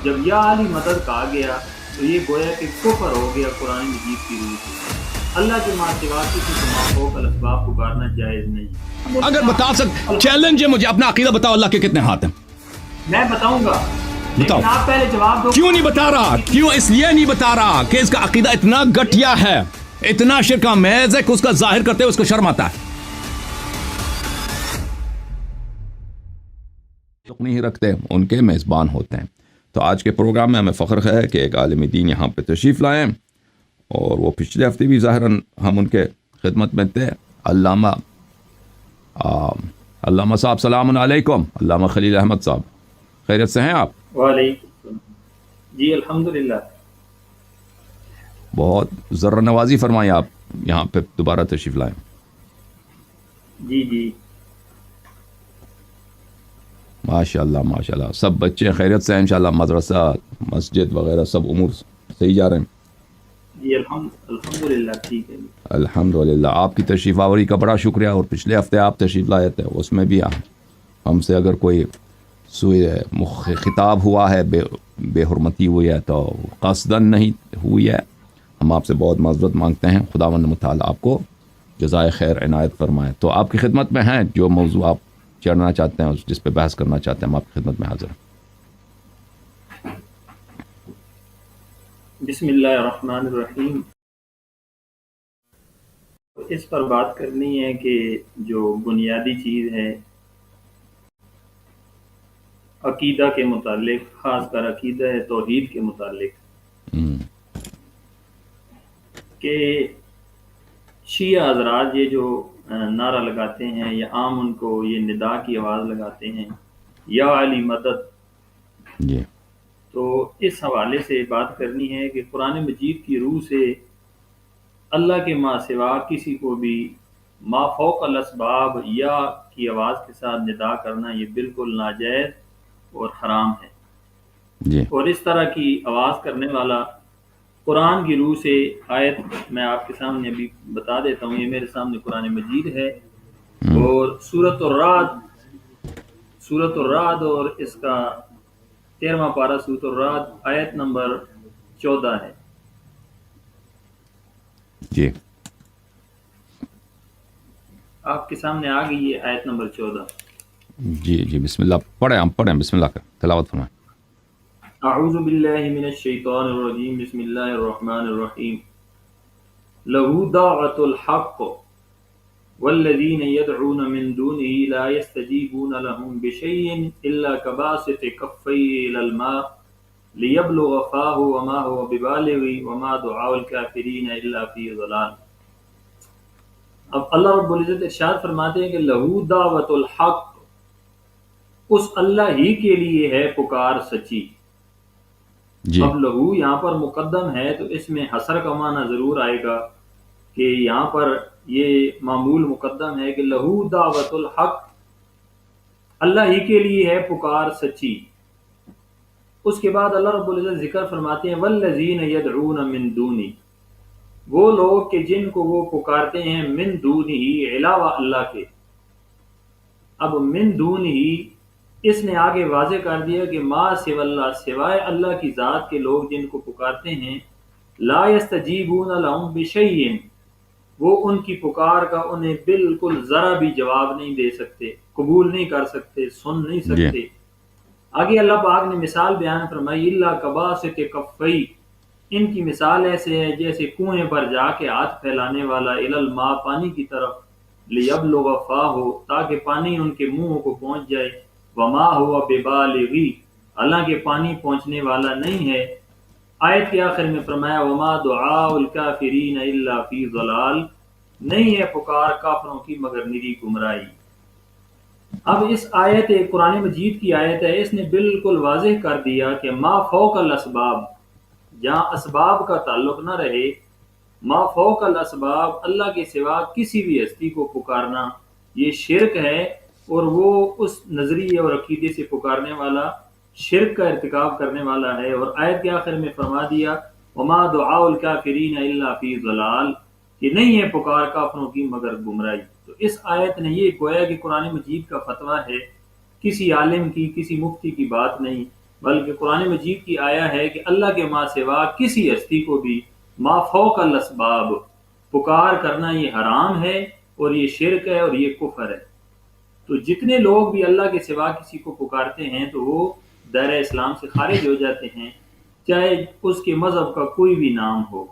جب یا علی مدد کہا گیا تو یہ گویا کہ کفر ہو گیا قرآن مجید کی روح سے۔ اللہ کے ماں سوا کسی کو مافوق الاسباب پکارنا جائز نہیں۔ اگر بتا چیلنج ہے مجھے، اپنا عقیدہ بتاؤ اللہ کے کتنے ہاتھ ہیں؟ میں بتاؤں گا، بتاؤ۔ لیکن آپ پہلے جواب دو۔ کیوں نہیں بتا رہا؟ کیوں؟ اس لیے نہیں بتا رہا کہ اس کا عقیدہ اتنا گٹیا ہے، اتنا شرک آمیز ہے کہ اس کا ظاہر کرتے ہوئے اس کو شرم آتا ہے۔ نہیں رکھتے، ان کے میزبان ہوتے ہیں۔ تو آج کے پروگرام میں ہمیں فخر ہے کہ ایک عالم دین یہاں پہ تشریف لائیں، اور وہ پچھلے ہفتے بھی ظاہراً ہم ان کے خدمت میں تھے۔ علامہ صاحب سلام علیکم، علامہ خلیل احمد صاحب، خیریت سے ہیں آپ؟ وعلیکم السلام، جی الحمدللہ۔ بہت ذرہ نوازی فرمائیں، آپ یہاں پہ دوبارہ تشریف لائیں۔ جی جی ماشاء اللہ ماشاء اللہ، سب بچے خیریت سے ہیں انشاءاللہ؟ مدرسہ مسجد وغیرہ سب امور صحیح جا رہے ہیں؟ جی الحمدللہ ٹھیک ہے۔ الحمدللہ، آپ کی تشریف آوری کا بڑا شکریہ۔ اور پچھلے ہفتے آپ تشریف لائے تھے، اس میں بھی ہم سے اگر کوئی خطاب ہوا ہے، بے حرمتی ہوئی ہے تو قصدن نہیں ہوئی ہے، ہم آپ سے بہت معذرت مانگتے ہیں۔ خداوند متعالی آپ کو جزائے خیر عنایت فرمائے۔ تو آپ کی خدمت میں ہیں، جو موضوع آپ چڑھنا چاہتے ہیں، جس پہ بحث کرنا چاہتے ہیں، ہم آپ کی خدمت میں حاضر ہیں۔ بسم اللہ الرحمن الرحیم۔ اس پر بات کرنی ہے کہ جو بنیادی چیز ہے عقیدہ کے متعلق، خاص کر عقیدہ توحید کے متعلق، کہ شیعہ حضرات یہ جو نعرہ لگاتے ہیں یا عام ان کو یہ ندا کی آواز لگاتے ہیں یا علی مدد، جی، تو اس حوالے سے بات کرنی ہے کہ قرآن مجید کی روح سے اللہ کے ماں سوا کسی کو بھی ما فوق الاسباب یا کی آواز کے ساتھ ندا کرنا یہ بالکل ناجائز اور حرام ہے۔ جی، اور اس طرح کی آواز کرنے والا قرآن کی روح سے آیت میں آپ کے سامنے ابھی بتا دیتا ہوں، یہ میرے سامنے قرآن مجید ہے، اور سورۃ الرعد اور اس کا 13واں پارہ سورۃ الرعد آیت نمبر 14 ہے۔ جی، آپ کے سامنے آ گئی ہے آیت نمبر 14۔ جی جی، بسم اللہ پڑھیں، ہم پڑھیں، بسم اللہ کا تلاوت فرمائیں۔ اعوذ باللہ من الشیطان الرجیم، بسم اللہ الرحمن الرحیم۔ لہو دعوت الحق والذین يدعون من دونه لا يستجیبون لهم بشیء الا کباسط کفیہ الی الماء لیبلغ فاہ وما هو ببالغ وما دعاء الکافرین الا فی ضلال۔ اب اللہ رب العزت ارشاد فرماتے ہیں کہ لہو دعوت الحق، اس اللہ ہی کے لیے ہے پکار سچی۔ جی، اب لہو یہاں پر مقدم ہے تو اس میں حسر کا معنی ضرور آئے گا، کہ یہاں پر یہ معمول مقدم ہے کہ لہو دعوت الحق، اللہ ہی کے لیے ہے پکار سچی۔ اس کے بعد اللہ رب العزت ذکر فرماتے ہیں والذین یدعون من دونی، وہ لوگ کہ جن کو وہ پکارتے ہیں من دونہ، علاوہ اللہ کے۔ اب من دونہ اس نے آگے واضح کر دیا کہ ما سوى اللہ، سوائے اللہ کی ذات کے لوگ جن کو پکارتے ہیں، لا یستجیبون لهم بشیء، وہ ان کی پکار کا انہیں بالکل ذرا بھی جواب نہیں دے سکتے، قبول نہیں کر سکتے، سن نہیں سکتے۔ آگے اللہ پاک نے مثال بیان فرمائی الا کباسط کفی، ان کی مثال ایسے ہے جیسے کنویں پر جا کے ہاتھ پھیلانے والا الی الماء، پانی کی طرف، لیبلغ فاہ، تاکہ پانی ان کے منہوں کو پہنچ جائے، وما ہوا ببالغ، حالانکہ پانی پہنچنے والا نہیں ہے۔ آیت کے آخر میں فرمایا وما دعاء الکافرین الا فی ضلال، نہیں ہے پکار کافروں کی مگر نری گمراہی۔ اب اس آیت قرآن مجید کی آیت ہے، اس نے بالکل واضح کر دیا کہ ما فوق الاسباب، جہاں اسباب کا تعلق نہ رہے، ما فوق الاسباب، اللہ کے سوا کسی بھی ہستی کو پکارنا یہ شرک ہے، اور وہ اس نظریے اور عقیدے سے پکارنے والا شرک کا ارتکاب کرنے والا ہے۔ اور آیت کے آخر میں فرما دیا وما دعاء الکافرین الا فی ضلال، کہ نہیں ہے پکار کافروں کی مگر گمراہی۔ تو اس آیت نے یہ گویا کہ قرآن مجید کا فتویٰ ہے، کسی عالم کی، کسی مفتی کی بات نہیں، بلکہ قرآن مجید کی آیا ہے کہ اللہ کے ماں سوا کسی ہستی کو بھی ما فوق الاسباب پکار کرنا یہ حرام ہے، اور یہ شرک ہے، اور یہ کفر ہے۔ تو جتنے لوگ بھی اللہ کے سوا کسی کو پکارتے ہیں تو وہ دائرہ اسلام سے خارج ہو جاتے ہیں، چاہے اس کے مذہب کا کوئی بھی نام ہو۔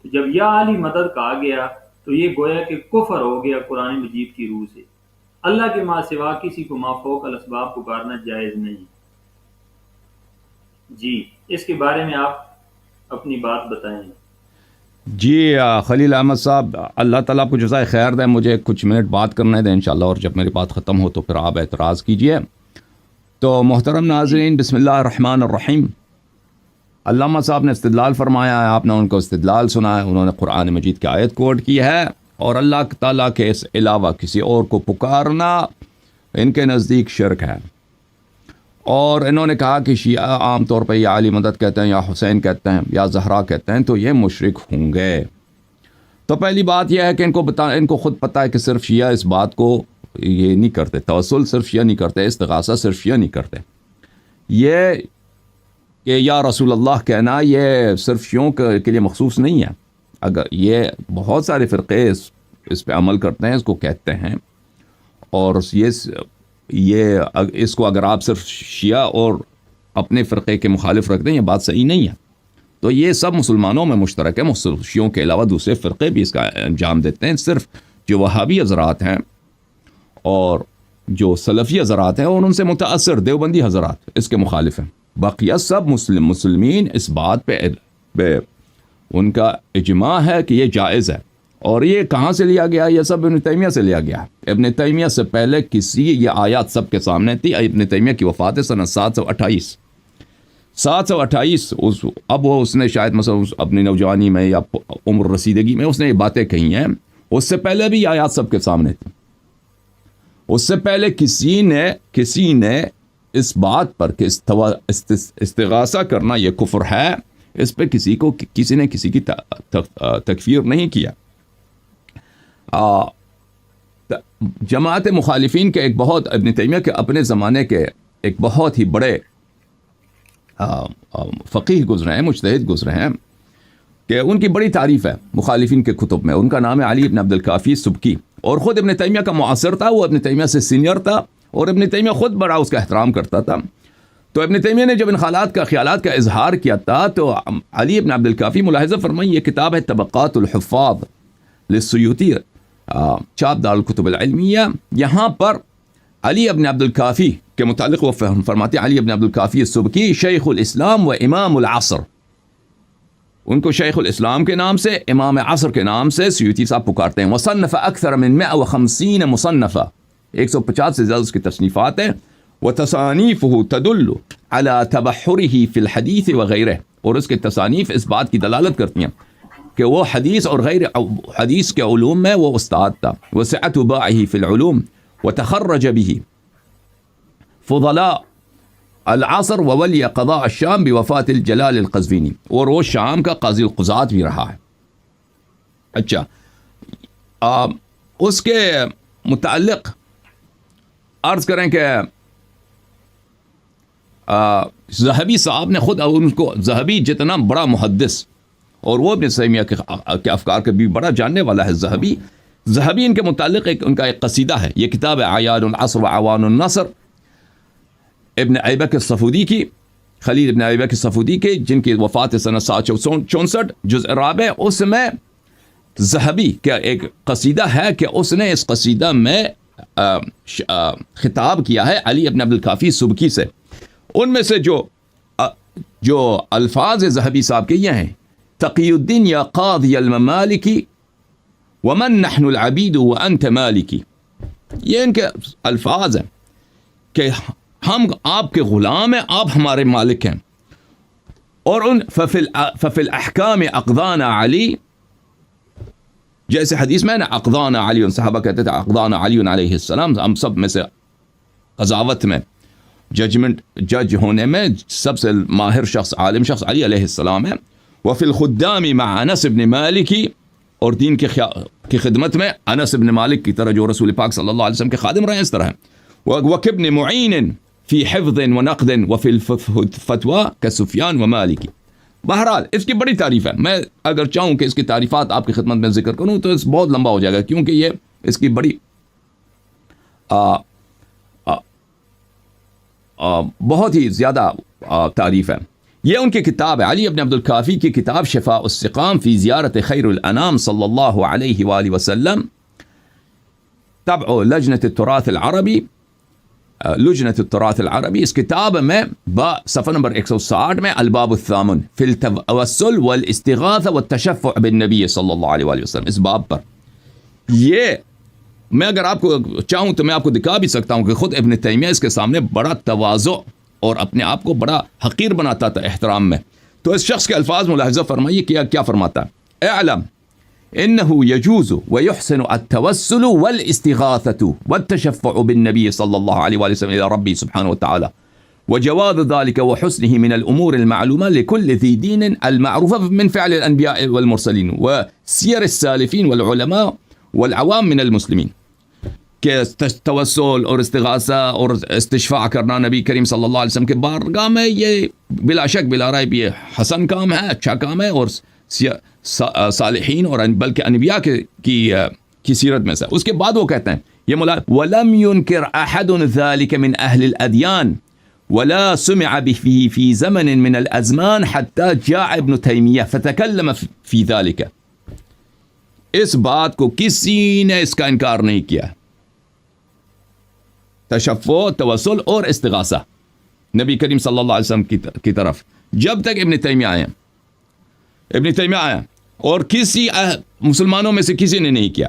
تو جب یا علی مدد کہا گیا تو یہ گویا کہ کفر ہو گیا قرآن مجید کی روح سے۔ اللہ کے ماں سوا کسی کو ما فوق الاسباب پکارنا جائز نہیں۔ جی اس کے بارے میں آپ اپنی بات بتائیں۔ جی خلیل احمد صاحب، اللہ تعالیٰ آپ کو جزائے خیر دے، مجھے کچھ منٹ بات کرنے دیں انشاءاللہ، اور جب میری بات ختم ہو تو پھر آپ اعتراض کیجئے۔ تو محترم ناظرین، بسم اللہ الرحمن الرحیم۔ علامہ صاحب نے استدلال فرمایا ہے، آپ نے ان کو استدلال سنا ہے، انہوں نے قرآن مجید کی آیت کوٹ کی ہے، اور اللہ تعالیٰ کے اس علاوہ کسی اور کو پکارنا ان کے نزدیک شرک ہے۔ اور انہوں نے کہا کہ شیعہ عام طور پہ یا علی مدد کہتے ہیں، یا حسین کہتے ہیں، یا زہرا کہتے ہیں، تو یہ مشرک ہوں گے۔ تو پہلی بات یہ ہے کہ ان کو خود پتہ ہے کہ صرف شیعہ اس بات کو یہ نہیں کرتے، توسل صرف شیعہ نہیں کرتے، استغاثہ صرف شیعہ نہیں کرتے۔ یہ کہ یا رسول اللہ کہنا یہ صرف شیعوں کے لیے مخصوص نہیں ہے، اگر یہ بہت سارے فرقے اس پہ عمل کرتے ہیں، اس کو کہتے ہیں، اور یہ اس کو اگر آپ صرف شیعہ اور اپنے فرقے کے مخالف رکھ دیں، یہ بات صحیح نہیں ہے۔ تو یہ سب مسلمانوں میں مشترک ہے، شیعوں کے علاوہ دوسرے فرقے بھی اس کا انجام دیتے ہیں، صرف جو وہابی حضرات ہیں اور جو سلفی حضرات ہیں اور ان سے متاثر دیوبندی حضرات اس کے مخالف ہیں۔ باقیہ سب مسلمین اس بات پہ ان کا اجماع ہے کہ یہ جائز ہے۔ اور یہ کہاں سے لیا گیا؟ یہ سب ابن تیمیہ سے لیا گیا ہے۔ ابن تیمیہ سے پہلے یہ آیات سب کے سامنے تھی۔ ابن تیمیہ کی وفات ہے سنہ 728۔ اب اس نے شاید مثلا اپنی نوجوانی میں یا عمر رسیدگی میں اس نے یہ باتیں کہی ہیں، اس سے پہلے بھی آیات سب کے سامنے تھی۔ اس سے پہلے کسی نے اس بات پر کہ استغاثہ کرنا یہ کفر ہے، اس پہ کسی نے کسی کی تکفیر نہیں کیا۔ جماعت مخالفین کے ایک بہت ابن تیمیہ کے اپنے زمانے کے ایک بہت ہی بڑے فقیہ گزرے ہیں، مجتہد گزرے ہیں، کہ ان کی بڑی تعریف ہے مخالفین کے کتب میں۔ ان کا نام ہے علی بن عبد الکافی سبکی، اور خود ابن تیمیہ کا معاصر تھا، وہ ابن تیمیہ سے سینئر تھا، اور ابن تیمیہ خود بڑا اس کا احترام کرتا تھا۔ تو ابن تیمیہ نے جب ان خیالات کا اظہار کیا تھا تو علی بن عبد الکافی ملاحظہ فرمائی، یہ کتاب ہے طبقات الحفاظ للسیوطی، چاپ دار الکتب العلمیہ۔ یہاں پر علی بن عبد الکافی کے متعلق وہ فرماتے ہیں، علی بن عبد الکافی السبکی شیخ الاسلام و امام العصر، ان کو شیخ الاسلام کے نام سے، امام عصر کے نام سے سیوطی صاحب پکارتے ہیں۔ وصنف اکثر من 150 مصنفہ، 150 سے زیادہ اس کی تصنیفات ہیں۔ وتصانیفہ تدل علی تبحرہ فی الحدیث وغیرہ، اور اس کے تصانیف اس بات کی دلالت کرتی ہیں کہ وہ حدیث اور غیر حدیث کے علوم میں وہ استاد تھا۔ وسعت باعہ فی العلوم وتخرج به فضلاء العصر وولی قضاء الشام بوفات الجلال القزوینی، اور وہ شام کا قاضی القضات بھی رہا ہے۔ اچھا، اس کے متعلق عرض کریں کہ ذہبی صاحب نے خود ان کو، ذہبی جتنا بڑا محدث اور وہ ابن تیمیہ کے افکار کا بھی بڑا جاننے والا ہے ذہبی ان کے متعلق ان کا ایک قصیدہ ہے، یہ کتاب ہے اعیان العصر و اعوان النصر، ابن ایبک الصفودی کی، خلیل ابن ایبک الصفودی کی، جن کی وفات سنہ 764، جزء رابع۔ اس میں ذہبی کا ایک قصیدہ ہے کہ اس نے اس قصیدہ میں خطاب کیا ہے علی ابن عبد الکافی سبکی سے۔ ان میں سے جو الفاظ ذہبی صاحب کے یہ ہیں: تقی الدین یا قاضی الممالکی ومن نحن العبید وانت مالکی، یہ ان کے الفاظ ہیں کہ ہم آپ کے غلام ہیں، آپ ہمارے مالک ہیں۔ اور ان ففی الاحکام اقضانا علی، جیسے حدیث میں نا اقضانا علی، صحابہ کہتے تھے اقضانا علی علیہ السلام، ہم سب میں سے قضاوت میں، جج ہونے میں سب سے ماہر شخص، عالم شخص علی علیہ السلام ہے۔ وفی الخدام مع انس بن مالکی، اور دین کی خدمت میں انس بن مالک کی طرح جو رسول پاک صلی اللہ علیہ وسلم کے خادم رہے ہیں، اس طرح ہے۔ وکابن معین فی حفظ و نقد وفی الفتوى کسفیان و مالکی. بہرحال اس کی بڑی تعریف ہے. میں اگر چاہوں کہ اس کی تعریفات آپ کی خدمت میں ذکر کروں تو اس بہت لمبا ہو جائے گا، کیونکہ یہ اس کی بڑی بہت ہی زیادہ تعریف ہے. یہ ان کی کتاب ہے، علی بن عبد الکافی کی کتاب شفاء السقام فی زیارت خیر الانام صلی اللہ علیہ وآلہ وسلم، تبع لجنة التراث العربی، لجنة التراث العربی. اس کتاب میں صفحہ نمبر 160 میں الباب الثامن فی التوسل والاستغاثہ والتشفع بالنبی صلی اللہ علیہ وآلہ وسلم، اس باب پر. یہ میں اگر آپ کو چاہوں تو میں آپ کو دکھا بھی سکتا ہوں کہ خود ابن تیمیہ اس کے سامنے بڑا تواضع اور اپنے آپ کو بڑا حقیر بناتا تھا احترام میں. تو اس شخص کے الفاظ ملاحظہ فرمائیے کیا فرماتا ہے. اعلم انه يجوز ويحسن التوسل والاستغاثة والتشفع بالنبي صلى الله عليه وآله وسلم الى ربه سبحانه وتعالى، وجواز ذلك وحسنه من الامور المعلومه لكل ذي دين المعروفه من فعل الانبياء والمرسلين وسير السالفين والعلماء والعوام من المسلمين. کہ توسل اور استغاثہ اور استشفاء کرنا نبی کریم صلی اللہ علیہ وسلم کے بارگاہ میں یہ بلا شک بلا ریب یہ حسن کام ہے، اچھا کام ہے، اور صالحین اور بلکہ انبیاء کی سیرت میں سے. اس کے بعد وہ کہتے ہیں یہ وَلَمْ يُنْكِرْ أَحَدٌ ذَلِكَ مِنْ أَهْلِ الْأَدْيَانِ وَلَا سُمِعَ بِهِ فِي زَمَنٍ مِنَ الْأَزْمَانِ حَتَّى جَاءَ ابْنُ تَيْمِيَّةَ فَتَكَلَّمَ فِي ذَلِكَ. اس بات کو کسی نے اس کا انکار نہیں کیا. تشفع، توسل اور استغاثہ نبی کریم صلی اللہ علیہ وسلم کی طرف جب تک ابن تیمیہ آیا اور کسی مسلمانوں میں سے کسی نے نہیں کیا.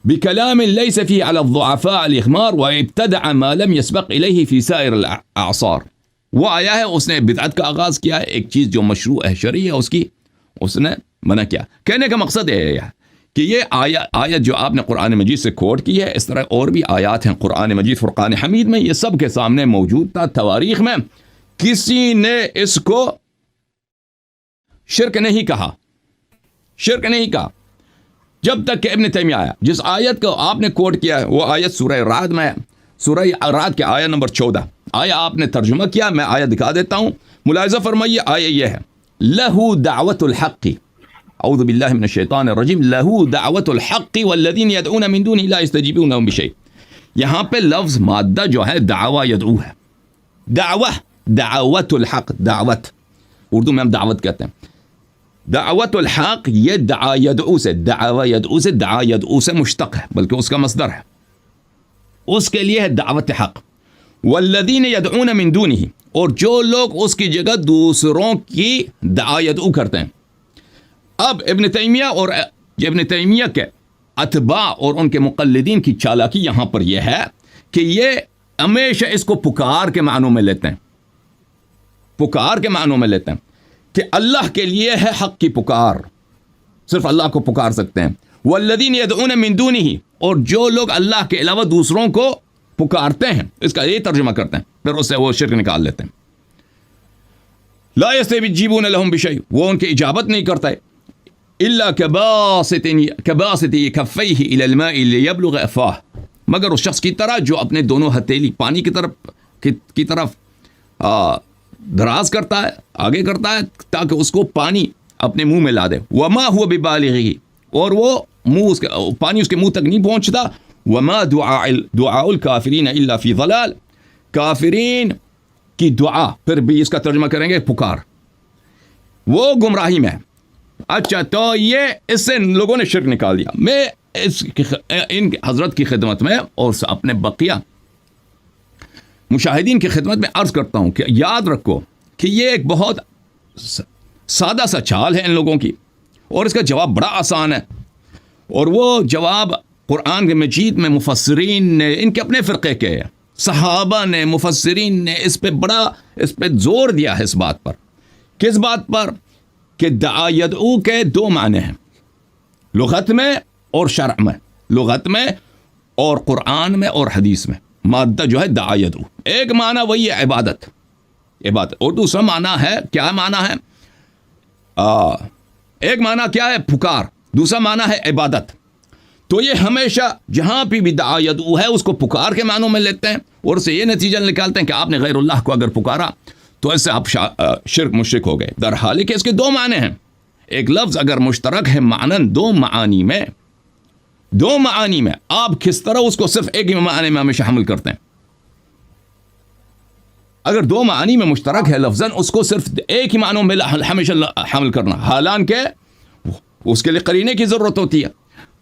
بکلام لیس فیہ علی الضعفاء الاغمار وابتدع ما لم يسبق الیہ فی سائر الاعصار. وہ آیا ہے، اس نے بدعت کا آغاز کیا ہے، ایک چیز جو مشروع ہے، شرعی ہے، اس نے منع کیا. کہنے کا مقصد یہ ہے کہ یہ آیت جو آپ نے قرآن مجید سے کوٹ کی ہے، اس طرح اور بھی آیات ہیں قرآن مجید فرقان حمید میں، یہ سب کے سامنے موجود تھا. تواریخ میں کسی نے اس کو شرک نہیں کہا جب تک کہ ابن تیمیہ آیا. جس آیت کو آپ نے کوٹ کیا ہے وہ آیت سورہ رعد میں ہے، سورہ رعد کے آیت نمبر 14. آیا آپ نے ترجمہ کیا، میں آیت دکھا دیتا ہوں. ملاحظہ فرمائیے آیت یہ ہے لہو دعوت الحق، اعوذ باللہ من الشیطان الرجیم، لہو دعوت الحق والذین یدعون من دونہ لا یستجیبون لهم بشیء. یہاں پہ لفظ مادہ جو ہے دعوی یدعو ہے. دعوت الحق، دعوت اردو میں ہم دعوت کہتے ہیں. دعوت الحق یہ دعا یدعو سے، دعا یدعو سے مشتق ہے، بلکہ اس کا مصدر ہے، اس کے لیے ہے دعوت حق. والذین یدعون من دونہ، اور جو لوگ اس کی جگہ دوسروں کی دعا یدعو کرتے ہیں. اب ابن تیمیہ کے اتباع اور ان کے مقلدین کی چالاکی یہاں پر یہ ہے کہ یہ ہمیشہ اس کو پکار کے معنوں میں لیتے ہیں کہ اللہ کے لیے ہے حق کی پکار، صرف اللہ کو پکار سکتے ہیں. والذین یدعون من دونہ، اور جو لوگ اللہ کے علاوہ دوسروں کو پکارتے ہیں، اس کا یہ ترجمہ کرتے ہیں، پھر اس سے وہ شرک نکال لیتے ہیں. لا یستجیبون لهم بشیء، وہ ان کی اجابت نہیں کرتا ہے. الا کباسط کفیہ الی الماء لیبلغ افواہ، مگر اس شخص کی طرح جو اپنے دونوں ہتھیلی پانی کی طرف دراز کرتا ہے، آگے کرتا ہے تاکہ اس کو پانی اپنے منہ میں لا دے. وما هو ببالغہ، اور وہ پانی اس کے منہ تک نہیں پہنچتا. وما دعاء الکافرین الا فی ضلال، کافرین کی دعا، پھر بھی اس کا ترجمہ کریں گے پکار، وہ گمراہی میں. اچھا، تو یہ اس سے لوگوں نے شرک نکال دیا. میں ان حضرت کی خدمت میں اور اپنے بقیہ مشاہدین کی خدمت میں عرض کرتا ہوں کہ یاد رکھو کہ یہ ایک بہت سادہ سا چال ہے ان لوگوں کی، اور اس کا جواب بڑا آسان ہے. اور وہ جواب قرآن کے مجید میں مفسرین نے، ان کے اپنے فرقے کے صحابہ نے، مفسرین نے اس پہ زور دیا ہے. اس بات پر، کس بات پر؟ کہ دعا یدعو کے دو معنی ہیں، لغت میں اور شرع میں، لغت میں اور قرآن میں اور حدیث میں. مادہ جو ہے دعا یدعو، ایک معنی وہی ہے عبادت، اور دوسرا معنی ہے، کیا معنی ہے؟ ایک معنی کیا ہے؟ پکار. دوسرا معنی ہے عبادت. تو یہ ہمیشہ جہاں پہ بھی دعا یدعو ہے اس کو پکار کے معنوں میں لیتے ہیں اور اسے یہ نتیجہ نکالتے ہیں کہ آپ نے غیر اللہ کو اگر پکارا تو اس سے آپ شرک مشرک ہو گئے. در حال کہ اس کے دو معنی ہیں. ایک لفظ اگر مشترک ہے معنن دو معانی میں آپ کس طرح اس کو صرف ایک ہی معنی میں ہمیشہ حمل کرتے ہیں؟ اگر دو معانی میں مشترک ہے لفظاً اس کو صرف ایک ہی معنوں میں ہمیشہ حمل کرنا، حالانکہ اس کے لیے قرینے کی ضرورت ہوتی ہے.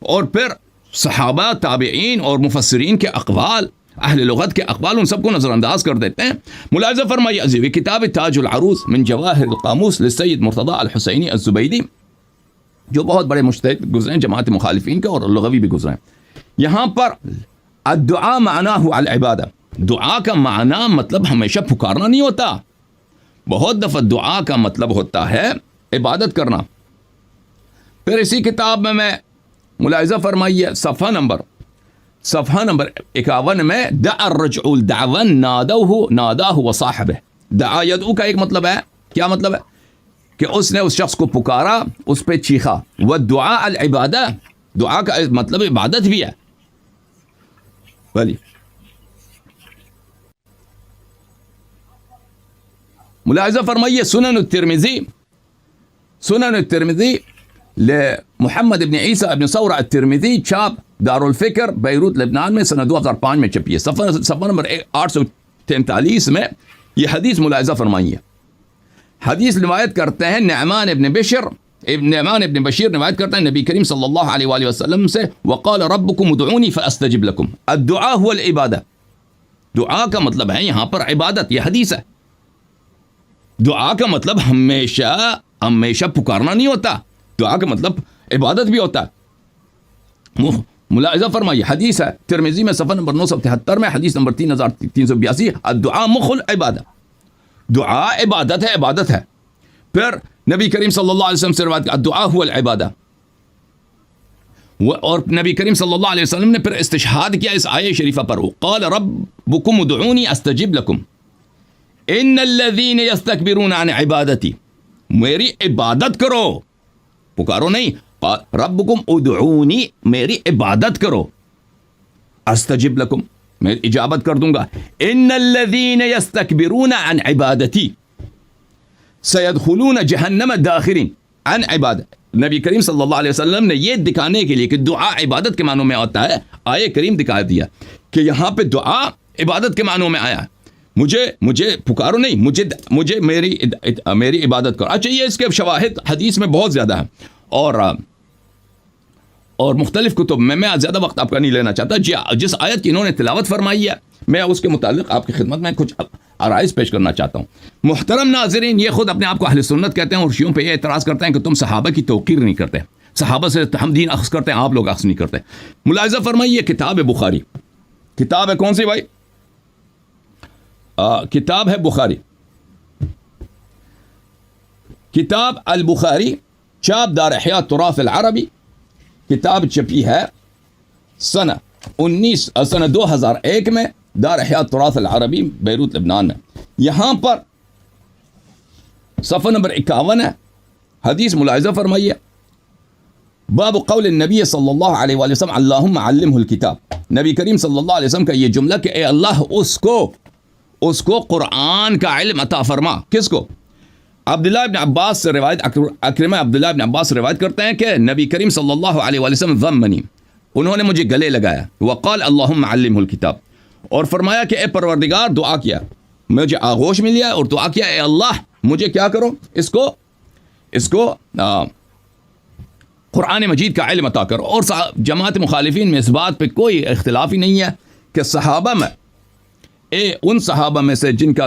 اور پھر صحابہ، تابعین اور مفسرین کے اقوال، اہل لغت کے اقوال، ان سب کو نظر انداز کر دیتے ہیں. ملاحظہ فرمائیے عزیزی، کتاب تاج العروض من جواہر القاموس للسید مرتضی الحسینی الزبیدی، جو بہت بڑے مجتہد گزرے ہیں جماعت مخالفین کے اور لغوی بھی گزرے ہیں. یہاں پر الدعاء معناہ العبادہ، دعا کا معنی مطلب ہمیشہ پکارنا نہیں ہوتا. بہت دفعہ دعا کا مطلب ہوتا ہے عبادت کرنا. پھر اسی کتاب میں ملاحظہ فرمائیے صفحہ نمبر 51 میں دعا الرجع دعوا ناداہ وصاحبہ. دعا یدعو کا ایک مطلب ہے، کیا مطلب ہے؟ کہ اس نے اس شخص کو پکارا، اس پہ چیخا. والدعاء العبادہ، دعا کا مطلب عبادت بھی ہے. بلی ملاحظہ فرمائیے سنن الترمذی لمحمد ابن عیسیٰ ابن ثورہ الترمذی، چھاپ دار الفکر بیروت لبنان میں سنہ 2005 میں چھپی ہے. صفحہ نمبر 843 میں یہ حدیث ملاحظہ فرمائیے. حدیث روایت کرتے ہیں نعمان ابن بشیر روایت کرتے ہیں نبی کریم صلی اللہ علیہ وآلہ وسلم سے، وقال ربکم ادعونی فاستجب لکم. الدعاء هو العبادہ، دعا کا مطلب ہے یہاں پر عبادت. یہ حدیث ہے. دعا کا مطلب ہمیشہ پکارنا نہیں ہوتا، دعا کا مطلب عبادت بھی ہوتا ہے. ملاحظہ فرمائیے حدیث ہے ترمذی میں صفحہ نمبر 973 میں، حدیث نمبر 3382، الدعاء مخ العبادہ، دعا عبادت ہے. پھر نبی کریم صلی اللہ علیہ وسلم سے روایت الدعاء هو العبادہ. اور نبی کریم صلی اللہ علیہ وسلم نے پھر استشہاد کیا اس آیہ شریفہ پر، قال ربکم ادعونی استجب لکم ان الذین یستکبرون عن عبادتی، میری عبادت کرو، پکارو نہیں. ربکم ادعونی، میری عبادت کرو، استجب لکم، میں اجابت کر دوں گا. ان الذین یستکبرون عن عبادتی سیدخلون جہنم داخرین عن عبادت. نبی کریم صلی اللہ علیہ وسلم نے یہ دکھانے کے لیے کہ دعا عبادت کے معنوں میں ہوتا ہے، آیہ کریم دکھا دیا کہ یہاں پہ دعا عبادت کے معنوں میں آیا. مجھے پکارو نہیں، مجھے میری عبادت کرو. اچھا، یہ اس کے شواہد حدیث میں بہت زیادہ ہیں اور مختلف کتب میں زیادہ وقت آپ کا نہیں لینا چاہتا. جس آیت کی انہوں نے تلاوت فرمائی ہے میں اس کے متعلق آپ کی خدمت میں کچھ آرائز پیش کرنا چاہتا ہوں. محترم ناظرین، یہ خود اپنے آپ کو اہل سنت کہتے ہیں اور شیعوں پہ یہ اعتراض کرتے ہیں کہ تم صحابہ کی توقیر نہیں کرتے، صحابہ سے ہم دین اخذ کرتے ہیں، آپ لوگ اخذ نہیں کرتے. ملاحظہ فرمائیے کتاب بخاری، کتاب ہے کون سی بھائی؟ کتاب ہے بخاری، کتاب البخاری، چھاپ دار احیاء التراث العربی. کتاب چھپی ہے سنہ 2001 میں دار احیاء التراث العربی بیروت لبنان میں. یہاں پر صفحہ نمبر 51 ہے. حدیث ملاحظہ فرمائیے، باب قول النبی صلی اللہ علیہ وآلہ وسلم اللہم علمہ الکتاب. نبی کریم صلی اللہ علیہ وسلم کا یہ جملہ کہ اے اللہ اس کو قرآن کا علم عطا فرما. کس کو؟ عبداللہ ابن عباس سے روایت، اکرمہ عبداللہ ابن عباس روایت کرتے ہیں کہ نبی کریم صلی اللہ علیہ وآلہ وسلم ضمنی، انہوں نے مجھے گلے لگایا. وقال اللہم علمہ الکتاب، اور فرمایا کہ اے پروردگار، دعا کیا، مجھے آغوش میں لیا اور دعا کیا اے اللہ مجھے کیا کرو، اس کو قرآن مجید کا علم عطا کرو. اور جماعت مخالفین میں اس بات پہ کوئی اختلاف ہی نہیں ہے کہ صحابہ میں ان صحابہ میں سے جن کا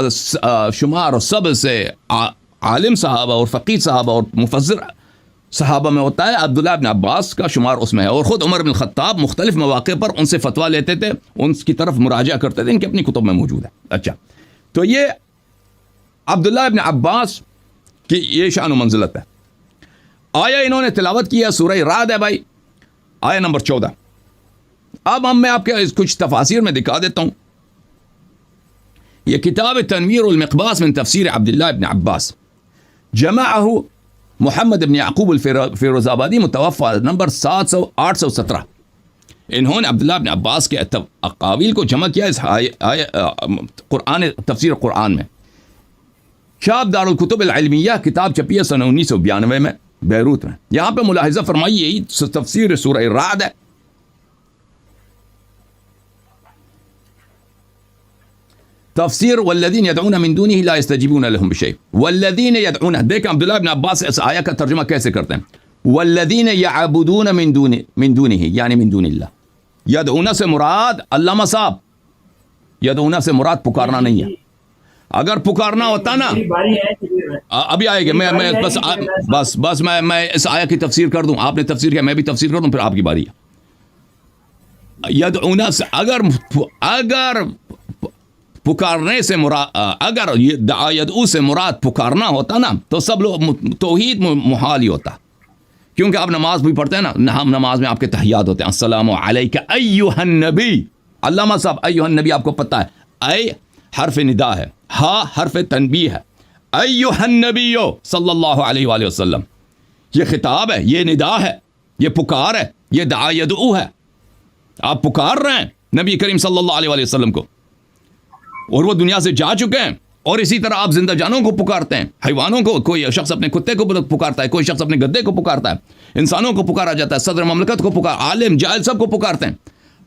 شمار سب سے عالم صحابہ اور فقیہ صحابہ اور مفسر صحابہ میں ہوتا ہے، عبداللہ ابن عباس کا شمار اس میں ہے. اور خود عمر بن الخطاب مختلف مواقع پر ان سے فتویٰ لیتے تھے، ان کی طرف مراجعہ کرتے تھے، ان کی اپنی کتب میں موجود ہے. اچھا، تو یہ عبداللہ ابن عباس کی یہ شان و منزلت ہے. آیا انہوں نے تلاوت کیا سورہ رعد ہے بھائی، آیا نمبر 14. اب میں آپ کے کچھ تفاسیر میں دکھا دیتا ہوں. یہ کتاب تنویر المقباس من تفسیر عبداللہ ابن عباس، جمعہ محمد ابن یعقوب الفیروز آبادی، متوفى نمبر 817. انہوں نے عبداللہ بن عباس کے اقاویل کو جمع کیا اس قرآن تفسیر قرآن میں. شاب دار الکتب العلمیہ کتاب چھپی ہے سن 1992 میں بیروت میں. یہاں پہ ملاحظہ فرمائیے یہی تفسیر سورہ رعد ہے. تفسیر والذین یدعون من دونہ لا یستجیبون لهم بشیء. والذین یدعون، دیکھیں عبداللہ بن عباس اس آیہ کا ترجمہ کیسے کرتے ہیں. والذین یعبدون من دونہ یعنی من دون اللہ. یدعون سے مراد علامہ صاحب، یدعون سے مراد پکارنا نہیں ہے. اگر پکارنا ہوتا نا، ابھی آئے گا، میں بس میں اس آیہ کی تفسیر کر دوں. آپ نے تفسیر کیا، میں بھی تفسیر کر دوں، پھر آپ کی باری ہے. یدعون سے اگر پکارنے سے مراد، اگر یدعو سے مراد پکارنا ہوتا نا تو سب لوگ توحید محال ہی ہوتا، کیونکہ آپ نماز بھی پڑھتے ہیں نا، ہم نماز میں آپ کے تحیات ہوتے ہیں، السلام علیکہ ایھا النبی. علامہ صاحب ایھا النبی آپ کو پتہ ہے، اے حرف ندا ہے، ہا حرف تنبیہ ہے. ایھا النبی صلی اللہ علیہ وآلہ وسلم، یہ خطاب ہے، یہ ندا ہے، یہ پکار ہے، یہ دعا یدعو ہے. آپ پکار رہے ہیں نبی کریم صلی اللہ علیہ وآلہ وسلم کو، اور وہ دنیا سے جا چکے ہیں. اور اسی طرح آپ زندہ جانوں کو پکارتے ہیں، حیوانوں کو، کوئی شخص اپنے کتے کو پکارتا ہے، کوئی شخص اپنے گدے کو پکارتا ہے، انسانوں کو پکارا جاتا ہے، صدر مملکت کو عالم جاہل سب کو پکارتے ہیں.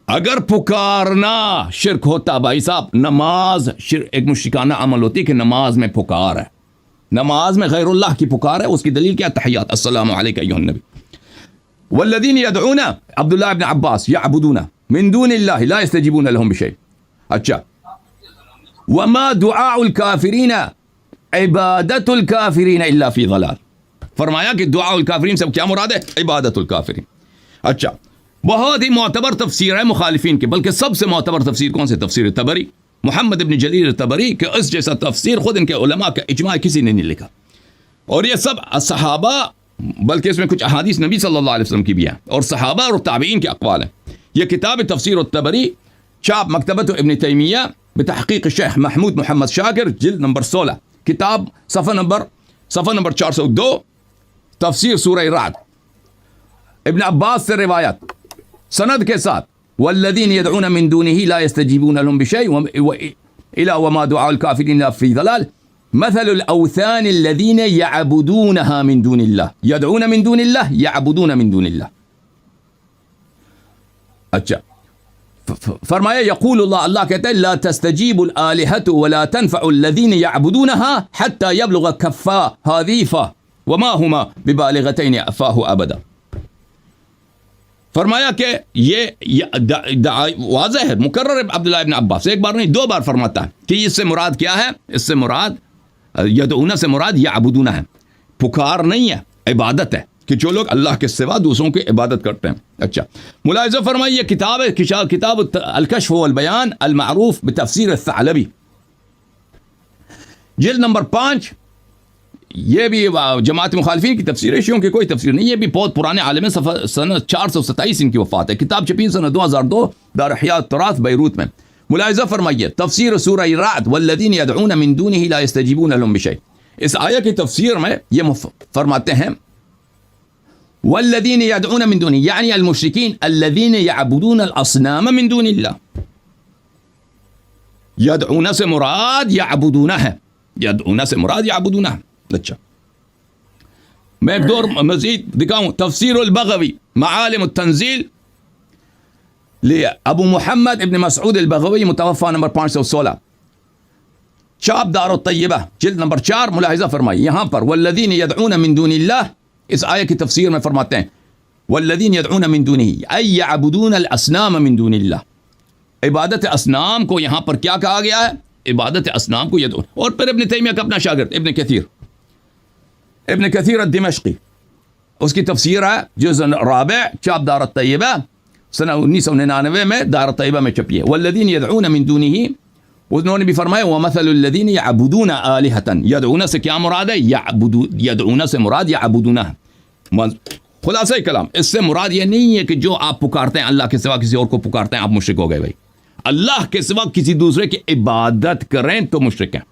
اگر پکارنا شرک ہوتا بھائی صاحب، نماز ایک مشرکانہ عمل ہوتی ہے کہ نماز میں پکار ہے، نماز میں غیر اللہ کی پکار ہے. اس کی دلیل کیا؟ تحیات، السلام علیکہ ایھا النبی. والذین یدعون، عبداللہ ابن عباس، یعبدون من دون اللہ لا یستجیبون لهم بشیء. اچھا، وما دعاء الکافرین عبادت الکافرین الا فی ضلال. فرمایا کہ دعاء الکافرین سے کیا مراد ہے؟ عبادت الکافرین. اچھا، بہت ہی معتبر تفسیر ہے مخالفین کی، بلکہ سب سے معتبر تفسیر کون سے؟ تفسیر طبری، محمد ابن جریر طبری، کہ اس جیسا تفسیر خود ان کے علماء کا اجماع کسی نے نہیں لکھا. اور یہ سب صحابہ، بلکہ اس میں کچھ احادیث نبی صلی اللہ علیہ وسلم کی بھی ہیں، اور صحابہ اور تابعین کے اقوال ہیں. یہ کتاب تفسیر الطبری چاپ مکتبۃ ابن تیمیہ بتحقیق شیخ محمود محمد شاکر، جلد نمبر 16، کتاب صفحہ نمبر 402، تفسیر سورہ رعد. ابن عباس سے روایت سند کے ساتھ، والذین یدعون من دونہ لا یستجیبون لهم بشیء الا وما دعاء الکافرین فی ضلال مثل الاوثان الذین یعبدونها من دون اللہ. یدعون من دون اللہ، یعبدون من دون اللہ. اچھا، فرمایا یقول اللہ، اللہ کہتا ہے لا تستجیب الآلہۃ ولا تنفع الذین یعبدونها حتى یبلغ کفا حذیفہ وما ہما ببالغتین افاہ ابدا. فرمایا کہ یہ واضح ہے، مکرر عبداللہ ابن عباس ایک بار نہیں 2 بار فرماتا ہے کہ اس سے مراد کیا ہے. اس سے مراد یدعون سے مراد یعبدون ہے، پکار نہیں ہے، عبادت ہے، کہ جو لوگ اللہ کے سوا دوسروں کی عبادت کرتے ہیں. اچھا، ملاحظہ فرمائیے، کتاب الکشف والبیان المعروف بتفسیر الثعلبی، جلد نمبر 5. یہ بھی جماعت مخالفین کی تفسیر ہے، شیعوں کی کوئی تفسیر نہیں. یہ بھی بہت پرانے عالم، سن 427 ان کی وفات ہے. کتاب چھپی سن 2002 دار احیاء التراث بیروت میں. ملاحظہ فرمائیے، تفسیر سورہ رعد والذین یدعون من دونہ لا یستجیبون لهم بشیء. اس آیہ کی تفسیر میں یہ فرماتے ہیں والذین یدعون من دونہ یعنی المشرکین الذین یعبدون الاصنام من دون اللہ. یدعون سے مراد یعبدون ہے، یدعون سے مراد یعبدون ہے. اچھا، میں ایک دور مزید دکھاؤں. تفسیر البغوی معالم التنزیل ابو محمد ابن مسعود البغوی، متوفى نمبر 516، چاپ دار الطیبہ، جلد نمبر 4. ملاحظہ فرمائی یہاں پر والذین یدعون من دون اللہ، اس آیہ کی تفسیر میں فرماتے ہیں والذین یدعون من دونہ ای یعبدون الاصنام من دون اللہ. عبادت اصنام کو یہاں پر کیا کہا گیا ہے؟ عبادت اصنام کو یدعون. اور پھر ابن تیمیہ کا اپنا شاگرد ابن کثیر الدمشقی، اس کی تفسیر ہے جزء رابع، چاپ دار الطیبہ، سنہ 1999 میں دار الطیبہ میں چھپی ہے. والذین یدعون من دونہ، انہوں نے بھی فرمایا ومثل الذین یعبدون آلہۃ. یدعون سے کیا مراد ہے؟ یدعون سے مراد یعبدون ہے. خلاصہ کلام، اس سے مراد یہ نہیں ہے کہ جو آپ پکارتے ہیں اللہ کے سوا کسی اور کو پکارتے ہیں آپ مشرک ہو گئے. بھائی، اللہ کے سوا کسی دوسرے کی عبادت کریں تو مشرک ہیں.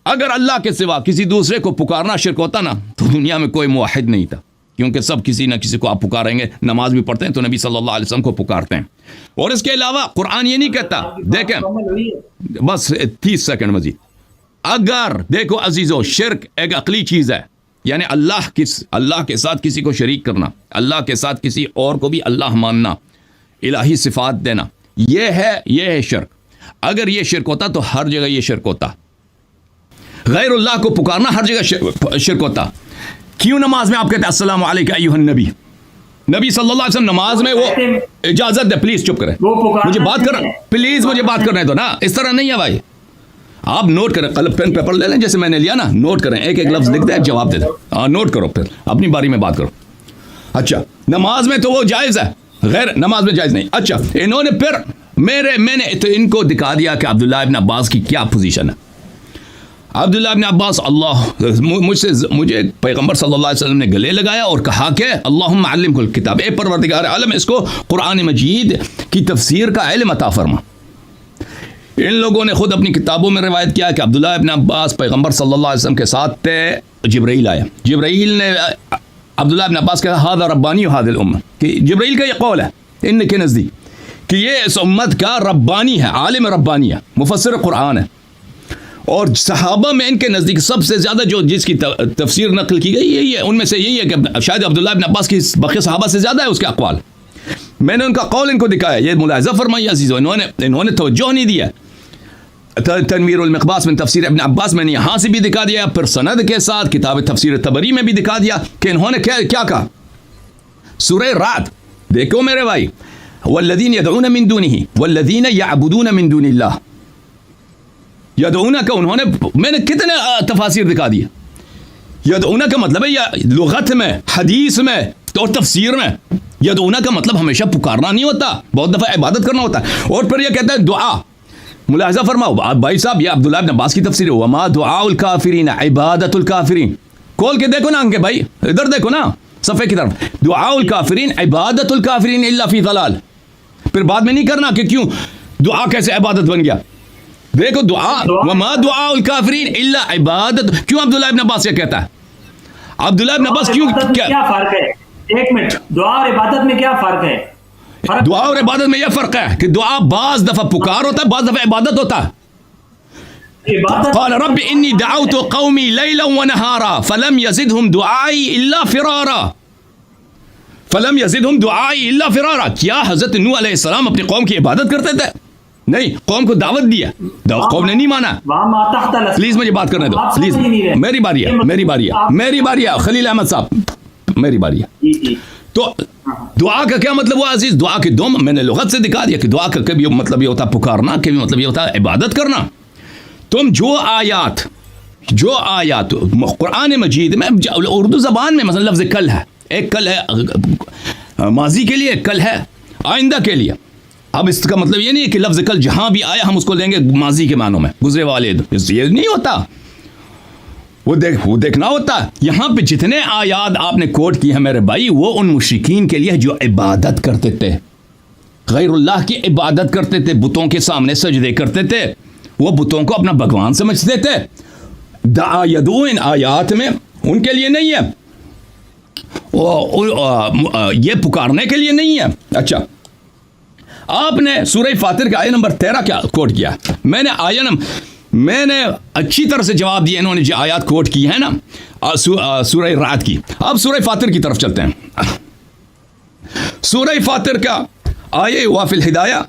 اگر اللہ کے سوا کسی دوسرے کو پکارنا شرک ہوتا نا تو دنیا میں کوئی موحد نہیں تھا. کیونکہ سب کسی نہ کسی کو آپ پکاریں گے. نماز بھی پڑھتے ہیں تو نبی صلی اللہ علیہ وسلم کو پکارتے ہیں. اور اس کے علاوہ قرآن یہ نہیں کہتا, دیکھیں بس 30 سیکنڈ مزید, اگر دیکھو عزیزو, شرک ایک عقلی چیز ہے, یعنی اللہ کے ساتھ کسی کو شریک کرنا, اللہ کے ساتھ کسی اور کو بھی اللہ ماننا, الہی صفات دینا, یہ ہے شرک. اگر یہ شرک ہوتا تو ہر جگہ یہ شرک ہوتا. غیر اللہ کو پکارنا ہر جگہ شرک ہوتا. کیوں نماز میں آپ کہتے ہیں السلام علیکم ایھا النبی؟ نبی صلی اللہ علیہ وسلم نماز میں, وہ اجازت دے پلیز چپ کریں, مجھے بات کر, پلیز مجھے بات کرنے دو نا, اس طرح نہیں ہے بھائی. آپ نوٹ کریں, قلم پین پیپر لے لیں جیسے میں نے لیا نا, نوٹ کریں, ایک ایک لفظ لکھ دیں, جواب دے دیں. ہاں نوٹ کرو, پھر اپنی باری میں بات کرو. اچھا نماز میں تو وہ جائز ہے, غیر نماز میں جائز نہیں. اچھا انہوں نے پھر میں نے تو ان کو دکھا دیا کہ عبداللہ ابن عباس کی کیا پوزیشن ہے. عبداللہ ابن عباس مجھے پیغمبر صلی اللہ علیہ وسلم نے گلے لگایا اور کہا کہ اللہم علمہ الکتاب, اے پروردگار عالم اس کو قرآن مجید کی تفسیر کا علم عطا فرما. ان لوگوں نے خود اپنی کتابوں میں روایت کیا کہ عبداللہ ابن عباس پیغمبر صلی اللہ علیہ وسلم کے ساتھ تھے, جبرائیل آیا, جبرائیل نے عبداللہ ابن عباس کہا ھذا ربانی ھذہ الامہ, کہ جبرائیل کا یہ قول ہے ان کے نزدیک کہ یہ اس امت کا ربانی ہے, عالم ربانی ہے, مفسر قرآن ہے. اور صحابہ میں ان کے نزدیک سب سے زیادہ جو جس کی تفسیر نقل کی گئی یہی ہے, ان میں سے یہی ہے کہ شاید عبداللہ ابن عباس کی باقی صحابہ سے زیادہ ہے اس کے اقوال. میں نے ان کا قول ان کو دکھایا, یہ ملاحظہ فرمائیے عزیزو, انہوں نے توجہ نہیں دیا. تنویر المقباس میں تفسیر ابن عباس میں نے یہاں سے بھی دکھا دیا, پھر سند کے ساتھ کتاب تفسیر طبری میں بھی دکھا دیا کہ انہوں نے کیا کہا. سورہ رعد دیکھو میرے بھائی, والذین یدعون من دونہ والذین یعبدون من دون اللہ, یدعون کا انہوں نے, میں نے کتنے تفاسیر دکھا دیا. یدعون کا مطلب ہے یا لغت میں, حدیث میں اور تفسیر میں, یدعون کا مطلب ہمیشہ پکارنا نہیں ہوتا, بہت دفعہ عبادت کرنا ہوتا ہے. اور پھر یہ کہتا ہے دعا, ملاحظہ فرماؤ بھائی صاحب, یہ عبداللہ ابن عباس کی تفسیر ہے, وما دعاء الکافرین عبادت الکافرین. کھول کے دیکھو نا ان کے بھائی, ادھر دیکھو نا صفحے کی طرف, دعاء الکافرین عبادت الکافرین الا فی ضلال. پھر بعد میں نہیں کرنا کہ کیوں دعا کیسے عبادت بن گیا. دیکھو دعا, وما دعاء الکافرین الا عبادت, کیوں عبداللہ ابن عباس یہ کہتا ہے؟ عبداللہ ابن عباس کیوں, کیا فرق ہے؟ ایک منٹ, دعا اور عبادت میں کیا فرق ہے؟ دعا اور عبادت میں یہ فرق ہے کہ دعا بعض دفعہ پکار ہوتا ہے, بعض دفعہ عبادت ہوتا ہے. قال رب انی دعوت قومی لیلا ونہارا فلم یزدہم دعائی الا فرارا, فلم یزدہم دعائی الا فرارا. کیا حضرت نوح علیہ السلام اپنی قوم کی عبادت کرتے تھے؟ نہیں, قوم کو دعوت دیا, قوم نے نہیں مانا. پلیز مجھے بات کرنے دو, پلیز میری باری ہے, میری باری ہے خلیل احمد صاحب, میری باری ہے. تو دعا کا کیا مطلب ہوا عزیز؟ دعا کے دو میں نے لغت سے دکھا دیا کہ دعا کا کبھی مطلب یہ ہوتا پکارنا, کبھی مطلب یہ ہوتا عبادت کرنا. تم جو آیات قرآن مجید میں اردو زبان میں مثلا لفظ کل ہے, ایک کل ہے ماضی کے لیے, ایک کل ہے آئندہ کے لیے. اب اس کا مطلب یہ نہیں ہے کہ لفظ کل جہاں بھی آیا ہم اس کو لیں گے ماضی کے معنوں میں, گزرے والے, یہ نہیں ہوتا. وہ دیکھنا ہوتا ہے. یہاں پہ جتنے آیات آپ نے کوٹ کی ہیں میرے بھائی, وہ ان مشرکین کے لیے جو عبادت کرتے تھے, غیر اللہ کی عبادت کرتے تھے, بتوں کے سامنے سجدے کرتے تھے, وہ بتوں کو اپنا بھگوان سمجھتے تھے. دعا یدعو ان آیات میں ان کے لیے نہیں ہے, یہ پکارنے کے لیے نہیں ہے. اچھا آپ نے سورہ فاطر کا آیہ نمبر 13 کیا کوٹ کیا؟ میں نے اچھی طرح سے جواب دیا. انہوں نے جو آیات کوٹ کی ہے نا سورہ رعد کی. اب سورہ فاطر کی طرف چلتے ہیں. سورہ فاطر کا آیہ وافی الہدایہ,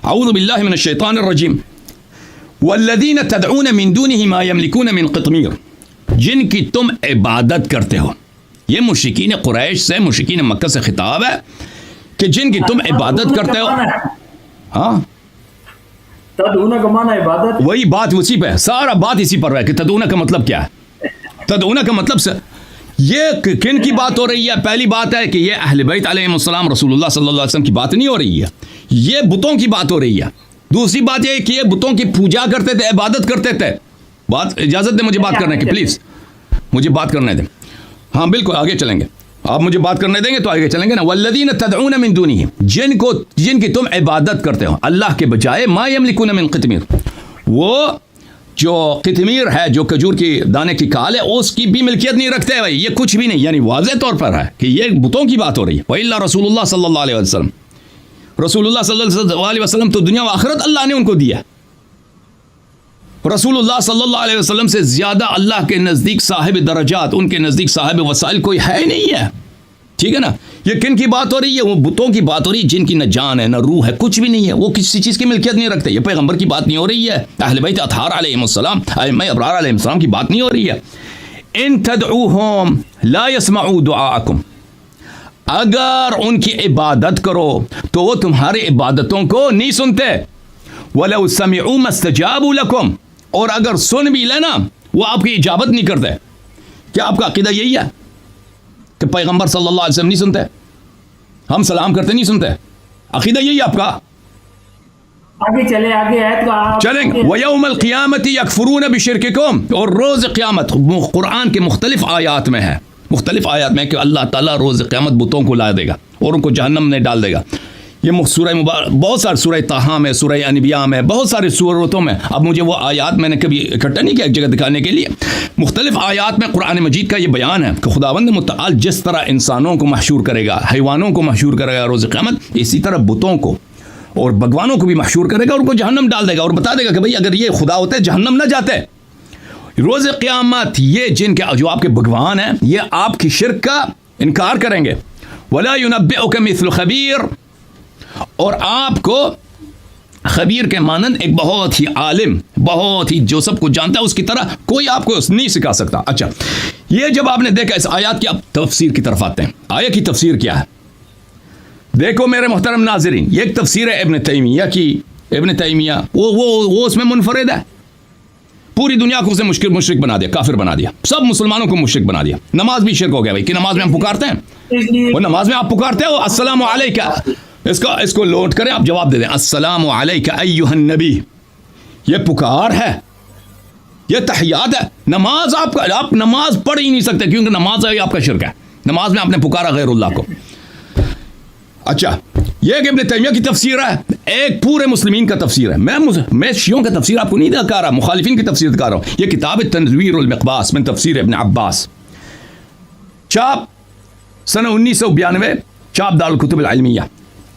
اعوذ باللہ من الشیطان الرجیم, والذین تدعون من دونہ ما یملکون من قطمیر, جن کی تم عبادت کرتے ہو. یہ مشرکین قریش سے, مشرکین مکہ سے خطاب ہے کہ جن کی تم عبادت کرتے ہو. ہاں تدعون کا معنی عبادت, وہی بات اسی پہ, سارا بات اسی پر ہے کہ تدعون کا مطلب کیا ہے. تدعون کا مطلب سے یہ کن کی بات ہو رہی ہے؟ پہلی بات ہے کہ یہ اہل بیت علیہ السلام رسول اللہ صلی اللہ علیہ وسلم کی بات نہیں ہو رہی ہے, یہ بتوں کی بات ہو رہی ہے. دوسری بات یہ کہ یہ بتوں کی پوجا کرتے تھے, عبادت کرتے تھے. بات اجازت دیں مجھے بات کرنے کی, پلیز مجھے بات کرنے دیں. ہاں بالکل آگے چلیں گے, آپ مجھے بات کرنے دیں گے تو آگے چلیں گے نا. والذین تدعون من دونہ, جن کی تم عبادت کرتے ہو اللہ کے بجائے, ما یملکون من قطمیر, وہ جو قطمیر ہے, جو کھجور کی دانے کی کھال ہے, اس کی بھی ملکیت نہیں رکھتے بھائی, یہ کچھ بھی نہیں. یعنی واضح طور پر ہے کہ یہ بتوں کی بات ہو رہی ہے. وَإِلَّا رسول اللہ صلی اللہ علیہ وسلم, رسول اللہ صلی اللہ علیہ وسلم تو دنیا و آخرت اللہ نے ان کو دیا. رسول اللہ صلی اللہ علیہ وسلم سے زیادہ اللہ کے نزدیک صاحب درجات, ان کے نزدیک صاحب وسائل کوئی ہے ہی نہیں ہے. ٹھیک ہے نا. یہ کن کی بات ہو رہی ہے؟ وہ بتوں کی بات ہو رہی ہے جن کی نہ جان ہے نہ روح ہے, کچھ بھی نہیں ہے, وہ کسی چیز کی ملکیت نہیں رکھتے. یہ پیغمبر کی بات نہیں ہو رہی ہے, اہل بیت اطہار علیہم السلام, ائمہ ابرار علیہم السلام کی بات نہیں ہو رہی ہے. ان تدعوہم لا يسمعوا دعاءکم, اگر ان کی عبادت کرو تو وہ تمہاری عبادتوں کو نہیں سنتے. وَلَوْ سَمِعُوا مَا اسْتَجَابُوا لَكُمْ, اور اگر سن بھی لینا وہ آپ کی اجابت نہیں کرتے. کیا آپ کا عقیدہ یہی ہے کہ پیغمبر صلی اللہ علیہ وسلم نہیں سنتے, ہم سلام کرتے نہیں سنتے؟ عقیدہ یہی آپ کا؟ آگے چلے, آگے آیت کا چلیں. وَيَوْمَ الْقِيَامَةِ يَكْفُرُونَ بِشِرْكِكُمْ, اور روز قیامت قرآن کے مختلف آیات میں ہے, مختلف آیات میں کہ اللہ تعالیٰ روز قیامت بتوں کو لا دے گا اور ان کو جہنم میں ڈال دے گا. یہ سورہ مبارک, بہت سارے سورہ طٰہٰ میں, سورہ انبیاء میں, بہت سارے سورتوں میں. اب مجھے وہ آیات میں نے کبھی اکٹھا نہیں کیا ایک جگہ دکھانے کے لیے. مختلف آیات میں قرآن مجید کا یہ بیان ہے کہ خداوند متعال جس طرح انسانوں کو محشور کرے گا, حیوانوں کو محشور کرے گا روز قیامت, اسی طرح بتوں کو اور بھگوانوں کو بھی محشور کرے گا اور ان کو جہنم ڈال دے گا, اور بتا دے گا کہ بھئی اگر یہ خدا ہوتے جہنم نہ جاتے. روز قیامت یہ جن کے جو آپ کے بھگوان ہیں یہ آپ کی شرک کا انکار کریں گے. وَلَا يُنَبِّئُكَ مِثْلُ خَبِيرٍ, اور آپ کو خبیر کے مانند ایک بہت ہی عالم, بہت ہی جو سب کچھ جانتا ہے اس کی طرح کوئی آپ کو نہیں سکھا سکتا. اچھا, یہ جب آپ نے دیکھا اس آیات کی, اب تفسیر کی طرف آتے ہیں. آیت کی تفسیر کیا ہے؟ دیکھو میرے محترم ناظرین, یہ ایک تفسیر ہے ابن تیمیہ کی. ابن تیمیہ وہ اس میں منفرد ہے, پوری دنیا کو اسے مشرک بنا دیا, کافر بنا دیا, سب مسلمانوں کو مشرک بنا دیا. نماز بھی شرک ہو گیا بھائی, کہ نماز میں ہم پکارتے ہیں, وہ نماز میں آپ پکارتے ہو السلام علیکہ, اس کو لوٹ کریں, آپ جواب دے دیں السلام علیکہ ایھا النبی. یہ پکار ہے, یہ تحیات ہے. نماز آپ نماز پڑھ ہی نہیں سکتے کیونکہ نماز آپ کا شرک ہے. نماز میں آپ نے پکارا غیر اللہ کو. اچھا, یہ ایک ابن تیمیہ کی تفسیر ہے, ایک پورے مسلمین کا تفسیر ہے. میں شیعوں کا تفسیر آپ کو نہیں دکھا رہا, مخالفین کی تفسیر دکھا رہا ہوں. یہ کتاب تنویر المقباس من تفسیر ابن عباس, چاپ سنہ 1992, چاپ دارالکتب العلمیہ.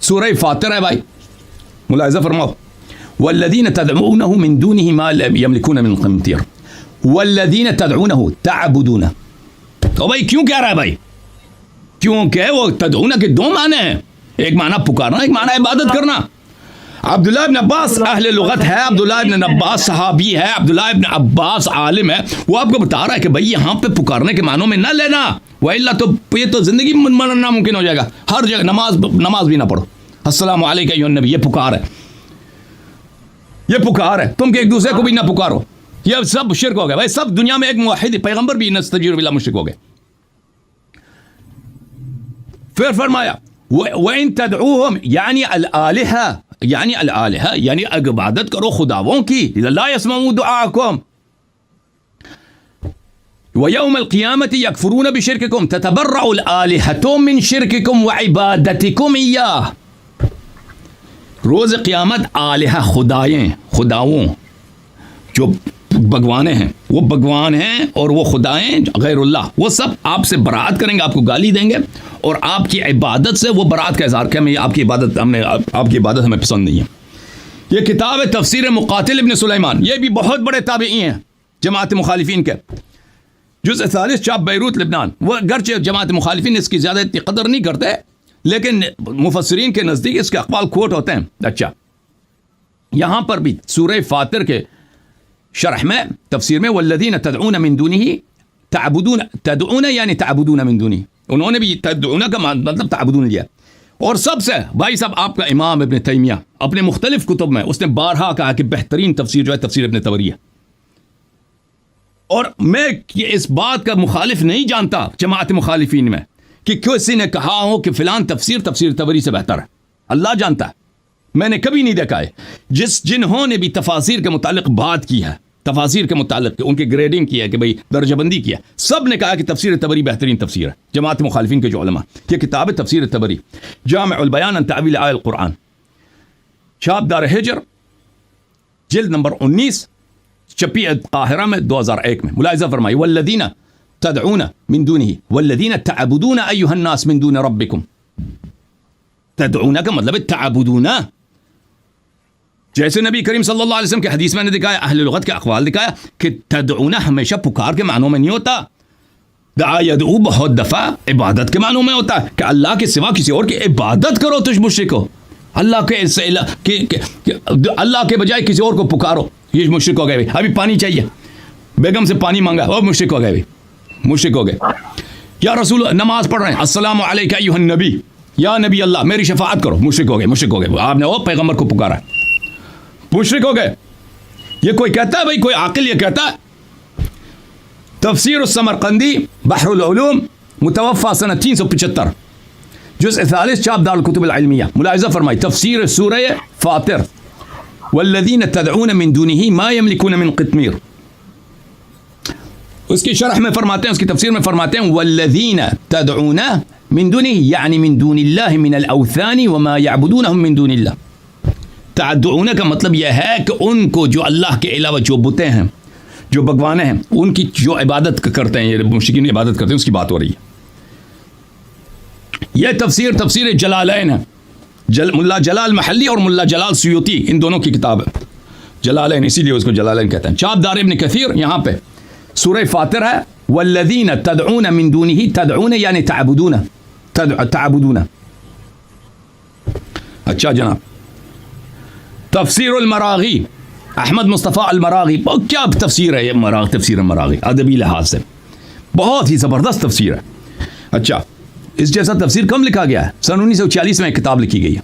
سورہ فاتر ہے بھائی, ملاحظہ فرماؤ. والذین تدعونه من دونه ما لا يملكون من قمطیر, والذین تدعونه تعبدون. تو بھائی کیوں کہہ رہا ہے بھائی؟ کیونکہ وہ تدعون کے دو معنی ہیں, ایک معنی پکارنا, ایک معنی عبادت کرنا. عبداللہ ابن عباس اہل لغت ہے, عبداللہ ابن عباس صحابی ہے, عبداللہ ابن عباس عالم ہے. وہ آپ کو بتا رہا ہے کہ بھئی یہاں پہ پکارنے کے معنوں میں نہ لینا, وَإِلَّا تو یہ تو زندگی میں مننا ممکن ہو جائے گا. ہر جگہ نماز بھی نہ پڑھو, السلام علیکم ایھا النبی, یہ پکار ہے, یہ پکار ہے. تم کہ ایک دوسرے کو بھی نہ پکارو, یہ سب شرک ہو گیا بھائی. سب دنیا میں ایک موحد پیغمبر بھی نستجیر باللہ مشرک ہو گئے. پھر فرمایا وَإِن تَدْعُوهُمْ یعنی الآلہہ, یعنی عبادت کرو خداووں کی, لا يسمعوا دعاءکم. وَيَوْمَ الْقِيَامَةِ يَكْفُرُونَ بِشِرْكِكُمْ تَتَبَرَّأُ الْآلِهَةُ مِنْ شِرْكِكُمْ وَعِبَادَتِكُمْ إِيَّاهُ. روز قیامت آلہہ, خداؤں جو بھگوانے ہیں, وہ بھگوان ہیں اور وہ خدائیں غیر اللہ, وہ سب آپ سے برات کریں گے, آپ کو گالی دیں گے اور آپ کی عبادت سے وہ برات کا اظہار کہ ہمیں آپ کی عبادت ہمیں پسند نہیں ہے. یہ کتاب ہے تفسیر مقاتل ابن سلیمان, یہ بھی بہت بڑے تابعی ہیں جماعت مخالفین کے, جزء 40, چاپ بیروت لبنان. وہ گرچہ جماعت مخالفین اس کی زیادہ اتنی قدر نہیں کرتے لیکن مفسرین کے نزدیک اس کے اقوال کوٹ ہوتے ہیں. اچھا, یہاں پر بھی سورہ فاتر کے شرح میں تفسیر میں والذین تدعون من دونه تعبدون, تدعون یعنی تعبدون من دونه, انہوں نے بھی تدعون کا مطلب تعبدون لیا. اور سب سے بھائی صاحب آپ کا امام ابن تیمیہ اپنے مختلف کتب میں اس نے بارہا کہا کہ بہترین تفسیر جو ہے تفسیر ابن طبری ہے. اور میں اس بات کا مخالف نہیں جانتا جماعت مخالفین میں کہ کسی نے کہا ہو کہ فلان تفسیر طبری سے بہتر ہے. اللہ جانتا ہے, میں نے کبھی نہیں دیکھا ہے. جنہوں نے بھی تفاسیر کے متعلق بات کی ہے, تفاسیر کے متعلق ان کی گریڈنگ کی ہے کہ بھئی درجہ بندی کی ہے, سب نے کہا کہ تفسیر طبری بہترین تفسیر ہے. جماعت مخالفین کے جو علماء, یہ کتاب ہے تفسیر طبری, جامع البیان عن تعویل آیات القرآن, چھاپ دار ہجر, جلد نمبر 19, چھپی ہے قاہرہ میں 2001 میں. ملاحظہ فرمائی والذین تدعون من دونه والذین تعبدون ایها الناس من دون ربکم. تدعون کا مطلب ہے تعبدون. جیسے نبی کریم صلی اللہ علیہ وسلم کے حدیث میں نے دکھایا, اہل لغت کے اقوال دکھایا کہ تدعون ہمیشہ پکار کے معنوں میں نہیں ہوتا. دعا یدعو بہت دفعہ عبادت کے معنوں میں ہوتا ہے کہ اللہ کے سوا کسی اور کی عبادت کرو. تجھ مشرک ہو, اللہ کے بجائے کسی اور کو پکارو, یہ مشرک ہو گئے. ابھی پانی چاہیے, بیگم سے پانی مانگا, وہ مشرک ہو گئے, مشرک ہو گئے. یا رسول نماز پڑھ رہے ہیں, السلام علیکہ ایھا النبی, یا نبی اللہ میری شفاعت کرو, مشرک ہو گئے, مشرک ہو گئے. آپ نے وہ پیغمبر کو پکارا, مشرک ہو گئے. یہ کوئی کہتا ہے بھائی, کوئی عاقل یہ کہتا ہے؟ تفسیر السمرقندی بحر العلوم متوفى سنة 375 جزء ثالث چاپ دار الکتب العلمیہ. ملاحظہ فرمائی تفسیر سورہ فاطر والذین تدعون من دونه ما يملكون من قطمیر. اس کی شرح میں فرماتے ہیں, اس کی تفسیر میں فرماتے ہیں والذین تدعون من دونه یعنی من دون اللہ من الاوثان وما يعبدونهم من دون اللہ. تدعون کا مطلب یہ ہے کہ ان کو جو اللہ کے علاوہ جو بتیں ہیں, جو بھگوانے ہیں, ان کی جو عبادت کرتے ہیں, یہ مشرکین عبادت کرتے ہیں, اس کی بات ہو رہی ہے. یہ تفسیر جلالین ہے, ملا جلال محلی اور ملا جلال سیوطی, ان دونوں کی کتاب ہے جلالین, اسی لیے اس کو جلالین کہتے ہیں. چاپ دار ابن کثیر یہاں پہ سورہ فاطر ہے والذین تدعون من دونه, تدعون یعنی تعبدون. اچھا جناب, تفسیر المراغی احمد مصطفیٰ المراغی, کیا تفسیر ہے یہ تفسیر المراغی, ادبی لحاظ سے بہت ہی زبردست تفسیر ہے. اچھا, اس جیسا تفسیر کم لکھا گیا ہے, سن 1946 میں ایک کتاب لکھی گئی ہے,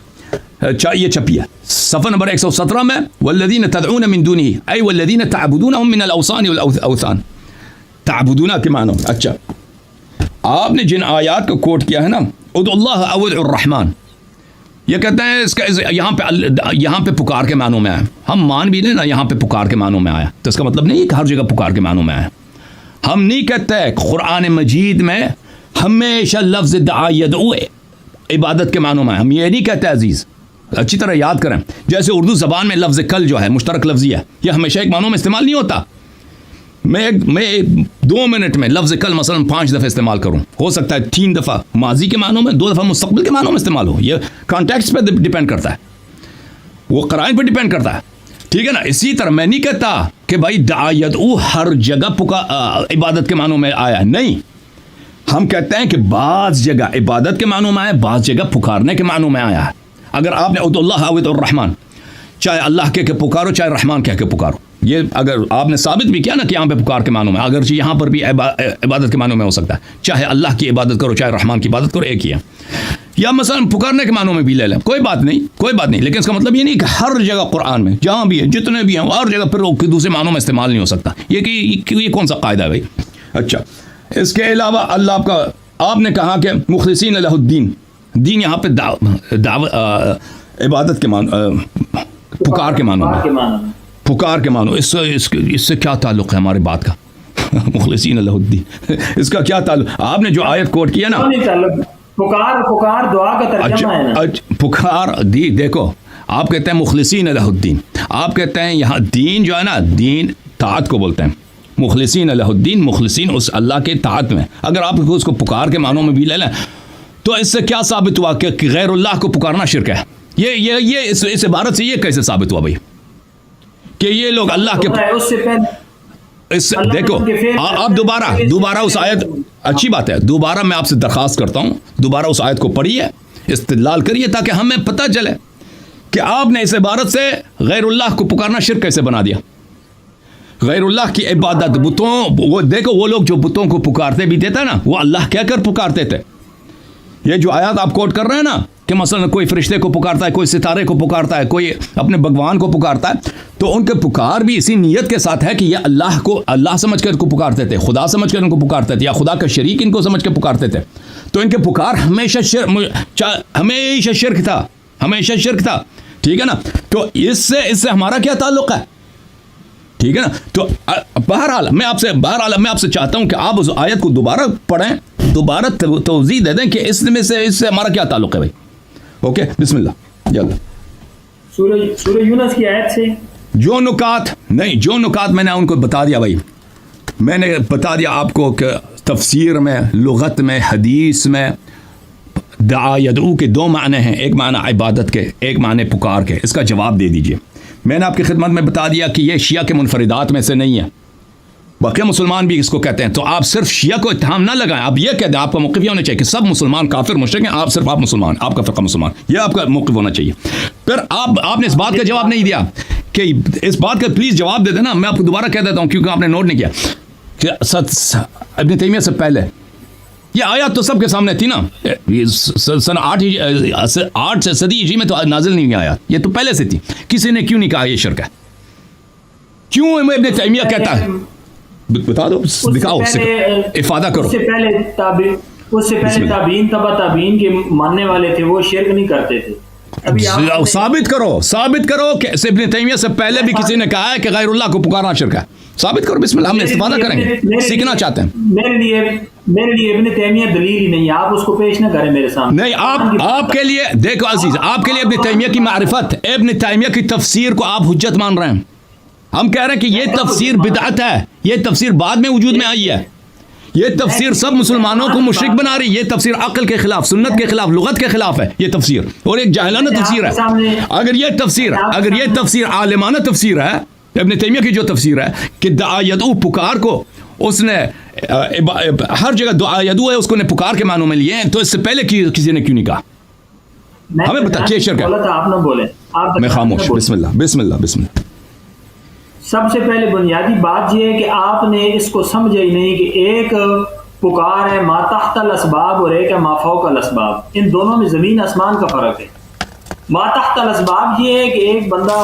یہ چھپی ہے صفحہ نمبر 117 میں. والذین تدعون من دونه ای والذین تعبدونهم من الاوثان والاوثان. تعبدون کے معنی. اچھا, آپ نے جن آیات کو کوٹ کیا ہے نا, ادعوا اللہ او ادعوا الرحمن, یہ کہتے ہیں اس کا یہاں پہ پکار کے معنوں میں آیا. ہم مان بھی لیں نا یہاں پہ پکار کے معنوں میں آیا, تو اس کا مطلب نہیں کہ ہر جگہ پکار کے معنوں میں آیا. ہم نہیں کہتے قرآن مجید میں ہمیشہ لفظ دعا یدعو عبادت کے معنوں میں, ہم یہ نہیں کہتے عزیز, اچھی طرح یاد کریں. جیسے اردو زبان میں لفظ کل جو ہے مشترک لفظی ہے, یہ ہمیشہ ایک معنوں میں استعمال نہیں ہوتا. میں 2 منٹ میں لفظ کل مثلا 5 دفعہ استعمال کروں, ہو سکتا ہے 3 دفعہ ماضی کے معنوں میں, 2 دفعہ مستقبل کے معنوں میں استعمال ہو. یہ کانٹیکسٹ پہ ڈیپینڈ کرتا ہے, وہ قرائن پہ ڈیپینڈ کرتا ہے, ٹھیک ہے نا. اسی طرح میں نہیں کہتا کہ بھائی دعا یدعو ہر جگہ عبادت کے معنوں میں آیا, نہیں. ہم کہتے ہیں کہ بعض جگہ عبادت کے معنوں میں آیا, بعض جگہ پکارنے کے معنوں میں آیا ہے. اگر آپ نے ادعوا اللہ او ادعوا الرحمن, چاہے اللہ کہہ کے پکارو چاہے رحمان کہہ کے پکارو, یہ اگر آپ نے ثابت بھی کیا نا کہ یہاں پہ پکار کے معنوں میں, اگرچہ یہاں پر بھی عبادت کے معنوں میں ہو سکتا ہے, چاہے اللہ کی عبادت کرو چاہے رحمان کی عبادت کرو, ایک ہی ہے. یا مثلا پکارنے کے معنوں میں بھی لے لیں, کوئی بات نہیں, لیکن اس کا مطلب یہ نہیں کہ ہر جگہ قرآن میں جہاں بھی ہے, جتنے بھی ہیں, ہر جگہ پھر دوسرے معنوں میں استعمال نہیں ہو سکتا. یہ کون سا قاعدہ ہے بھائی؟ اچھا, اس کے علاوہ اللہ آپ نے کہا کہ مخلصین لہ الدین, دین یہاں پہ عبادت کے معنوں, پکار کے معنوں میں, پکار کے معنوں. اس سے کیا تعلق ہے ہماری بات کا؟ مخلصین لہ الدین, اس کا کیا تعلق؟ آپ نے جو آیت کوٹ کیا نا, پکار دعا کا ترجمہ ہے نا. پکار دیکھو, آپ کہتے ہیں مخلصین لہ الدین, آپ کہتے ہیں یہاں دین جو ہے نا, دین طاعت کو بولتے ہیں. مخلصین لہ الدین, مخلصین اس اللہ کے طاعت میں. اگر آپ اس کو پکار کے معنوں میں بھی لے لیں تو اس سے کیا ثابت ہوا کہ غیر اللہ کو پکارنا شرک ہے؟ یہ اس عبارت سے یہ کیسے ثابت ہوا بھائی کہ یہ لوگ اللہ کے دیکھو. آپ دوبارہ اس آیت, اچھی بات ہے, دوبارہ میں آپ سے درخواست کرتا ہوں, دوبارہ اس آیت کو پڑھیے, استدلال کریے, تاکہ ہمیں پتہ چلے کہ آپ نے اس عبارت سے غیر اللہ کو پکارنا شرک کیسے بنا دیا. غیر اللہ کی عبادت, بتوں, وہ دیکھو وہ لوگ جو بتوں کو پکارتے بھی تھے نا, وہ اللہ کہہ کر پکارتے تھے. یہ جو آیات آپ کوٹ کر رہے ہیں نا کہ مثلا کوئی فرشتے کو پکارتا ہے, کوئی ستارے کو پکارتا ہے, کوئی اپنے بھگوان کو پکارتا ہے, تو ان کے پکار بھی اسی نیت کے ساتھ ہے کہ یہ اللہ کو اللہ سمجھ کر ان کو پکارتے تھے, خدا سمجھ کر ان کو پکارتے تھے, یا خدا کا شریک ان کو سمجھ کے پکارتے تھے. تو ان کے پکار ہمیشہ شرک تھا, ٹھیک ہے نا. تو اس سے ہمارا کیا تعلق ہے؟ ٹھیک ہے نا. تو بہرحال میں آپ سے چاہتا ہوں کہ آپ اس آیت کو دوبارہ پڑھیں, دوبارہ توضیح دے دیں کہ اس سے ہمارا کیا تعلق ہے بھائی. اوکے, بسم اللہ. سورہ یونس کی آیت سے جو نکات میں نے ان کو بتا دیا بھائی، میں نے بتا دیا آپ کو کہ تفسیر میں، لغت میں، حدیث میں دعا یدعو کے دو معنی ہیں، ایک معنی عبادت کے، ایک معنی پکار کے. اس کا جواب دے دیجئے. میں نے آپ کی خدمت میں بتا دیا کہ یہ شیعہ کے منفردات میں سے نہیں ہے، باقی مسلمان بھی اس کو کہتے ہیں. تو آپ صرف شیعہ کو اتہام نہ لگائیں. آپ یہ کہہ دیں، آپ کا موقف یہ ہونا چاہیے کہ سب مسلمان کافر مشرک ہیں، صرف آپ مسلمان، آپ کا فرقہ مسلمان، یہ آپ کا موقف ہونا چاہیے. پھر آپ نے اس بات کا جواب نہیں دیا کہ اس بات کا پلیز جواب دے دینا. میں آپ کو دوبارہ کہہ دیتا ہوں کیونکہ آپ نے نوٹ نہیں کیا کہ ابن تیمیہ سے پہلے یہ آیات تو سب کے سامنے تھی نا. سن 8 صدی ہجری میں تو نازل نہیں آیا، یہ تو پہلے سے تھی. کسی نے کیوں نہیں کہا یہ شرک ہے؟ کیوں ابن تیمیہ کہتا ہے؟ بتا دو، دکھاؤ، افادہ کرو. اس سے پہلے تابعین، تبع تابعین کے ماننے والے تھے، وہ شرک نہیں کرتے تھے. ثابت کرو کہ ابن تیمیہ سے پہلے بھی کسی نے کہا ہے کہ غیر اللہ کو پکارنا شرک ہے. ثابت کرو، بسم اللہ، ہم استفادہ کریں گے، سیکھنا چاہتے ہیں. میرے لیے ابن تیمیہ دلیل ہی نہیں، آپ اس کو پیش نہ کریں میرے سامنے. نہیں، آپ کے لیے دیکھو عزیز، آپ کے لیے ابن تیمیہ کی معرفت، ابن تیمیہ کی تفسیر کو آپ حجت مان رہے ہیں. ہم کہہ رہے ہیں کہ یہ تفسیر بدعت ہے، یہ تفسیر بعد میں وجود میں آئی ہے. یہ تفسیر سب مسلمانوں کو مشرک بنا رہی ہے. یہ تفسیر عقل کے خلاف، سنت کے خلاف، لغت کے خلاف ہے یہ تفسیر، اور ایک جاہلانہ تفسیر ہے. اگر یہ تفسیر عالمانہ تفسیر ہے، ابن تیمیہ کی جو تفسیر ہے کہ دعا یدعو پکار کو اس نے ہر جگہ دعا یدعو ہے، اس کو نے پکار کے معنوں میں لیے ہیں، تو اس سے پہلے کسی نے کیوں نہیں کہا؟ ہمیں بتا کیا شرک ہے. آپ نہ بولیں، میں خاموش. بسم اللہ. سب سے پہلے بنیادی بات یہ ہے کہ آپ نے اس کو سمجھا ہی نہیں کہ ایک پکار ہے ما تحت الاسباب اور ایک ہے ما فوق الاسباب. ان دونوں میں زمین آسمان کا فرق ہے. ما تحت الاسباب یہ ہے کہ ایک بندہ،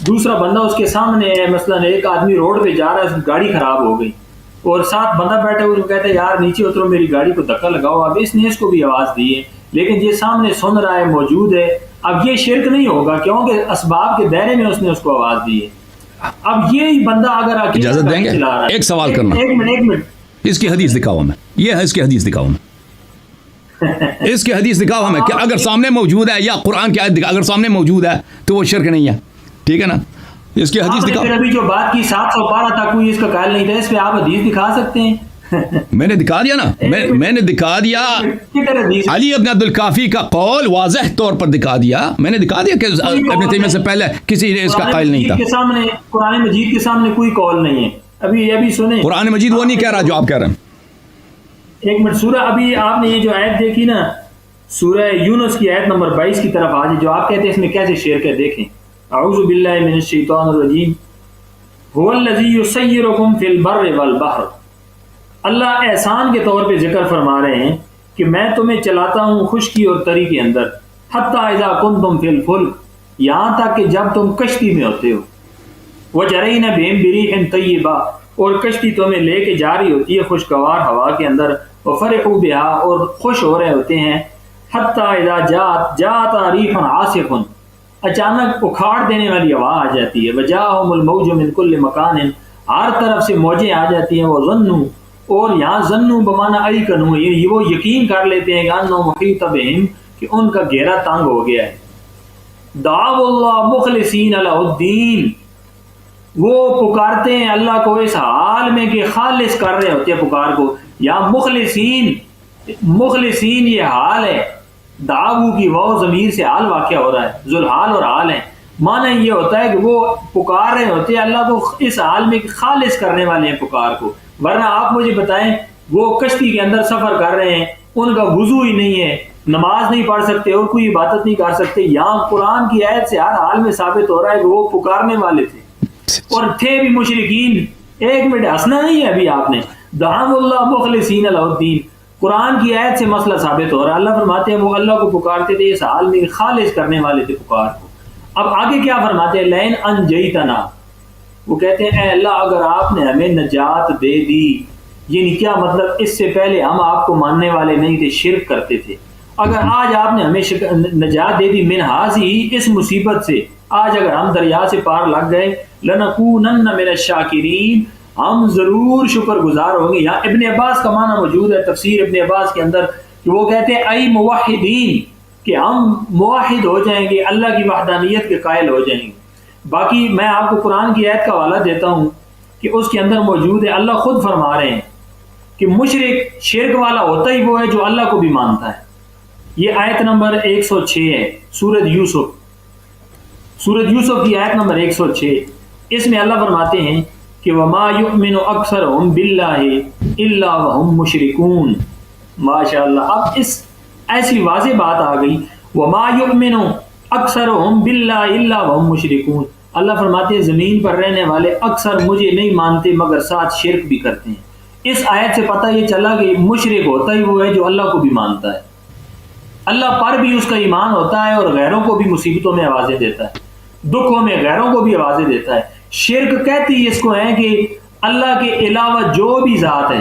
دوسرا بندہ اس کے سامنے ہے، مثلا ایک آدمی روڈ پہ جا رہا ہے، اس کی گاڑی خراب ہو گئی اور ساتھ بندہ بیٹھا ہوئے کہتا ہے یار نیچے اترو، میری گاڑی کو دھکا لگاؤ. اب اس نے اس کو بھی آواز دی ہے، لیکن یہ سامنے سن رہا ہے، موجود ہے. اب یہ شرک نہیں ہوگا کیونکہ اسباب کے دائرے میں اس نے اس کو آواز دی ہے. اب یہی بندہ اگر اجازت دیں گے ایک سوال کرنا؟ ایک منٹ اس کی حدیث دکھاؤ ہمیں. یہ ہے اس کی حدیث دکھاؤ ہمیں. اس کی حدیث دکھاؤ ہمیں کہ اگر سامنے موجود ہے، یا قرآن کی آیت اگر سامنے موجود ہے تو وہ شرک نہیں ہے. ٹھیک ہے نا؟ اس کی حدیث دکھاؤ. ابھی جو بات کی 712 تک کوئی اس کا قائل نہیں تھا، اس پہ آپ حدیث دکھا سکتے ہیں. میں نے دکھا دیا نا، میں نے دکھا دیا. علی ابن عبد الکافی کا قول واضح طور پر دکھا دیا. میں نے دکھا دیا کہ ابن تیمیہ سے پہلے کسی نے اس کا قائل نہیں تھا. قرآن مجید کے سامنے کوئی قول نہیں ہے. ابھی سنیں، قرآن مجید وہ نہیں کہہ رہا جو آپ کہہ رہے ہیں. ایک منٹ، سورہ ابھی آپ نے یہ جو آیت دیکھی نا، سورہ یونس کی آیت نمبر 22 کی طرف آج جو آپ کہتے ہیں اس میں کیسے شرک ہے، دیکھیں. اعوذ باللہ من الشیطان الرجیم. هو الذی یسیرکم فی البر والبحر. اللہ احسان کے طور پہ ذکر فرما رہے ہیں کہ میں تمہیں چلاتا ہوں خشکی اور تری کے اندر، حتی اذا کنتم فی الفلک، یہاں تک کہ جب تم کشتی میں ہوتے ہو، وجرین بہم بریح طیبہ، اور کشتی تمہیں لے کے جا رہی ہوتی ہے خوشگوار ہوا کے اندر، وفرحوا بہا، اور خوش ہو رہے ہوتے ہیں، حتی اذا جاءت ریح عاصف، اچانک اکھاڑ دینے والی ہوا آ جاتی ہے، وجاءہم الموج من کل مکان، ہر طرف سے موجیں آ جاتی ہیں، وظنوا، اور یہاں ظنوا بمعنی ایقنوا، یہ وہ یقین کر لیتے ہیں کہ انہ محیط بہم، کہ ان کا گھیرا تنگ ہو گیا ہے. دعوا اللہ مخلصین لہ الدین، وہ پکارتے ہیں اللہ کو اس حال میں کہ خالص کر رہے ہوتے ہیں پکار کو. یہاں مخلصین یہ حال ہے، دعو کی واو ضمیر سے حال واقع ہو رہا ہے، ذوالحال اور حال ہے. معنی یہ ہوتا ہے کہ وہ پکار رہے ہوتے ہیں اللہ کو اس حال میں کہ خالص کرنے والے ہیں پکار کو. ورنہ آپ مجھے بتائیں، وہ کشتی کے اندر سفر کر رہے ہیں، ان کا وضو ہی نہیں ہے، نماز نہیں پڑھ سکتے اور کوئی عبادت نہیں کر سکتے. یہاں قرآن کی آیت سے ہر حال میں ثابت ہو رہا ہے کہ وہ پکارنے والے تھے اور تھے بھی مشرکین. ایک منٹ ہنسنا نہیں ہے ابھی آپ نے. دعوا اللہ مخلصین لہ الدین، قرآن کی آیت سے مسئلہ ثابت ہو رہا ہے. اللہ فرماتے ہیں وہ اللہ کو پکارتے تھے اس حال میں خالص کرنے والے تھے پکار کو. اب آگے کیا فرماتے ہیں؟ لئن انجیتنا، وہ کہتے ہیں اے اللہ اگر آپ نے ہمیں نجات دے دی. یعنی کیا مطلب؟ اس سے پہلے ہم آپ کو ماننے والے نہیں تھے، شرک کرتے تھے. اگر آج آپ نے ہمیں نجات دے دی من ہذہ، اس مصیبت سے، آج اگر ہم دریا سے پار لگ گئے، لنکونن من الشاکرین، ہم ضرور شکر گزار ہوں گے. یہاں ابن عباس کا معنی موجود ہے تفسیر ابن عباس کے اندر کہ وہ کہتے ہیں ای موحدین، کہ ہم موحد ہو جائیں گے، اللہ کی وحدانیت کے قائل ہو جائیں گے. باقی میں آپ کو قرآن کی آیت کا حوالہ دیتا ہوں کہ اس کے اندر موجود ہے، اللہ خود فرما رہے ہیں کہ مشرک شرک والا ہوتا ہی وہ ہے جو اللہ کو بھی مانتا ہے۔ یہ آیت نمبر 106 ہے، سورۃ یوسف کی آیت نمبر 106۔ اس میں اللہ فرماتے ہیں کہ وما یؤمن اکثرهم باللہ الا وهم مشرکون۔ ماشاء اللہ، اب اس ایسی واضح بات آ گئی، وما یؤمن اکثرهم باللہ الا وهم مشرکون۔ اللہ فرماتے ہیں زمین پر رہنے والے اکثر مجھے نہیں مانتے مگر ساتھ شرک بھی کرتے ہیں۔ اس آیت سے پتہ یہ چلا کہ مشرک ہوتا ہی وہ ہے جو اللہ کو بھی مانتا ہے، اللہ پر بھی اس کا ایمان ہوتا ہے، اور غیروں کو بھی مصیبتوں میں آوازیں دیتا ہے، دکھوں میں غیروں کو بھی آوازیں دیتا ہے۔ شرک کہتی اس کو ہے کہ اللہ کے علاوہ جو بھی ذات ہے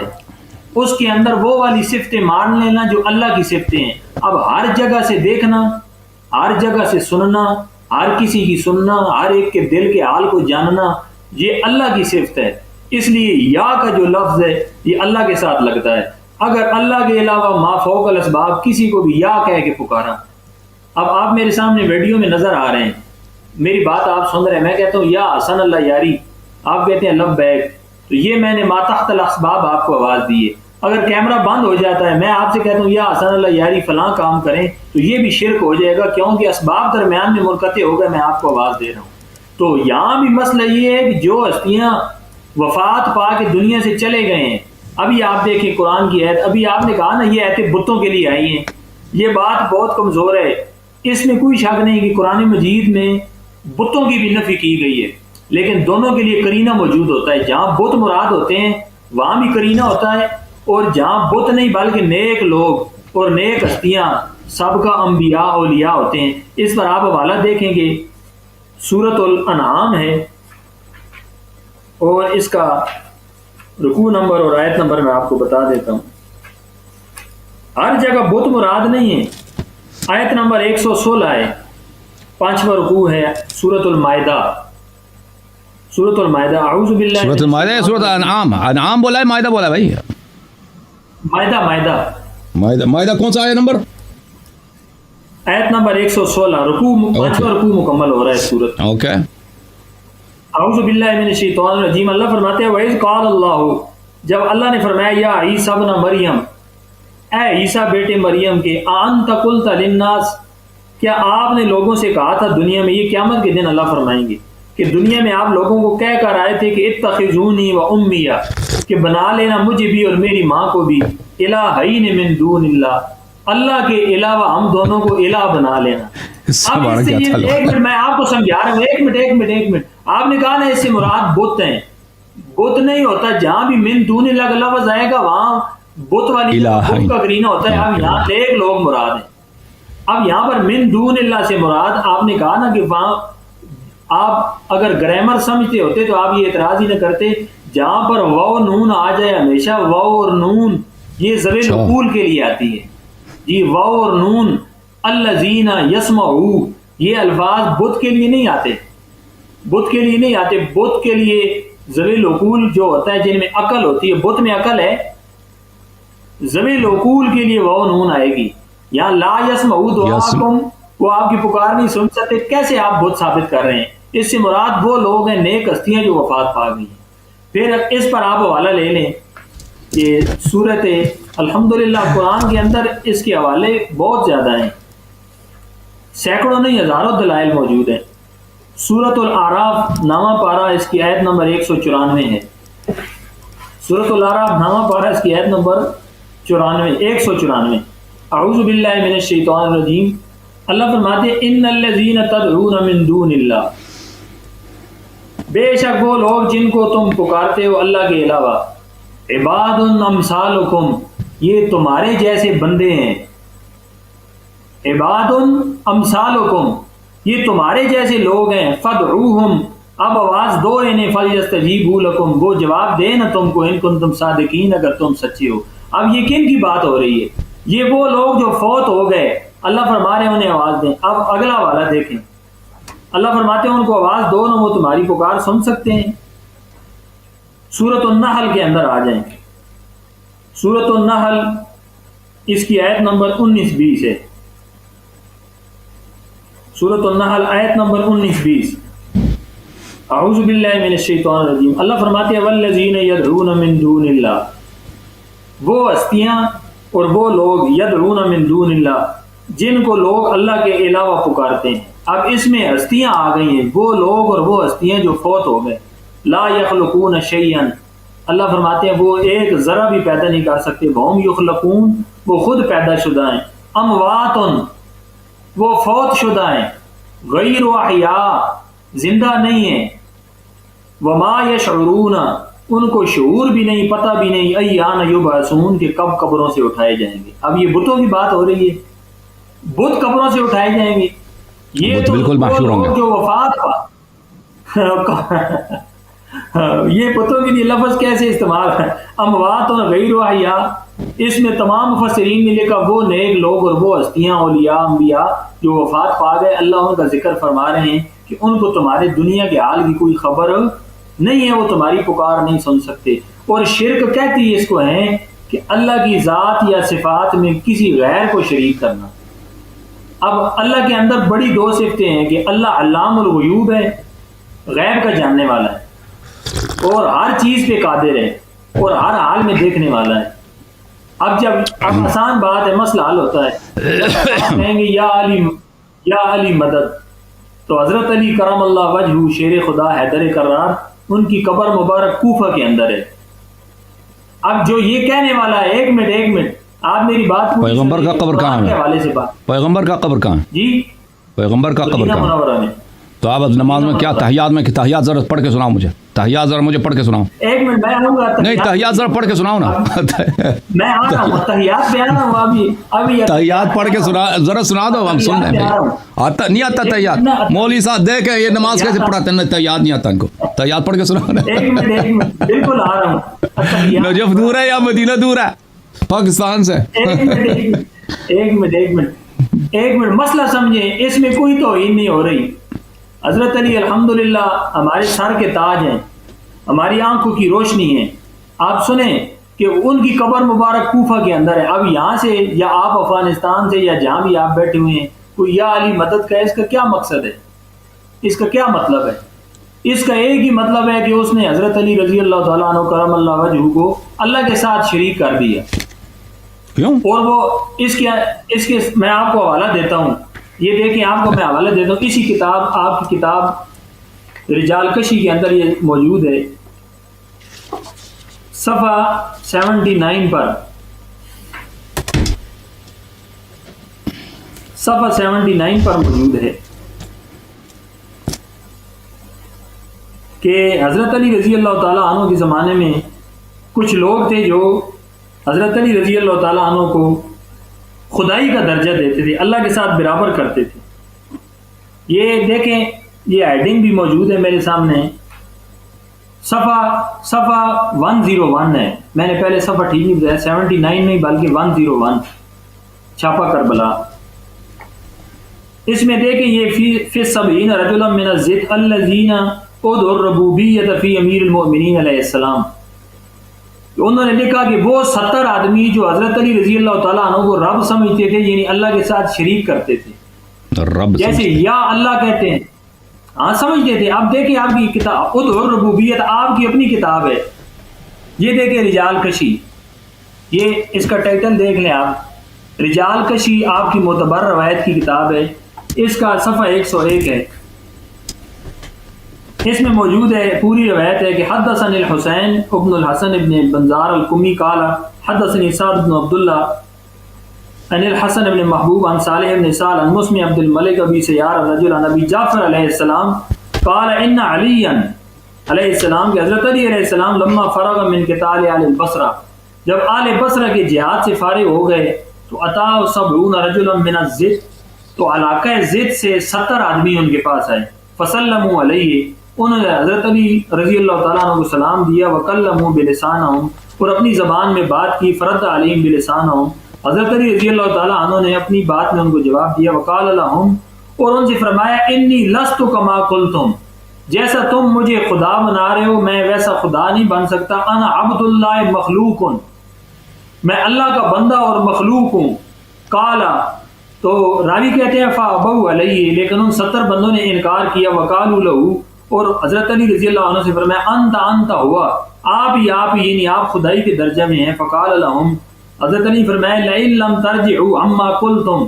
اس کے اندر وہ والی صفتیں مان لینا جو اللہ کی صفتیں ہیں۔ اب ہر جگہ سے دیکھنا، ہر جگہ سے سننا، ہر کسی کی سننا، ہر ایک کے دل کے حال کو جاننا، یہ اللہ کی صفت ہے۔ اس لیے یا کا جو لفظ ہے یہ اللہ کے ساتھ لگتا ہے۔ اگر اللہ کے علاوہ ما فوق الاسباب کسی کو بھی یا کہہ کے پکارا، اب آپ میرے سامنے ویڈیو میں نظر آ رہے ہیں، میری بات آپ سن رہے ہیں، میں کہتا ہوں یا حسن اللہ یاری، آپ کہتے ہیں لبیک، تو یہ میں نے ما تحت الاسباب آپ کو آواز دی ہے۔ اگر کیمرہ بند ہو جاتا ہے، میں آپ سے کہتا ہوں یا حسن اللہ یاری فلاں کام کریں، تو یہ بھی شرک ہو جائے گا، کیونکہ اسباب درمیان میں منقطع ہو گئے، میں آپ کو آواز دے رہا ہوں۔ تو یہاں بھی مسئلہ یہ ہے کہ جو ہستیاں وفات پا کے دنیا سے چلے گئے ہیں، ابھی آپ دیکھیں قرآن کی آیت، ابھی آپ نے کہا نا یہ آیتیں بتوں کے لیے آئی ہیں، یہ بات بہت کمزور ہے، اس میں کوئی شک نہیں کہ قرآن مجید میں بتوں کی بھی نفی کی گئی ہے، لیکن دونوں کے لیے قرینہ موجود ہوتا ہے۔ جہاں بت مراد ہوتے ہیں وہاں بھی قرینہ ہوتا ہے، اور جہاں بت نہیں بلکہ نیک لوگ اور نیک ہستیاں سب کا انبیاء اولیاء ہوتے ہیں۔ اس پر آپ حوالہ دیکھیں گے، سورۃ الانعام ہے، اور اس کا رکوع نمبر اور آیت نمبر میں آپ کو بتا دیتا ہوں۔ ہر جگہ بت مراد نہیں ہے۔ آیت نمبر 116 ہے، 5واں رکوع ہے، سورۃ المائدہ۔ سورۃ المائدہ، اعوذ باللہ، سورۃ المائدہ، سورۃ انعام، انعام بولا ہے مائدہ بولا ہے بھائی؟ مائدہ کون سا آیت نمبر؟ آیت نمبر 116، رکوع 5واں رکوع مکمل ہو رہا ہے سورت۔ اوکے، اعوذ باللہ من الشیطان الرجیم۔ اللہ فرماتے ہیں وَإِذْ قَالَ اللَّهُ، جب اللہ نے فرمایا یا عیسیٰ ابن مریم، اے عیسیٰ بیٹے مریم کے، أَأَنْتَ قُلْتَ لِلنَّاسِ، کیا آپ نے لوگوں سے کہا تھا دنیا میں، یہ قیامت کے دن اللہ فرمائیں گے کہ دنیا میں آپ لوگوں کو کہہ کر آئے تھے کہ اتخذونی و امیہ، کہ بنا لینا مجھے بھی اور میری ماں کو بھی، الہین من دون اللہ، اللہ کے علاوہ ہم دونوں کو الہ بنا لینا۔ اب اس سے یہ ایک منٹ میں آپ کو سمجھا رہا ہوں، ایک منٹ، آپ نے کہا نا اس سے مراد بت ہیں، بت نہیں ہوتا، جہاں بھی من دون اللہ کا لفظ آئے گا وہاں بت والی بت کا قرینہ ہوتا ہے۔ اب یہاں نیک لوگ مراد ہیں، اب یہاں پر من دون اللہ سے مراد، آپ نے کہا نا کہ وہاں آپ اگر گرامر سمجھتے ہوتے تو آپ یہ اعتراض ہی نہ کرتے، جہاں پر واو نون آ جائے، ہمیشہ واو اور نون یہ ذوی العقول کے لیے آتی ہے جی، واو اور نون، الذین یسمعوا، یہ الفاظ بت کے لیے نہیں آتے، بت کے لیے نہیں آتے، بت کے لیے ذوی العقول جو ہوتا ہے جن میں عقل ہوتی ہے، بت میں عقل ہے، ذوی العقول کے لیے واو نون آئے گی۔ یہاں لا یسمعوا دعاءکم، وہ آپ کی پکار نہیں سن سکتے، کیسے آپ بت ثابت کر رہے ہیں؟ اس سے مراد وہ لوگ ہیں نیک ہستیاں جو وفات پا گئی ہیں۔ پھر اس پر آپ حوالہ لے لیں کہ سورت الحمدللہ قرآن کے اندر اس کے حوالے بہت زیادہ ہیں، سینکڑوں نہیں ہزاروں دلائل موجود ہیں۔ سورۃ الاعراف 9واں پارہ، اس کی آیت نمبر 194 ہے۔ سورۃ الاعراف 9واں پارہ، اس کی آیت نمبر 194۔ اعوذ باللہ من الشیطان الرجیم۔ اللہ فرماتے ہیں ان الذین تدعون من دون اللہ، بے شک وہ لوگ جن کو تم پکارتے ہو اللہ کے علاوہ، عباد امثالکم، یہ تمہارے جیسے بندے ہیں، عباد امثالکم، یہ تمہارے جیسے لوگ ہیں، فدعوہم، اب آواز دو انہیں، فلیستجیبوا لکم، وہ جواب دے نا تم کو، ان کنتم صادقین، اگر تم سچے ہو۔ اب یہ کن کی بات ہو رہی ہے؟ یہ وہ لوگ جو فوت ہو گئے، اللہ فرما رہے ہیں انہیں آواز دیں۔ اب اگلا حوالہ دیکھیں، اللہ فرماتے ہیں ان کو آواز دو نا، وہ تمہاری پکار سن سکتے ہیں۔ سورۃ النحل کے اندر آ جائیں، سورۃ النحل اس کی آیت نمبر 19-20 ہے۔ سورۃ النحل آیت نمبر 19-20۔ اعوذ باللہ من الشیطان الرجیم، اللہ فرماتے ہیں والذین یدعون من دون اللہ، وہ ہستیاں اور وہ لوگ یدعون من دون اللہ جن کو لوگ اللہ کے علاوہ پکارتے ہیں. اب اس میں ہستیاں آ گئی ہیں، وہ لوگ اور وہ ہستیاں جو فوت ہو گئے. لا یخلقون شیئا، اللہ فرماتے ہیں وہ ایک ذرہ بھی پیدا نہیں کر سکتے. وہم یخلقون، وہ خود پیدا شدہ ہیں. اموات، وہ فوت شدہ ہیں. غیر احیاء، زندہ نہیں ہیں. وما یشعرون، ان کو شعور بھی نہیں، پتہ بھی نہیں. ایان یبعثون، کہ کب قبروں سے اٹھائے جائیں گے. اب یہ بتوں کی بات ہو رہی ہے، بت قبروں سے اٹھائے جائیں گے. یہ تو بالکل محشور ہوں گے جو وفات یہ بتوں کے لیے لفظ کیسے استعمال ہے؟ اموات اور غیر احیاء، اس میں تمام مفسرین نے لکھا وہ نیک لوگ اور وہ ہستیاں اولیاء انبیاء جو وفات پا گئے، اللہ ان کا ذکر فرما رہے ہیں کہ ان کو تمہارے دنیا کے حال کی کوئی خبر نہیں ہے، وہ تمہاری پکار نہیں سن سکتے. اور شرک کہتی ہے اس کو ہے کہ اللہ کی ذات یا صفات میں کسی غیر کو شریک کرنا. اب اللہ کے اندر بڑی دو صفتیں ہیں کہ اللہ علام الغیوب ہے، غیب کا جاننے والا ہے اور ہر چیز پہ قادر ہے اور ہر حال میں دیکھنے والا ہے. اب آسان بات ہے، مسئلہ حل ہوتا ہے. کہیں گے یا علی مدد، تو حضرت علی کرم اللہ وجہ شیر خدا حیدر کرار، ان کی قبر مبارک کوفہ کے اندر ہے. اب جو یہ کہنے والا ہے، ایک منٹ آپ میری بات پوری، پیغمبر کا قبر کہاں ہے؟ حوالے سے بات، پیغمبر کا قبر کہاں ہے؟ جی پیغمبر کا قبر مدینہ کہاں ہے؟ منورہ میں. تو آپ نماز میں کیا تحیات میں، تحیات ذرا پڑھ کے سناؤ مجھے، تحیات ذرا مجھے پڑھ کے سناؤ. ایک منٹ میں آؤں گا. نہیں تحیات ذرا پڑھ کے سناؤ نا. میں آ رہا ہوں، تحیات پہ آ رہا ہوں. ابھی تحیات پڑھ کے ذرا سنا دو، ہم سن لیں. آتا نہیں آتا تحیات؟ مولوی صاحب دیکھیں یہ نماز کیسے پڑھاتے ہیں، تحیات نہیں آتا ان کو. تحیات پڑھ کے سناؤ نا. ایک منٹ بالکل آ رہا ہوں. نجف دور ہے یا مدینہ دور ہے پاکستان سے؟ ایک منٹ مسئلہ سمجھیں، اس میں کوئی توہین نہیں ہو رہی. حضرت علی الحمدللہ ہمارے سر کے تاج ہیں، ہماری آنکھوں کی روشنی ہے. آپ سنیں کہ ان کی قبر مبارک کوفہ کے اندر ہے. اب یہاں سے یا آپ افغانستان سے یا جہاں بھی آپ بیٹھے ہوئے ہیں، کوئی یا علی مدد کا، اس کا کیا مقصد ہے؟ اس کا کیا مطلب ہے؟ اس کا ایک ہی مطلب ہے کہ اس نے حضرت علی رضی اللہ تعالیٰ عنہ کرم اللہ وجہہ کو اللہ کے ساتھ شریک کر دیا. کیوں؟ اور وہ اس کے میں آپ کو حوالہ دیتا ہوں، یہ دیکھیں آپ کو میں حوالہ دیتا ہوں. اسی کتاب، آپ کی کتاب رجال کشی کے اندر یہ موجود ہے، صفحہ 79 پر، صفحہ 79 پر موجود ہے کہ حضرت علی رضی اللہ تعالیٰ عنہ کے زمانے میں کچھ لوگ تھے جو حضرت علی رضی اللہ تعالیٰ عنہ کو خدائی کا درجہ دیتے تھے، اللہ کے ساتھ برابر کرتے تھے. یہ دیکھیں، یہ ہیڈنگ بھی موجود ہے میرے سامنے، صفحہ 101 ہے. میں نے پہلے صفحہ ٹھیک نہیں بتایا، 79 نہیں بلکہ 101، چھاپا کربلا. اس میں دیکھیں یہ فی 70 رجلا من الزد الذین ادعوا الربوبیۃ فی امیر المؤمنین علیہ السلام. انہوں نے لکھا کہ وہ 70 آدمی جو حضرت علی رضی اللہ تعالیٰ عنہ کو رب سمجھتے تھے، یعنی اللہ کے ساتھ شریک کرتے تھے، رب جیسے یا اللہ کہتے ہیں، ہاں سمجھتے تھے. اب دیکھیں آپ کی کتاب ادعوا الربوبیۃ، آپ کی اپنی کتاب ہے، یہ دیکھیں رجال کشی، یہ اس کا ٹائٹل دیکھ لیں آپ، رجال کشی آپ کی معتبر روایت کی کتاب ہے. اس کا صفحہ 101 ہے. اس میں موجود ہے پوری روایت ہے کہ حدثني الحسین ابن الحسن ابن بنزار القمی قال حدثني سعد بن عبداللہ عن الحسن ابن محبوب عن صالح ابن سال عن مسمی عبد الملک ابی سیار الرجل عن ابی جعفر علیہ السلام قال ان علی علیہ السلام کہ حضرت علی علیہ السلام لما فرغ من قتال آل البصرہ، جب آل بصرہ کے جہاد سے فارغ ہو گئے تو عطا 70 رجلا من الزد، تو علاقہ زد سے 70 آدمی ان کے پاس آئے. فسلموا علیہ، انہوں نے حضرت علی رضی اللہ تعالیٰ عنہ کو سلام دیا. وکلموا بلسانہم، اور اپنی زبان میں بات کی. فرد علیہم بلسانہم، حضرت علی رضی اللہ تعالیٰ عنہ نے اپنی بات میں ان کو جواب دیا. وقال لہم، اور ان سے فرمایا انی لست کما قلتم، جیسا تم مجھے خدا بنا رہے ہو میں ویسا خدا نہیں بن سکتا. انا عبد اللہ مخلوق، میں اللہ کا بندہ اور مخلوق ہوں. قالا، تو راوی کہتے ہیں فابوا علیہ، لیکن ان 70 بندوں نے انکار کیا. وقالوا لہو، اور حضرت علی رضی اللہ عنہ سے فرمایا انت ہوا، آپ ہی یعنی آپ خدائی کے درجے میں ہیں. فقال لهم، حضرت علی فرمایا لئن لم ترجعوا عما قلتم،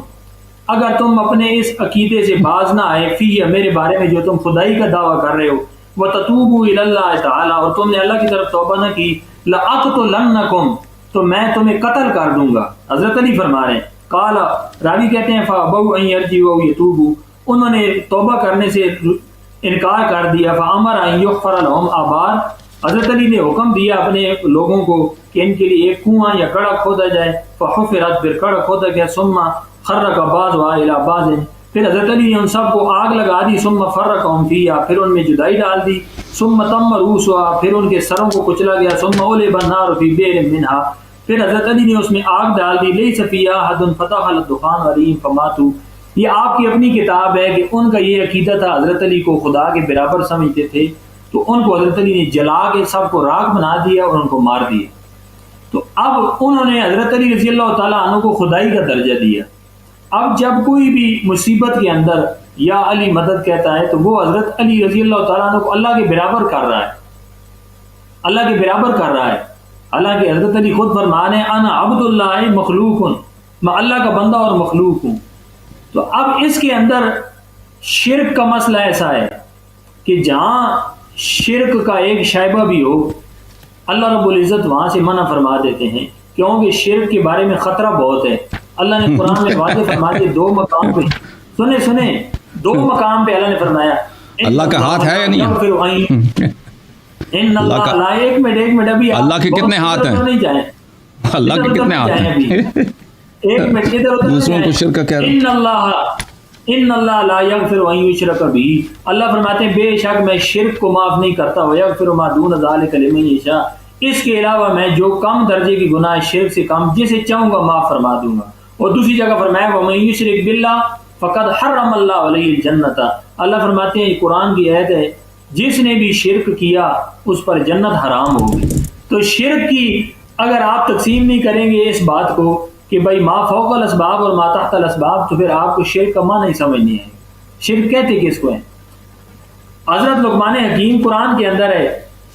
اگر تم اپنے اس عقیدے سے باز نہ آئے فی میرے بارے میں جو تم خدائی کا دعویٰ کر رہے ہو، وتتوبوا الی اللہ تعالی، اور تم نے اللہ کی طرف توبہ نہ کی، لأقتلنکم، تو میں تمہیں قتل کر دوں گا. حضرت علی فرما رہے ہیں. قال، راوی کہتے ہیں فابوا ان یرجعوا یتوبوا، انہوں نے توبہ کرنے سے انکار کر دیا. فامر ان یغفر لهم آبار، حضرت علی نے حکم دیا اپنے لوگوں کو کہ ان کے لیے ایک کنواں یا کڑا کھودا جائے. فحفرت، پھر کڑا کھودا گیا. ثم خرق بعضها الى بعض، پھر حضرت علی نے ان سب کو آگ لگا دی. ثم فرقهم فيها، پھر ان میں جدائی ڈال دی. ثم تم رؤوسها، پھر ان کے سروں کو کچلا گیا. ثم اولب النار في بئر منها، پھر حضرت علی نے اس میں آگ ڈال دی. لیس فيها احد فتح الدخان عليهم فماتوا، یہ آپ کی اپنی کتاب ہے کہ ان کا یہ عقیدہ تھا، حضرت علی کو خدا کے برابر سمجھتے تھے، تو ان کو حضرت علی نے جلا کے سب کو راکھ بنا دیا اور ان کو مار دیا. تو اب انہوں نے حضرت علی رضی اللہ تعالیٰ عنہ کو خدائی کا درجہ دیا. اب جب کوئی بھی مصیبت کے اندر یا علی مدد کہتا ہے تو وہ حضرت علی رضی اللہ تعالیٰ عنہ کو اللہ کے برابر کر رہا ہے، اللہ کے برابر کر رہا ہے. حالانکہ حضرت علی خود فرمان ہے انا عبد اللہ مخلوق، میں اللہ کا بندہ اور مخلوق ہوں. تو اب اس کے اندر شرک کا مسئلہ ایسا ہے کہ جہاں شرک کا ایک شائبہ بھی ہو، اللہ رب العزت وہاں سے منع فرما دیتے ہیں، کیونکہ شرک کے بارے میں خطرہ بہت ہے. اللہ نے قرآن میں واضح فرما دیا دو مقام پہ، سنیں دو مقام پہ اللہ نے فرمایا اللہ کا ہاتھ ہے یا نہیں؟ اللہ کا ایک منٹ ابھی اللہ کے کتنے ہاتھ ہیں؟ نہیں جائیں، اللہ کے کتنے ہاتھ ہیں؟ ایک منٹ ادھر دوسروں کو شرک کہہ رہے ان اللہ لا یغفر ان یشرک بہ، اللہ فرماتے ہیں بے شک میں شرک کو معاف نہیں کرتا، ویغفر ما دون ذلک لمن یشاء، اس کے علاوہ میں جو کم درجے کی گناہ شرک سے کم جسے چاہوں گا معاف فرما دوں گا. اور دوسری جگہ فرمایا ومن یشرک باللہ فقد حرم اللہ علیہ الجنۃ، اللہ فرماتے ہیں یہ قرآن کی آیت ہے، جس نے بھی شرک کیا اس پر جنت حرام ہوگی. تو شرک کی اگر آپ تقسیم نہیں کریں گے اس بات کو کہ بھائی ما فوق الاسباب اور ما تحت الاسباب، تو پھر آپ کو شرک کا معنی نہیں سمجھ نہیں ہے. شرک کہتے کس کو ہیں؟ حضرت لقمان حکیم قرآن کے اندر ہے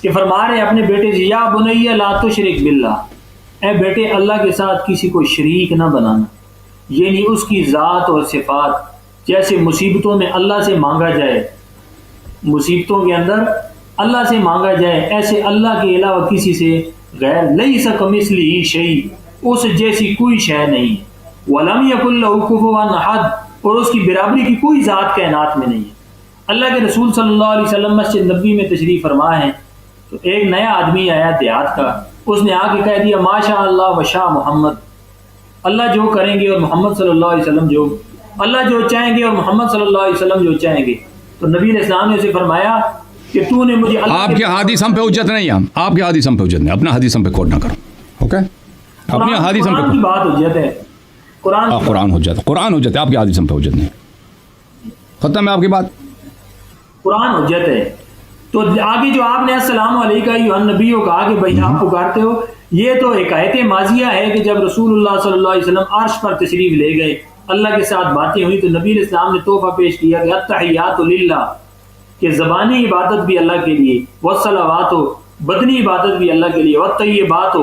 کہ فرما رہے اپنے بیٹے سے یا بنی لا تشرک باللہ، اے بیٹے اللہ کے ساتھ کسی کو شریک نہ بنانا. یعنی اس کی ذات اور صفات، جیسے مصیبتوں میں اللہ سے مانگا جائے، مصیبتوں کے اندر اللہ سے مانگا جائے، ایسے اللہ کے علاوہ کسی سے غیر لیس کمثلہ شیء، اس جیسی کوئی شے نہیں ہے. ولم یکن لہ کفوا احد، اور اس کی برابری کی کوئی ذات کائنات میں نہیں ہے. اللہ کے رسول صلی اللہ علیہ وسلم مسجد نبوی میں تشریف فرما ہے تو ایک نیا آدمی آیا دیہات کا، اس نے آ کے کہہ دیا ماشاء اللہ وشاء محمد، اللہ جو کریں گے اور محمد صلی اللہ علیہ وسلم جو، اللہ جو چاہیں گے اور محمد صلی اللہ علیہ وسلم جو چاہیں گے. تو نبی علیہ السلام نے اسے فرمایا کہ تو نے مجھے آپ کے حدیث ہم پہ حجت نہیں ہے، آپ کے حدیث ہم پہ حجت نہیں، اپنا حدیث ہم پہ کوٹ نہ کرو. اوکے، اپنی حدیث ہم پہ کی بات حجت ہے، قرآن حجت ہے، قرآن حجت ہے، آپ کی حدیث ہم پہ حجت نہیں. ختم ہے آپ کی بات، قرآن حجت ہے. تو آگے جو آپ نے السلام علیکم ایھا النبی کہا کہ بھائی آپ پکارتے ہو، یہ تو حکایت ماضیہ ہے کہ جب رسول اللہ صلی اللہ علیہ وسلم عرش پر تشریف لے گئے، اللہ کے ساتھ باتیں ہوئی تو نبی علیہ السلام نے تحفہ پیش کیا کہ التحیات للہ، کہ زبانی عبادت بھی اللہ کے لیے، والصلوات، بدنی عبادت بھی اللہ کے لیے، والطیبات،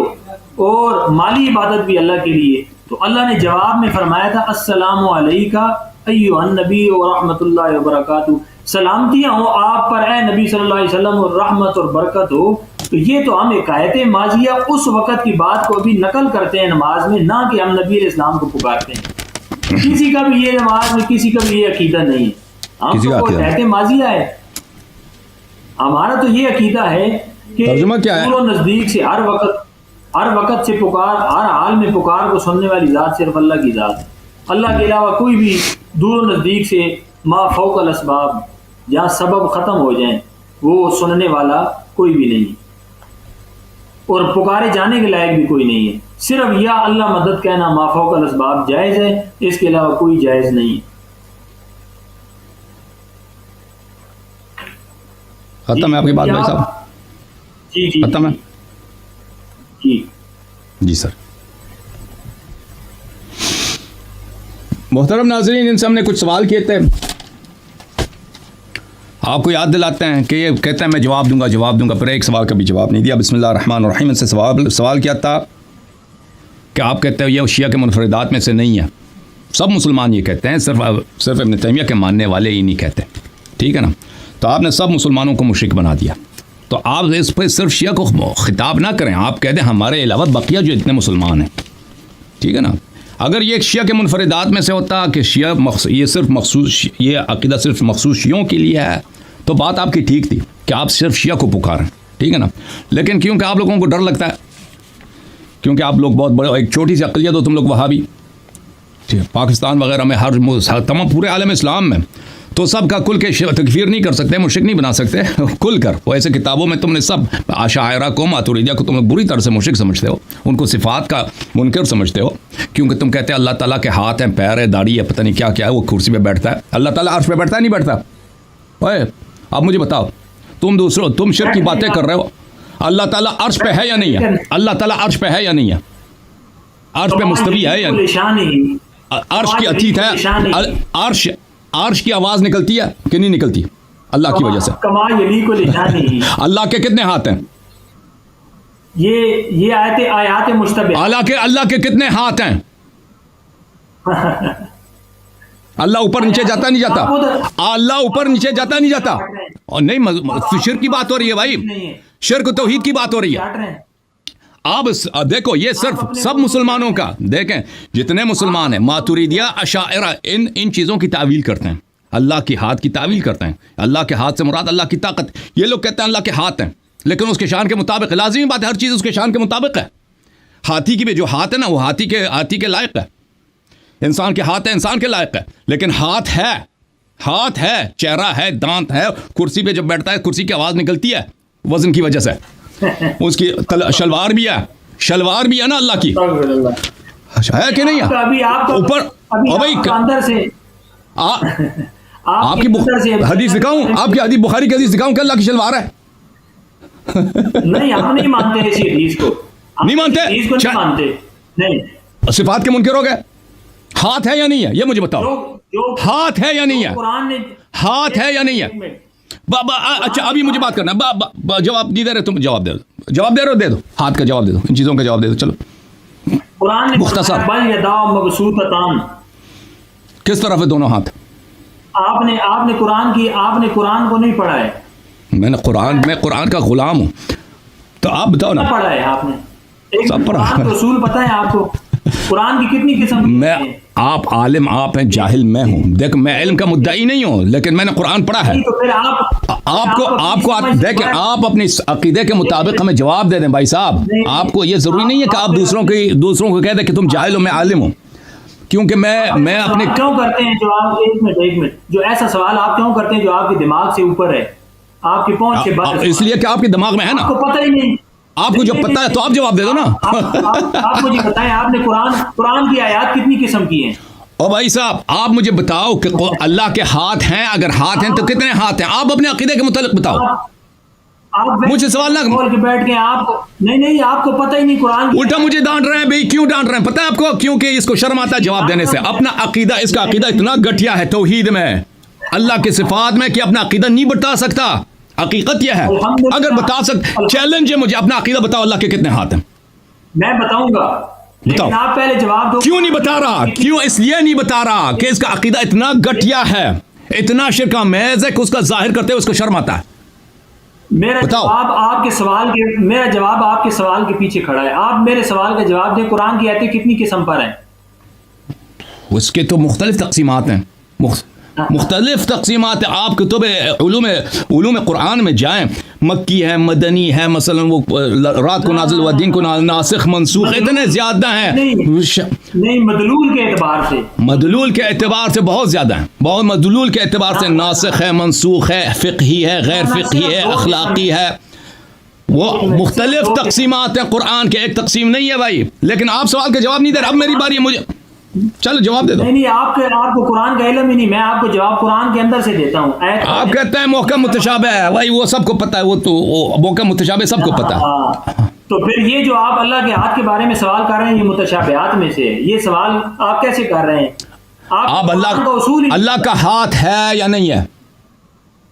اور مالی عبادت بھی اللہ کے لیے. تو اللہ نے جواب میں فرمایا تھا السلام علیکہ ایھا النبی ورحمۃ اللہ وبرکاتہ، سلامتیاں ہوں آپ پر اے نبی صلی اللہ علیہ وسلم اور رحمت اور برکت ہو. تو یہ تو ہم حکایت ماضیہ اس وقت کی بات کو بھی نقل کرتے ہیں نماز میں، نہ کہ ہم نبی علیہ السلام کو پکارتے ہیں. کسی کا بھی یہ نماز میں کسی کا بھی یہ عقیدہ نہیں ہے، ہم تو حکایت ماضیہ ہے. ہمارا تو یہ عقیدہ ہے کہ دور و نزدیک سے ہر وقت سے پکار، ہر حال میں پکار کو سننے والی ذات صرف اللہ کی ذات ہے. اللہ کے علاوہ کوئی بھی دور و نزدیک سے ما فوق الاسباب، جہاں سبب ختم ہو جائیں، وہ سننے والا کوئی بھی نہیں اور پکارے جانے کے لائق بھی کوئی نہیں ہے. صرف یا اللہ مدد کہنا ما فوق الاسباب جائز ہے، اس کے علاوہ کوئی جائز نہیں ہے. ختم ہے آپ کی بات بھائی صاحب؟ جی ختم ہے جی سر. محترم ناظرین، ان سے ہم نے کچھ سوال کیے تھے، آپ کو یاد دلاتے ہیں کہ یہ کہتے ہیں میں جواب دوں گا، پھر ایک سوال کا بھی جواب نہیں دیا. بسم اللہ الرحمن الرحیم سے سوال کیا تھا کہ آپ کہتے ہیں یہ شیعہ کے منفردات میں سے نہیں ہے. سب مسلمان یہ کہتے ہیں، صرف ابن تیمیہ کے ماننے والے ہی نہیں کہتے. ٹھیک ہے نا؟ تو آپ نے سب مسلمانوں کو مشرک بنا دیا. تو آپ اس پہ صرف شیعہ کو خطاب نہ کریں، آپ کہہ دیں ہمارے علاوہ بقیہ جو اتنے مسلمان ہیں. ٹھیک ہے نا؟ اگر یہ ایک شیعہ کے منفردات میں سے ہوتا کہ شیعہ یہ صرف مخصوص، یہ عقیدہ صرف مخصوص شیعوں کے لیے ہے، تو بات آپ کی ٹھیک تھی کہ آپ صرف شیعہ کو پکاریں. ٹھیک ہے نا؟ لیکن کیونکہ آپ لوگوں کو ڈر لگتا ہے، کیونکہ آپ لوگ بہت بڑے، ایک چھوٹی سی اقلیت ہو تم لوگ وہابی، پاکستان وغیرہ میں ہر تمام پورے عالم اسلام میں، تو سب کا کل کے تکفیر نہیں کر سکتے، مشرک نہیں بنا سکتے کل کر. وہ ایسے کتابوں میں تم نے سب اشاعرہ کو، ماتوریدیہ کو تم لوگ بری طرح سے مشرک سمجھتے ہو، ان کو صفات کا منکر سمجھتے ہو، کیونکہ تم کہتے ہیں اللہ تعالیٰ کے ہاتھ ہیں، پیر ہے، داڑھی ہے، پتہ نہیں کیا کیا ہے، وہ کرسی پہ بیٹھتا ہے. اللہ تعالیٰ عرش پہ بیٹھتا ہے نہیں بیٹھتا؟ اوے آپ مجھے بتاؤ، تم شرک کی باتیں کر رہے ہو. اللہ تعالیٰ عرش پہ ہے یا نہیں ہے؟ اللہ تعالیٰ عرش پہ ہے یا نہیں ہے؟ عرش پہ مستوی ہے یا نہیں؟ عرش کی اتیت ہے؟ عرش کی آواز نکلتی ہے کہ نہیں نکلتی اللہ کی وجہ سے؟ اللہ کے کتنے ہاتھ ہیں؟ یہ آیات مشتبہ. اللہ کے کتنے ہاتھ ہیں؟ اللہ اوپر نیچے جاتا نہیں جاتا؟ اللہ اوپر نیچے جاتا نہیں جاتا؟ اور نہیں، شرک کی بات ہو رہی ہے بھائی، شرک و توحید کی بات ہو رہی ہے. آپ دیکھو، یہ صرف سب مسلمانوں کا، دیکھیں جتنے مسلمان ہیں، ماتوریدیہ، اشاعرہ، ان چیزوں کی تعویل کرتے ہیں، اللہ کے ہاتھ کی تعویل کرتے ہیں. اللہ کے ہاتھ سے مراد اللہ کی طاقت. یہ لوگ کہتے ہیں اللہ کے ہاتھ ہیں، لیکن اس کے شان کے مطابق، لازمی بات ہے ہر چیز اس کے شان کے مطابق ہے. ہاتھی کی بھی جو ہاتھ ہے نا، وہ ہاتھی کے لائق ہے. انسان کے ہاتھ ہے، انسان کے لائق ہے، لیکن ہاتھ ہے، چہرہ ہے، دانت ہے. کرسی پہ جب بیٹھتا ہے، کرسی کی آواز نکلتی ہے وزن کی وجہ سے. اس کی شلوار بھی ہے نا اللہ کی، ہے کہ نہیں ہے؟ اوپر آپ کی حدیث دکھاؤں، آپ کی حدیث بخاری کی حدیث دکھاؤں کہ اللہ کی شلوار ہے؟ نہیں، ہم نہیں مانتے اس حدیث کو. نہیں مانتے؟ صفات کے منکر ہو گئے. ہاتھ ہے یا نہیں ہے یہ مجھے بتاؤ. ہاتھ ہے یا نہیں ہے؟ ہاتھ ہے یا نہیں ہے؟ اچھا ابھی مجھے بات کرنا، جواب نہیں دے رہے تم، جواب دے دو، دے دو ہاتھ کا جواب دے دو، ان چیزوں کا جواب دے دو. چلو مختصر، کس طرف ہے دونوں ہاتھ؟ آپ نے قرآن کو نہیں پڑھا ہے. میں قرآن کا غلام ہوں، تو آپ بتاؤ نا. پڑھا ہے آپ نے؟ سب پڑھا. رسول پتہ ہے آپ کو قرآن کی کتنی قسم؟ میں آپ عالم آپ ہیں، جاہل میں ہوں. دیکھ میں علم کا مدعی نہیں ہوں، لیکن میں نے قرآن پڑھا ہے. آپ کو دیکھیں، آپ اپنے عقیدے کے مطابق ہمیں جواب دے دیں بھائی صاحب. آپ کو یہ ضروری نہیں ہے کہ آپ دوسروں کو کہہ دیں کہ تم جاہل ہو، میں عالم ہوں. کیونکہ میں اپنے کیوں کرتے ہیں جو آپ ایک منٹ جو ایسا سوال آپ کیوں کرتے ہیں جو آپ کے دماغ سے اوپر ہے، آپ کی پہنچ سے باہر؟ اس لیے کہ آپ کے دماغ میں ہے نا، آپ کو پتہ ہی نہیں. آپ کو جب پتہ ہے تو آپ جواب دے دو نا. آپ مجھے بتائیں، آپ نے قرآن کی آیات کتنی قسم کی ہیں؟ اور بھائی صاحب آپ مجھے بتاؤ کہ اللہ کے ہاتھ ہیں، اگر ہاتھ ہیں تو کتنے ہاتھ ہیں؟ آپ اپنے عقیدے کے متعلق بتاؤ، مجھے سوال نہ بول کے بیٹھ کے. آپ کو نہیں، آپ کو پتہ ہی نہیں قرآن. الٹا مجھے ڈانٹ رہے ہیں بھائی. کیوں ڈانٹ رہے ہیں پتہ ہے آپ کو؟ کیونکہ اس کو شرم آتا ہے جواب دینے سے. اپنا عقیدہ، اس کا عقیدہ اتنا گٹھیا ہے توحید میں، اللہ کے صفات میں، کہ اپنا عقیدہ نہیں بتا سکتا. حقیقت یہ ہے، اگر بتا سکتے، چیلنج ہے مجھے، اپنا عقیدہ بتاؤ اللہ کے کتنے ہاتھ ہیں. میں بتاؤں گا، لیکن آپ پہلے جواب دو. کیوں نہیں بتا رہا؟ کیوں؟ اس لیے نہیں بتا رہا کہ اس کا عقیدہ اتنا گٹھیا ہے، اتنا شرک آمیز ہے کہ اس کا ظاہر کرتے ہوئے اس کو شرم آتا ہے. میرا جواب آپ کے سوال کے پیچھے کھڑا ہے. آپ میرے سوال کا جواب دیں، قرآن کی آیتیں کتنی قسم پر ہیں؟ اس کے تو مختلف تقسیمات ہیں، مختلف تقسیمات. آپ کتب علوم قرآن میں جائیں، مکی ہے، مدنی ہے، مثلا وہ رات کو نازل ہوا، دین کو ناسخ منسوخ، اتنے زیادہ ہیں. نہیں، مدلول کے اعتبار سے بہت زیادہ ہیں. بہت مدلول کے اعتبار سے ناسخ ہے، منسوخ ہے، فقہی ہے، غیر فقہی ہے، اخلاقی ہے. وہ مختلف تقسیمات ہیں قرآن کے، ایک تقسیم نہیں ہے بھائی. لیکن آپ سوال کا جواب نہیں دے رہے. اب میری باری ہے، مجھے چلو جواب دے دو. نہیں، آپ کو قرآن کا علم ہی نہیں. میں آپ کو جواب قرآن کے اندر سے دیتا ہوں. آپ کہتے ہیں محکم متشابہ ہے بھائی، وہ سب کو پتہ ہے، وہ تو محکم متشابہ سب کو پتہ ہے. تو پھر یہ جو آپ اللہ کے ہاتھ کے بارے میں سوال کر رہے ہیں، یہ متشابہات میں سے ہے. یہ سوال آپ کیسے کر رہے ہیں؟ آپ اللہ کا ہاتھ ہے یا نہیں ہے؟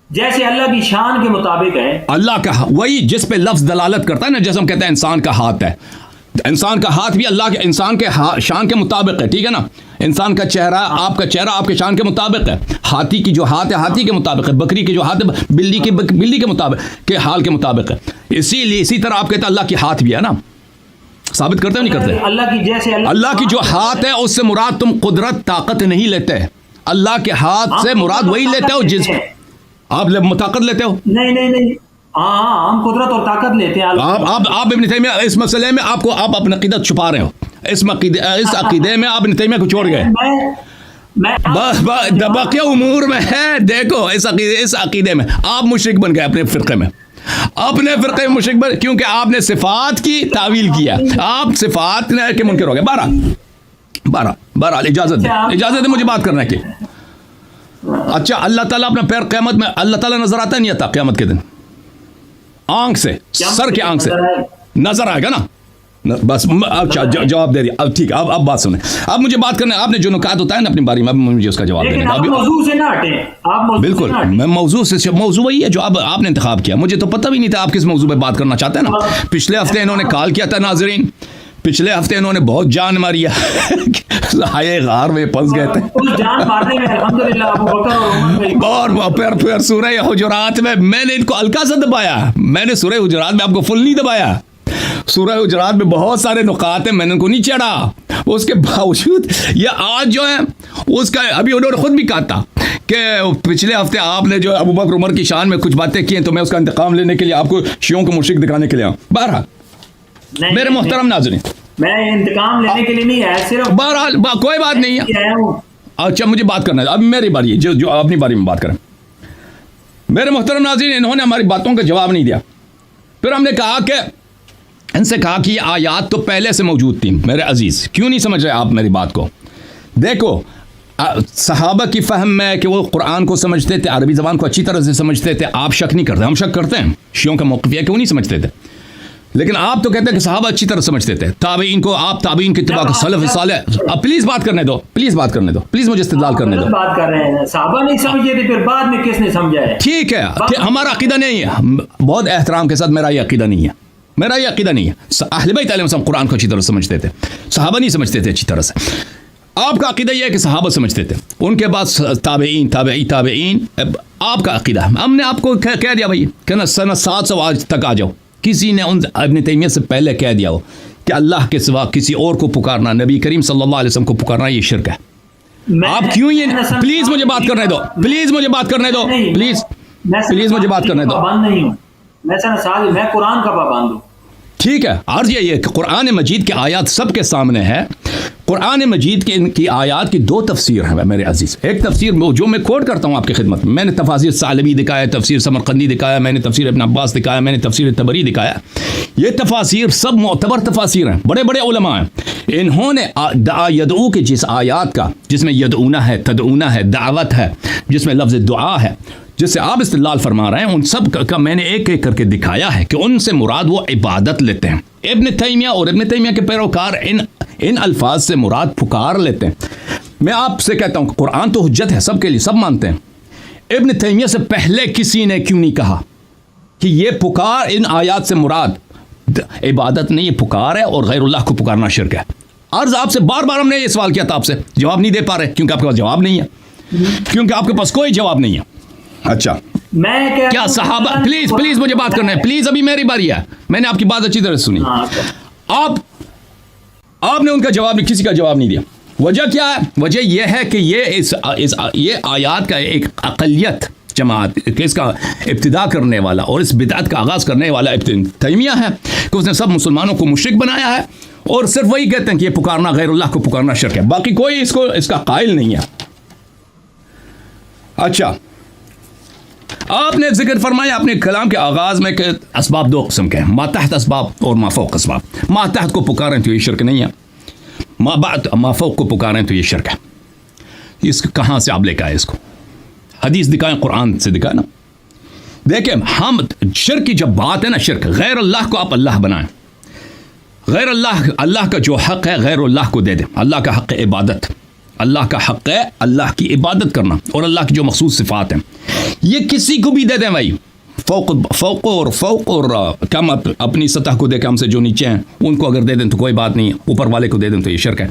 جیسے اللہ کی شان کے مطابق ہے. اللہ کا وہی جس پہ لفظ دلالت کرتا ہے نا، جیسے ہم کہتے ہیں انسان کا ہاتھ ہے، انسان کا ہاتھ بھی اللہ کے انسان کے شان کے مطابق ہے، ٹھیک ہے نا. انسان کا چہرہ آپ کے شان کے مطابق ہے. ہاتھی کی جو ہاتھ ہے ہاتھی کے مطابق ہے، بکری کی جو ہاتھ ہے بلی کے مطابق کے حال کے مطابق ہے. اسی طرح آپ کہتے ہیں اللہ کی ہاتھ بھی ہے نا، ثابت کرتے نہیں کرتے؟ اللہ کی جیسے اللہ کی جو ہاتھ ہے اس سے مراد تم قدرت طاقت نہیں لیتے. اللہ کے ہاتھ سے مراد وہی لیتے ہو جس آپ طاقت لیتے ہو. نہیں ہاں ہم قدرت اور طاقت لیتے ہیں. آپ ابن تیمیہ اس مسئلے میں آپ اپنا عقیدت چھپا رہے ہو. اس عقیدے میں آپ ابن تیمیہ کو چھوڑ گئے. بس باقی امور میں ہے، دیکھو اس عقیدے میں آپ مشرک بن گئے اپنے فرقے میں، اپنے فرقے میں مشرک بن، کیونکہ آپ نے صفات کی تعویل کیا، آپ صفات کے منکر ہو گئے. بہرحال اجازت ہے مجھے بات کرنے کی. اچھا، اللہ تعالیٰ اپنا پیر قیامت میں اللہ تعالیٰ نظر آتا ہے نہیں آتا قیامت کے دن؟ آنکھ سے، سر کے آنکھ سے نظر آئے گا نا. بس اچھا جواب دے دیا. اب ٹھیک ہے، اب بات سنیں. اب مجھے بات کرنا ہے، آپ نے جو نکات ہوتا ہے نا اپنی باری میں، اب مجھے اس کا جواب دینا ہے. موضوع سے نہ ہٹیں. بالکل، میں موضوع وہی ہے جو اب آپ نے انتخاب کیا. مجھے تو پتہ بھی نہیں تھا آپ کس موضوع پہ بات کرنا چاہتے ہیں نا. پچھلے ہفتے انہوں نے کال کیا تھا ناظرین، پچھلے ہفتے انہوں نے بہت جان ماری ہائے غار میں پھنس گئے تھے. جان مارنے میں الحمدللہ ابو بکر اور پھر سورہ حجرات میں نے ان کو ہلکا سا دبایا. میں نے سورہ حجرات میں آپ کو فل نہیں دبایا. سورہ حجرات میں بہت سارے نقاط ہیں، میں نے ان کو نہیں چڑھا. اس کے باوجود یہ آج جو ہے اس کا ابھی انہوں نے خود بھی کہا تھا کہ پچھلے ہفتے آپ نے جو ابو بکر عمر کی شان میں کچھ باتیں کی ہیں تو میں اس کا انتقام لینے کے لیے آپ کو شیعوں کو مشرک دکھانے کے لیے آؤں. بہرحال میرے محترم ناظرین، میں انتقام لینے کے لیے نہیں آیا، صرف بہرحال کوئی بات نہیں ہے. اچھا مجھے بات کرنا ہے، اب میری باری ہے جو اپنی باری میں بات کریں. میرے محترم ناظرین، انہوں نے ہماری باتوں کا جواب نہیں دیا. پھر ہم نے کہا کہ ان سے کہا کہ یہ آیات تو پہلے سے موجود تھیں. میرے عزیز، کیوں نہیں سمجھ رہے آپ میری بات کو؟ دیکھو صحابہ کی فہم میں کہ وہ قرآن کو سمجھتے تھے، عربی زبان کو اچھی طرح سے سمجھتے تھے. آپ شک نہیں کرتے، ہم شک کرتے ہیں. شیعوں کا موقف یہ ہے کہ وہ نہیں سمجھتے تھے، لیکن آپ تو کہتے ہیں کہ صحابہ اچھی طرح سمجھتے تھے. تابعین کو آپ تابعین کی اتباع سلف صالح. اب پلیز بات کرنے دو، پلیز مجھے استدلال کرنے دو. بات کر رہے ہیں، صحابہ نہیں سمجھے تھے، پھر بعد میں کس نے سمجھا ہے؟ ٹھیک ہے، ہمارا عقیدہ نہیں ہے، بہت احترام کے ساتھ میرا یہ عقیدہ نہیں ہے. اہل بیت علیہ السلام قرآن کو اچھی طرح سمجھتے تھے، صحابہ نہیں سمجھتے تھے اچھی طرح سے. آپ کا عقیدہ یہ ہے کہ صحابہ سمجھتے تھے، ان کے بعد تابعین. آپ کا عقیدہ ہم نے آپ کو کہہ دیا بھائی کہ نا سنہ 700 آج تک آ جاؤ. کسی نے ان ابن تیمیہ سے پہلے کہہ دیا ہو کہ اللہ کے سوا کسی اور کو پکارنا، نبی کریم صلی اللہ علیہ وسلم کو پکارنا یہ شرک ہے. آپ کیوں یہ پلیز مجھے بات کرنے دو، پلیز مجھے بات کرنے دو. میں قرآن کا پابند ہوں. ٹھیک ہے، عرض یہ کہ قرآن مجید کی آیات سب کے سامنے ہے. قرآن مجید کی آیات کی دو تفسیر ہیں میرے عزیز. ایک تفسیر جو میں کوٹ کرتا ہوں آپ کی خدمت میں نے تفاسیر ثعلبی دکھایا، تفسیر سمرقندی دکھایا، میں نے تفسیر ابن عباس دکھایا، میں نے تفسیر طبری دکھایا. یہ تفاسیر سب معتبر تفاسیر ہیں، بڑے بڑے علماء ہیں. انہوں نے دعا یدعو کے جس آیات کا، جس میں یدعونا ہے، تدعونا ہے، دعوت ہے، جس میں لفظ دعا ہے، جس سے آپ استدلال فرما رہے ہیں، ان سب کا میں نے ایک ایک کر کے دکھایا ہے کہ ان سے مراد وہ عبادت لیتے ہیں. ابن تیمیہ اور ابن تیمیہ کے پیروکار ان الفاظ سے مراد پکار لیتے ہیں. میں آپ سے کہتا ہوں کہ قرآن تو حجت ہے سب کے لیے، سب مانتے ہیں. ابن تیمیہ سے پہلے کسی نے کیوں نہیں کہا کہ یہ پکار ان آیات سے مراد عبادت نہیں، یہ پکار ہے اور غیر اللہ کو پکارنا شرک ہے. عرض آپ سے بار بار ہم نے یہ سوال کیا تھا، آپ سے جواب نہیں دے پا رہے کیونکہ آپ کے پاس جواب نہیں ہے، کیونکہ آپ کے پاس کوئی جواب نہیں ہے. اچھا میں کیا صحابہ پلیز مجھے بات کرنا ہے، پلیز ابھی میری باری ہے. میں نے آپ کی بات اچھی طرح سنی. آپ نے ان کا جواب کسی کا جواب نہیں دیا. وجہ کیا ہے؟ وجہ یہ ہے کہ یہ آیات کا ایک اقلیت جماعت کہ اس کا ابتدا کرنے والا اور اس بدعت کا آغاز کرنے والا ابن تیمیہ ہے کہ اس نے سب مسلمانوں کو مشرک بنایا ہے اور صرف وہی کہتے ہیں کہ یہ پکارنا غیر اللہ کو پکارنا شرک ہے، باقی کوئی اس کا قائل نہیں ہے. اچھا، آپ نے ذکر فرمایا اپنے کلام کے آغاز میں کہ اسباب دو قسم کے ہیں، ماتحت اسباب اور مافوق اسباب. ماتحت کو پکاریں تو یہ شرک نہیں ہے، مافوق کو پکاریں تو یہ شرک ہے. اس کو کہاں سے آپ لے کے آئے؟ اس کو حدیث دکھائیں، قرآن سے دکھائیں نا. دیکھیں ہم شرک کی جب بات ہے نا، شرک غیر اللہ کو آپ اللہ بنائیں، غیر اللہ کا جو حق ہے غیر اللہ کو دے دیں. اللہ کا حق عبادت، اللہ کا حق ہے اللہ کی عبادت کرنا اور اللہ کی جو مخصوص صفات ہیں یہ کسی کو بھی دے دیں بھائی، فوق اور کم اپنی سطح کو دے کے ہم سے جو نیچے ہیں ان کو اگر دے دیں تو کوئی بات نہیں، اوپر والے کو دے دیں تو یہ شرک ہے.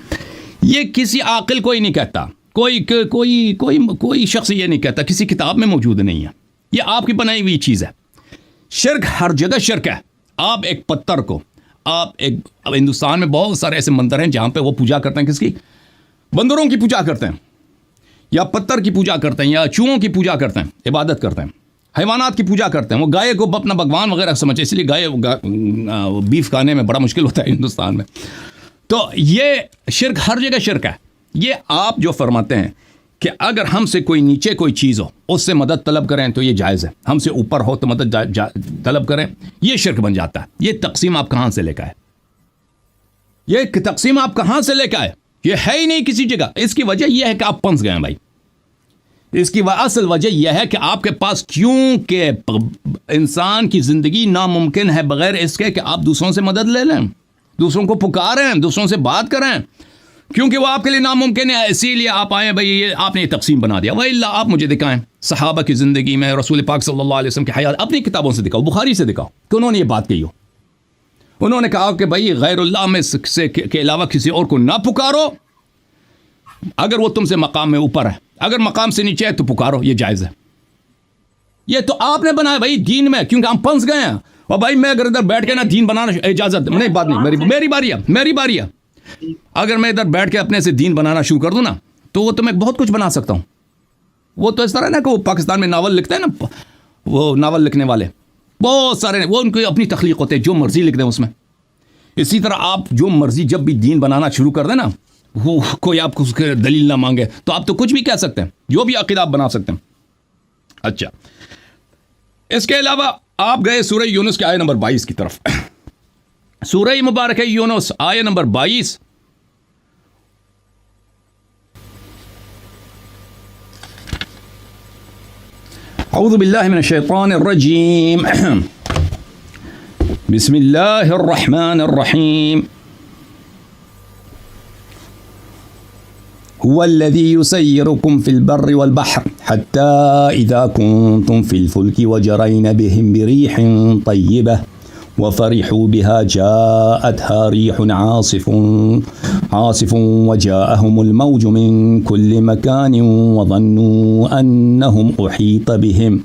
یہ کسی عاقل کوئی نہیں کہتا، کوئی شخص یہ نہیں کہتا، کسی کتاب میں موجود نہیں ہے، یہ آپ کی بنائی ہوئی چیز ہے. شرک ہر جگہ شرک ہے. آپ ایک پتھر کو اب ہندوستان میں بہت سارے ایسے مندر ہیں جہاں پہ وہ پوجا کرتے ہیں، کس کی؟ بندروں کی پوجا کرتے ہیں، یا پتھر کی پوجا کرتے ہیں، یا چوہوں کی پوجا کرتے ہیں، عبادت کرتے ہیں، حیوانات کی پوجا کرتے ہیں. وہ گائے کو اپنا بھگوان وغیرہ سمجھے، اس لیے گائے بیف کھانے میں بڑا مشکل ہوتا ہے ہندوستان میں. تو یہ شرک ہر جگہ شرک ہے. یہ آپ جو فرماتے ہیں کہ اگر ہم سے کوئی نیچے کوئی چیز ہو اس سے مدد طلب کریں تو یہ جائز ہے، ہم سے اوپر ہو تو مدد طلب کریں، یہ شرک بن جاتا ہے. یہ تقسیم آپ کہاں سے لے کے آئے؟ یہ تقسیم آپ کہاں سے لے کے آئے؟ یہ ہے ہی نہیں کسی جگہ. اس کی وجہ یہ ہے کہ آپ پنس گئے ہیں بھائی. اس کی اصل وجہ یہ ہے کہ آپ کے پاس، کیونکہ انسان کی زندگی ناممکن ہے بغیر اس کے کہ آپ دوسروں سے مدد لے لیں، دوسروں کو پکاریں، دوسروں سے بات کریں، کیونکہ وہ آپ کے لیے ناممکن ہے. اسی لیے آپ آئے بھائی، یہ آپ نے یہ تقسیم بنا دیا. وَإِلَّا آپ مجھے دکھائیں صحابہ کی زندگی میں، رسول پاک صلی اللہ علیہ وسلم کی حیات، اپنی کتابوں سے دکھاؤ، بخاری سے دکھاؤ کہ انہوں نے یہ بات کہی ہو. انہوں نے کہا کہ بھائی غیر اللہ میں سے کے علاوہ کسی اور کو نہ پکارو اگر وہ تم سے مقام میں اوپر ہے، اگر مقام سے نیچے ہے تو پکارو، یہ جائز ہے. یہ تو آپ نے بنایا بھائی دین میں، کیونکہ ہم پنس گئے ہیں. اور بھائی میں اگر ادھر بیٹھ کے نا دین بنانا اجازت نہیں، بات نہیں، میری باری ہے. اگر میں ادھر بیٹھ کے اپنے سے دین بنانا شروع کر دوں نا تو وہ تو میں بہت کچھ بنا سکتا ہوں. وہ تو اس طرح نا کہ وہ پاکستان میں ناول لکھتے ہیں نا، وہ ناول لکھنے والے بہت سارے، وہ ان کو اپنی تخلیق ہوتے ہیں، جو مرضی لکھ دیں اس میں. اسی طرح آپ جو مرضی جب بھی دین بنانا شروع کر دیں نا، وہ کوئی آپ کو اس کے دلیل نہ مانگے تو آپ تو کچھ بھی کہہ سکتے ہیں، جو بھی عقیدہ آپ بنا سکتے ہیں. اچھا، اس کے علاوہ آپ گئے سورہ یونس کے آیہ نمبر 22 کی طرف. سورہ مبارکہ یونس آیہ نمبر 22. اعوذ باللہ من الشیطان الرجیم. بسم اللہ الرحمن الرحیم. هو الذي يسيركم في البر والبحر حتى إذا كنتم في الفلك وجرين بهم بريح طيبة وفرحوا بها جاءتها ريح عاصف وجاءهم الموج من كل مكان وظنوا أنهم أحيط بهم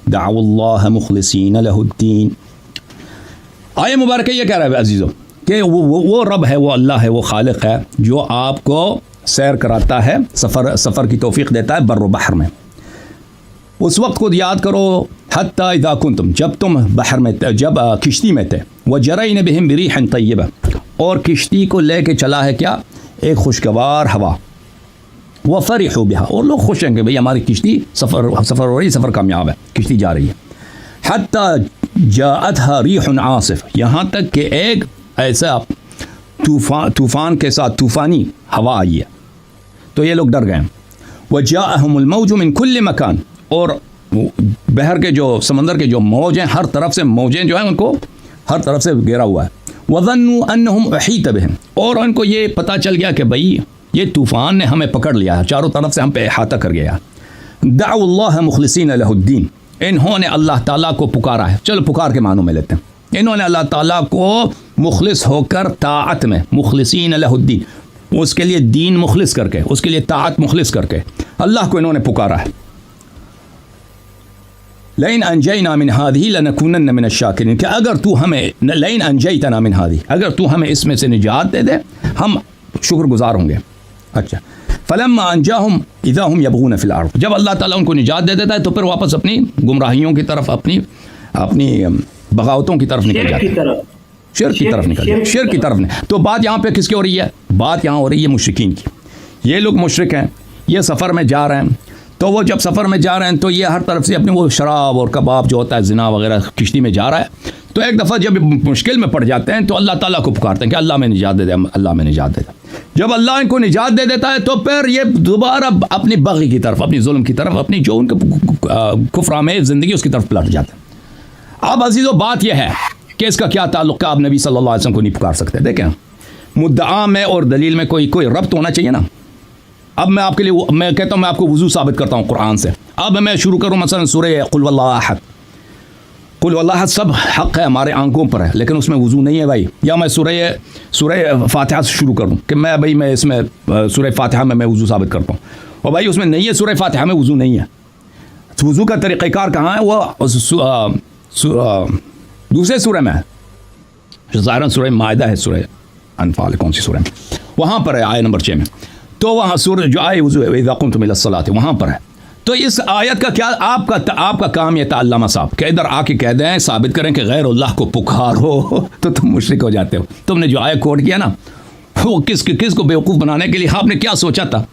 دعوا الله مخلصين له الدين. آیہ مبارکہ یہ کہہ رہا ہے عزیزو کہ وہ رب ہے، وہ اللہ ہے، وہ خالق ہے جو آپ کو سیر کراتا ہے، سفر کی توفیق دیتا ہے بر و بحر میں. اس وقت کو یاد کرو، حتی اذا کنتم، جب تم بحر میں، جب کشتی میں تھے، وجرین بہم بریح طیبہ، اور کشتی کو لے کے چلا ہے کیا؟ ایک خوشگوار ہوا. وفرحوا بها، اور لوگ خوش ہیں کہ بھئی ہماری کشتی سفر ہو رہی، سفر کامیاب ہے، کشتی جا رہی ہے. حتی جاءتها ریح عاصف، یہاں تک کہ ایک ایسا طوفان کے ساتھ طوفانی ہوا آئی ہے تو یہ لوگ ڈر گئے. وجاءهم الموج من كل مكان، اور بحر کے جو سمندر کے جو موج ہیں، ہر طرف سے موجیں جو ہیں ان کو ہر طرف سے گھیرا ہوا ہے. وظنوا انهم احيط بهم، اور ان کو یہ پتہ چل گیا کہ بھئی یہ طوفان نے ہمیں پکڑ لیا ہے، چاروں طرف سے ہم پہ احاطہ کر گیا. دعوا اللہ مخلصین لہ الدین، انہوں نے اللہ تعالیٰ کو پکارا ہے. چلو پکار کے معنوں میں لیتے ہیں. انہوں نے اللہ تعالیٰ کو مخلص ہو کر طاعت میں، مخلصین لہ الدین، اس کے لیے دین مخلص کر کے، اس کے لیے طاعت مخلص کر کے اللہ کو انہوں نے پکارا ہے. لئن انجینا من هذه لنکونن من الشاکرین، کہ اگر تو ہمیں، لئن انجیتنا من هذه، اگر تو ہمیں اس میں سے نجات دے دے ہم شکر گزار ہوں گے. اچھا، فلما انجاہم اذا هم یبغون فی الارض، جب اللہ تعالیٰ ان کو نجات دے دیتا ہے تو پھر واپس اپنی گمراہیوں کی طرف، اپنی بغاوتوں کی طرف نکل جاتے ہیں، شرک کی طرف نکل جاتے، شرک کی طرف نہیں. تو بات یہاں پہ کس کی ہو رہی ہے؟ بات یہاں ہو رہی ہے مشرکین کی. یہ لوگ مشرک ہیں، یہ سفر میں جا رہے ہیں، تو وہ جب سفر میں جا رہے ہیں تو یہ ہر طرف سے اپنے وہ شراب اور کباب جو ہوتا ہے، زنا وغیرہ کشتی میں جا رہا ہے. تو ایک دفعہ جب مشکل میں پڑ جاتے ہیں تو اللہ تعالیٰ کو پکارتے ہیں کہ اللہ میں نجات دے دے، اللہ میں نجات دے دے. جب اللہ ان کو نجات دے دیتا ہے تو پھر یہ دوبارہ اپنی بغی کی طرف، اپنی ظلم کی طرف، اپنی جو ان کے کفرآمیز زندگی اس کی طرف پلٹ جاتے ہیں. اب عزیزو بات یہ ہے کہ اس کا کیا تعلق ہے؟ آپ نبی صلی اللہ علیہ وسلم کو نہیں پکار سکتے. دیکھیں، مدعا میں اور دلیل میں کوئی ربط ہونا چاہیے نا. اب میں آپ کے لیے میں کہتا ہوں میں آپ کو وضو ثابت کرتا ہوں قرآن سے. اب میں شروع کروں مثلا سورہ قل واللہ احد. قل واللہ احد سب حق ہے ہمارے آنکھوں پر ہے لیکن اس میں وضو نہیں ہے بھائی. یا میں سورہ فاتحہ سے شروع کروں کہ میں اس میں سورہ فاتحہ میں وضو ثابت کرتا ہوں, اور بھائی اس میں نہیں ہے, سورہ فاتحہ میں وضو نہیں ہے. وضو کا طریقہ کار کہاں ہے؟ وہ دوسرے سورہ میں ہے, ظاہراً سورہ مائدہ ہے, سورہ انفال کون سی سورہ میں, وہاں پر ہے آیت نمبر 6 میں. تو وہاں سورہ جو آئے وضو اذا قمتم الی الصلاۃ وہاں پر ہے. تو اس آیت کا کیا آپ کا کام یہ تھا علامہ صاحب کہ ادھر آ کے کہہ دیں, ثابت کریں کہ غیر اللہ کو پکارو تو تم مشرک ہو جاتے ہو. تم نے جو آیت کوٹ کیا نا وہ کس کو بیوقوف بنانے کے لیے آپ نے کیا سوچا تھا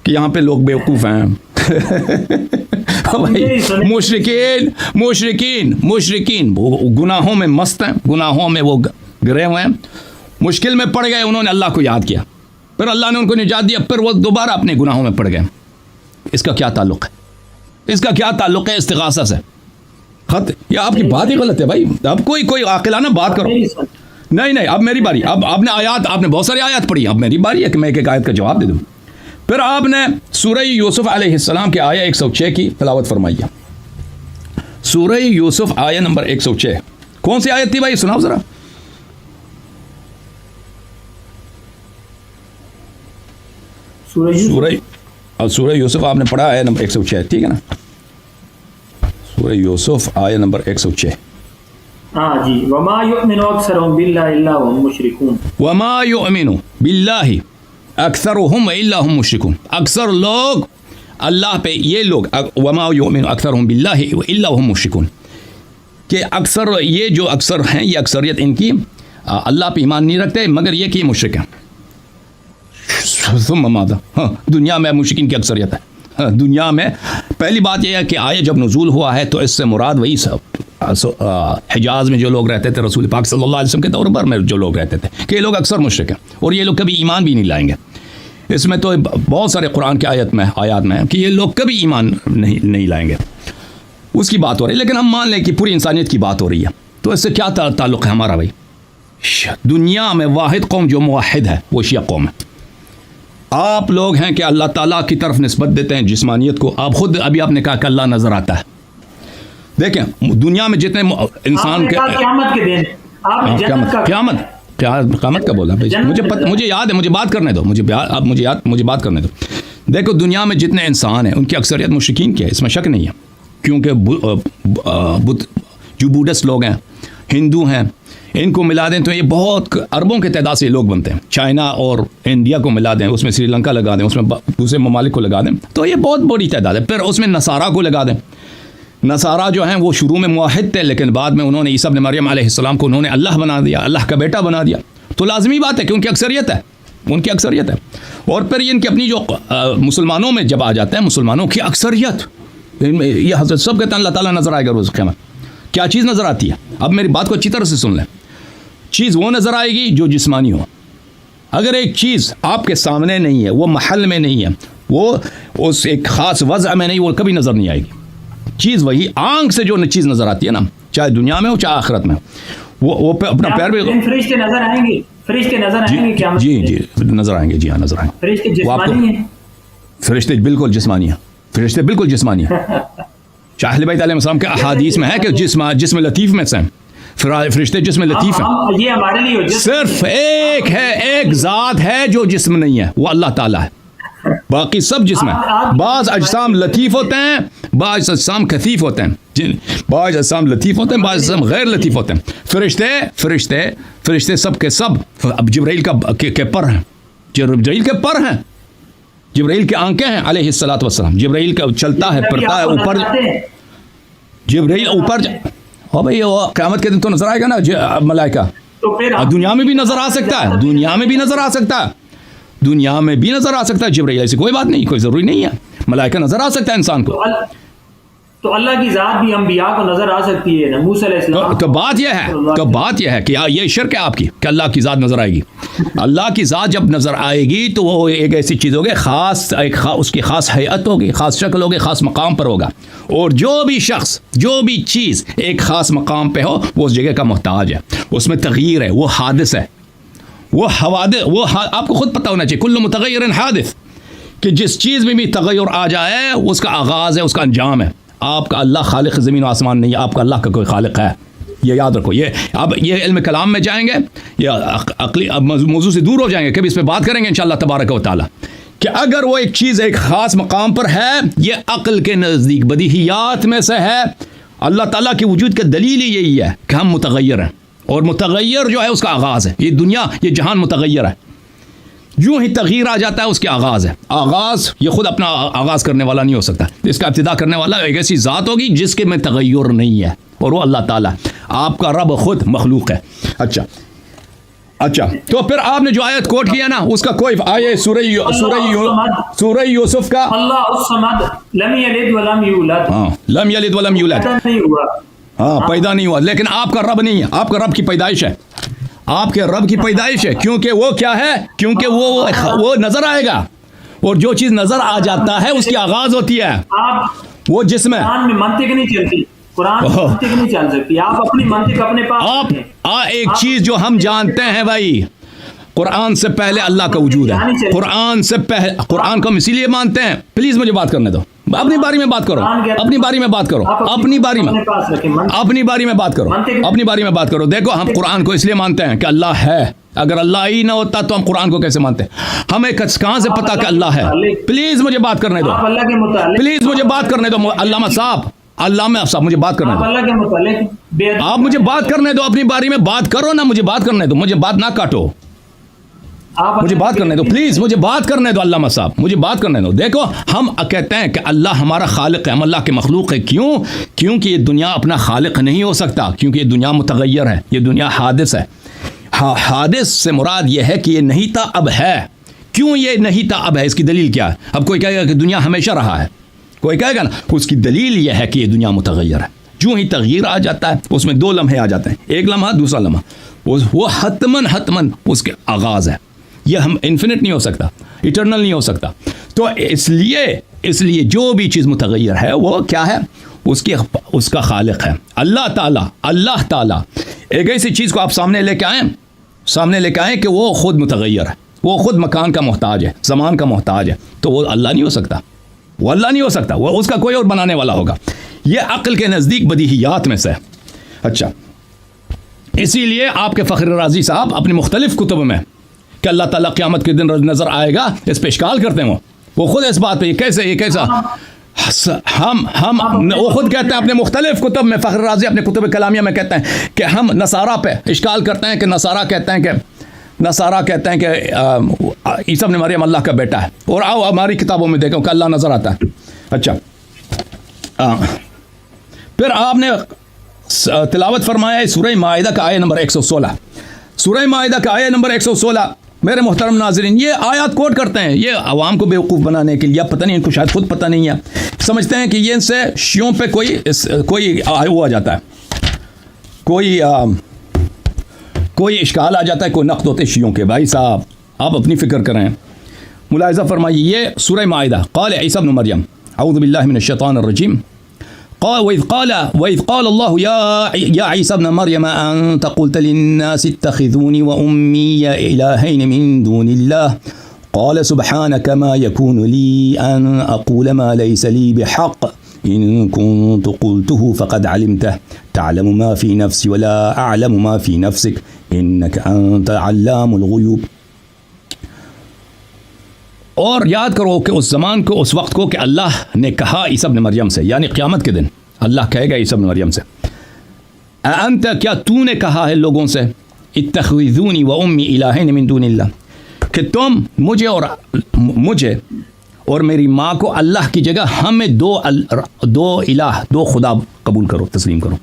کہ یہاں پہ لوگ بیوقوف ہیں؟ مشرکین وہ گناہوں میں مست ہیں, گناہوں میں وہ گرے ہوئے ہیں, مشکل میں پڑ گئے, انہوں نے اللہ کو یاد کیا, پھر اللہ نے ان کو نجات دیا, پھر وہ دوبارہ اپنے گناہوں میں پڑ گئے. اس کا کیا تعلق ہے؟ اس کا کیا تعلق ہے استغاثہ سے؟ خط یا آپ کی بات ہی غلط ہے بھائی. اب کوئی عاقلانہ بات کرو. نہیں اب میری باری. اب آپ نے بہت ساری آیات پڑھی, اب میری باری ہے کہ میں ایک آیت کا جواب دے دوں. پھر آپ نے سورہ یوسف علیہ السلام کے آیہ 106 کی تلاوت فرمائی ہے. سورہ یوسف آیہ نمبر 106 کون سی آیت تھی بھائی؟ سناؤ ذرا. سورہ یوسف آپ نے پڑھا آیہ نمبر 106, ٹھیک ہے نا؟ سورہ یوسف آیہ نمبر 106. ہاں جی. وما یؤمن اکثرهم باللہ الا وهم مشرکون. وما یؤمن باللہ اکثرهم الا هم مشرکون. اکثر لوگ اللہ پہ, یہ لوگ وما یؤمن اکثرهم باللہ الا وهم مشرکون, کہ اکثر یہ جو اکثر ہیں یہ اکثریت ان کی اللہ پہ ایمان نہیں رکھتے مگر یہ کہ یہ مشرک ہیں. ثم ماذا؟ ہاں دنیا میں مشرکین کی اکثریت ہے. دنیا میں پہلی بات یہ ہے کہ آیہ جب نزول ہوا ہے تو اس سے مراد وہی سب حجاز میں جو لوگ رہتے تھے رسول پاک صلی اللہ علیہ وسلم کے دور پر میں جو لوگ رہتے تھے کہ یہ لوگ اکثر مشرک ہیں اور یہ لوگ کبھی ایمان بھی نہیں لائیں گے. اس میں تو بہت سارے قرآن کے آیات میں کہ یہ لوگ کبھی ایمان نہیں لائیں گے, اس کی بات ہو رہی ہے. لیکن ہم مان لیں کہ پوری انسانیت کی بات ہو رہی ہے, تو اس سے کیا تعلق ہے ہمارا بھائی؟ دنیا میں واحد قوم جو موحد ہے وہ شیعہ قوم ہے. آپ لوگ ہیں کہ اللہ تعالیٰ کی طرف نسبت دیتے ہیں جسمانیت کو. آپ خود ابھی آپ نے کہا کہ اللہ نظر آتا ہے. دیکھیں دنیا میں جتنے انسان کے قیامت کا بولا مجھے یاد ہے, مجھے بات کرنے دو, مجھے بات کرنے دو. دیکھو دنیا میں جتنے انسان ہیں ان کی اکثریت مشرکین کی ہے, اس میں شک نہیں ہے, کیونکہ جو بودھسٹ لوگ ہیں, ہندو ہیں, ان کو ملا دیں تو یہ بہت اربوں کے تعداد سے لوگ بنتے ہیں. چائنا اور انڈیا کو ملا دیں, اس میں سری لنکا لگا دیں, اس میں دوسرے ممالک کو لگا دیں, تو یہ بہت بڑی تعداد ہے. پھر اس میں نصارہ کو لگا دیں. نصارہ جو ہیں وہ شروع میں موحد تھے لیکن بعد میں انہوں نے عیسیٰ ابن مریم علیہ السلام کو انہوں نے اللہ بنا دیا, اللہ کا بیٹا بنا دیا. تو لازمی بات ہے کہ ان کی اکثریت ہے. اور پھر ان کی اپنی جو مسلمانوں میں جب آ جاتے ہیں, مسلمانوں کی اکثریت یہ حضرت سب کہتے ہیں اللہ تعالیٰ نظر آئے گا روز قیامت. کیا چیز نظر آتی ہے؟ اب میری بات کو اچھی طرح سے سن لیں. چیز وہ نظر آئے گی جو جسمانی ہو. اگر ایک چیز آپ کے سامنے نہیں ہے, وہ محل میں نہیں ہے, وہ اس ایک خاص وضع میں نہیں, وہ کبھی نظر نہیں آئے گی. چیز وہی آنکھ سے جو چیز نظر آتی ہے نا, چاہے دنیا میں ہو چاہے آخرت میں, وہ اپنا پیر بھی فرشتے نظر آئیں گے. جی نظر آئیں گے. جی ہاں نظر آئیں گے. فرشتے جسمانی ہیں. فرشتے بالکل جسمانی ہیں. شاہ اہل بیت علیہ السلام کے احادیث میں ہے کہ جسم لطیف میں سے فرشتے جسم لطیف ہیں. یہ ہمارے لیے صرف ایک ذات ہے جو جسم نہیں ہے, وہ اللہ تعالیٰ ہے. باقی سب جسم ہیں. بعض اجسام لطیف ہوتے ہیں, بعض اجسام کثیف ہوتے ہیں, بعض اجسام لطیف ہوتے ہیں, بعض اجسام غیر لطیف ہوتے ہیں. فرشتے سب کے سب اب جبرائیل کے پر ہیں. جبرائیل کے آنکھیں ہیں علیہ الصلوۃ والسلام. جبرائیل کا چلتا ہے, پھرتا ہے اوپر. جبرائیل اوپر بھائی قیامت کے دن تو نظر آئے گا نا ملائکہ. دنیا میں بھی نظر آ سکتا ہے. جبرائیل ایسی کوئی بات نہیں, کوئی ضروری نہیں ہے. ملائکہ نظر آ سکتا ہے انسان کو. تو اللہ کی ذات بھی انبیاء کو نظر آ سکتی ہے نا, موسیٰ علیہ السلام. تو بات یہ ہے کہ یہ شرک ہے آپ کی کہ اللہ کی ذات نظر آئے گی. اللہ کی ذات جب نظر آئے گی تو وہ ایک ایسی چیز ہوگی, اس کی خاص حیت ہوگی, خاص شکل ہوگی, خاص مقام پر ہوگا. اور جو بھی شخص, جو بھی چیز ایک خاص مقام پہ ہو وہ اس جگہ کا محتاج ہے. اس میں تغییر ہے, وہ حادث ہے, وہ حوادث, وہ آپ کو خود پتہ ہونا چاہیے. کل متغیر حادث, کہ جس چیز میں بھی تغیر آ جائے اس کا آغاز ہے، اس کا انجام ہے. آپ کا اللہ خالق زمین و آسمان نہیں ہے، آپ کا اللہ کا کوئی خالق ہے، یہ یاد رکھو. یہ اب یہ علم کلام میں جائیں گے یا عقلی موضوع سے دور ہو جائیں گے، کبھی اس پہ بات کریں گے انشاءاللہ تبارک و تعالی، کہ اگر وہ ایک چیز ایک خاص مقام پر ہے، یہ عقل کے نزدیک بدیہیات میں سے ہے. اللہ تعالیٰ کے وجود کا دلیل ہی یہی ہے کہ ہم متغیر ہیں، اور متغیر جو ہے اس کا آغاز ہے. یہ دنیا، یہ جہان متغیر ہے، یوں ہی تغییر آ جاتا ہے اس کے آغاز ہے. آغاز یہ خود اپنا آغاز کرنے والا نہیں ہو سکتا، اس کا ابتدا کرنے والا ایک ایسی ذات ہوگی جس کے میں تغیر نہیں ہے، اور وہ اللہ تعالیٰ. آپ کا رب خود مخلوق ہے. اچھا تو پھر آپ نے جو آیت کوٹ کیا نا، اس کا کوئی آیے سورہ یوسف کا اللہ الصمد لم یلد ولم یولد، لم یلد ولم یولد، نہیں ہوا، پیدا نہیں ہوا. لیکن آپ کا رب نہیں ہے، آپ کا رب کی پیدائش ہے، آپ کے رب کی پیدائش ہے. کیونکہ وہ کیا ہے؟ کیونکہ وہ نظر آئے گا، اور جو چیز نظر آ جاتا ہے اس کی آغاز ہوتی ہے. آپ وہ جس میں قرآن میں منطق نہیں چلتی، قرآن میں منطق نہیں چل سکتی. آپ اپنی منطق اپنے پاس آپ رکھیں. ایک چیز جو ہم جانتے ہیں بھائی، قرآن سے پہلے اللہ کا وجود ہے. قرآن سے پہلے، قرآن کو ہم اسی لیے مانتے ہیں. پلیز مجھے بات کرنے دو، اپنی باری میں بات کرو، اپنی باری میں بات کرو، اپنی باری میں، اپنی باری میں بات کرو، اپنی باری میں بات کرو. دیکھو ہم قرآن کو اس لیے مانتے ہیں کہ اللہ ہے. اگر اللہ ہی نہ ہوتا تو ہم قرآن کو کیسے مانتے؟ ہمیں کہاں سے پتا کہ اللہ ہے؟ پلیز مجھے بات کرنے دو، آپ اللہ کے متعلق، پلیز مجھے بات کرنے دو. علامہ صاحب مجھے بات کرنے آپ دو. اللہ کے متعلق آپ مجھے بات کرنے دو، اپنی باری میں بات کرو نا، مجھے بات کرنے دو، مجھے بات نہ کاٹو، مجھے بات کرنے دو پلیز، مجھے بات کرنے دو. علامہ صاحب مجھے بات کرنے دو. دیکھو ہم کہتے ہیں کہ اللہ ہمارا خالق ہے، ہم اللہ کے مخلوق ہے. کیوں؟ کیونکہ یہ دنیا اپنا خالق نہیں ہو سکتا، کیونکہ یہ دنیا متغیر ہے، یہ دنیا حادث ہے. حادث سے مراد یہ ہے کہ یہ نہیں تھا اب ہے. کیوں یہ نہیں تھا اب ہے؟ اس کی دلیل کیا ہے؟ اب کوئی کہے گا کہ دنیا ہمیشہ رہا ہے، کوئی کہے گا نا، اس کی دلیل یہ ہے کہ یہ دنیا متغیر ہے. جو ہی تغییر آ جاتا ہے اس میں دو لمحے آ جاتے ہیں، ایک لمحہ دوسرا لمحہ، وہ حتماً اس کے آغاز ہے. یہ ہم انفینٹ نہیں ہو سکتا، ایٹرنل نہیں ہو سکتا. تو اس لیے جو بھی چیز متغیر ہے وہ کیا ہے؟ اس کا خالق ہے اللہ تعالیٰ. ایک ایسی چیز کو آپ سامنے لے کے آئیں کہ وہ خود متغیر ہے، وہ خود مکان کا محتاج ہے، زمان کا محتاج ہے، تو وہ اللہ نہیں ہو سکتا. وہ اللہ نہیں ہو سکتا، وہ اس کا کوئی اور بنانے والا ہوگا. یہ عقل کے نزدیک بدیہیات میں سے. اچھا، اسی لیے آپ کے فخر رازی صاحب اپنی مختلف کتب میں کہ اللہ تعالیٰ قیامت کے دن نظر آئے گا، اس پہ اشکال کرتے ہیں. وہ خود اس بات پہ یہ کیسا وہ خود کہتے ہیں اپنے مختلف کتب میں، فخر رازی اپنے کتب کلامیہ میں کہتے ہیں کہ ہم نصارہ پہ اشکال کرتے ہیں، کہ نصارہ کہتے ہیں کہ عیسیٰ ابن مریم اللہ کا بیٹا ہے. اور آؤ ہماری کتابوں میں دیکھو کہ اللہ نظر آتا ہے. اچھا، پھر آپ نے تلاوت فرمایا ہے سورہ مائدہ کا آیہ نمبر 116. سورہ مائدہ کا آیہ نمبر 116. میرے محترم ناظرین، یہ آیات کوٹ کرتے ہیں یہ عوام کو بیوقوف بنانے کے لیے. پتہ نہیں ان کو شاید خود پتہ نہیں ہے، سمجھتے ہیں کہ یہ ان سے شیعوں پہ کوئی وہ آ جاتا ہے، کوئی اشکال آ جاتا ہے، کوئی نقد ہوتے شیعوں کے. بھائی صاحب آپ اپنی فکر کریں، ملاحظہ فرمائیے. یہ سورہ مائدہ، قال عیسیٰ ابن مریم اعوذ باللہ من الشیطان الرجیم. وإذ قال الله يا عيسى ابن مريم أنت قلت للناس اتخذوني وأمي إلهين من دون الله قال سبحانك ما يكون لي أن أقول ما ليس لي بحق إن كنت قلته فقد علمته تعلم ما في نفسي ولا أعلم ما في نفسك إنك أنت علام الغيوب. اور یاد کرو کہ اس زمان کو، اس وقت کو کہ اللہ نے کہا عیسیٰ ابن مریم سے، یعنی قیامت کے دن اللہ کہے گا عیسیٰ ابن مریم سے، انت کیا تو نے کہا ہے لوگوں سے، اتخذونی و امی الہین من دون اللہ، کہ تم مجھے اور میری ماں کو اللہ کی جگہ ہمیں دو الہ، دو خدا قبول کرو، تسلیم کرو.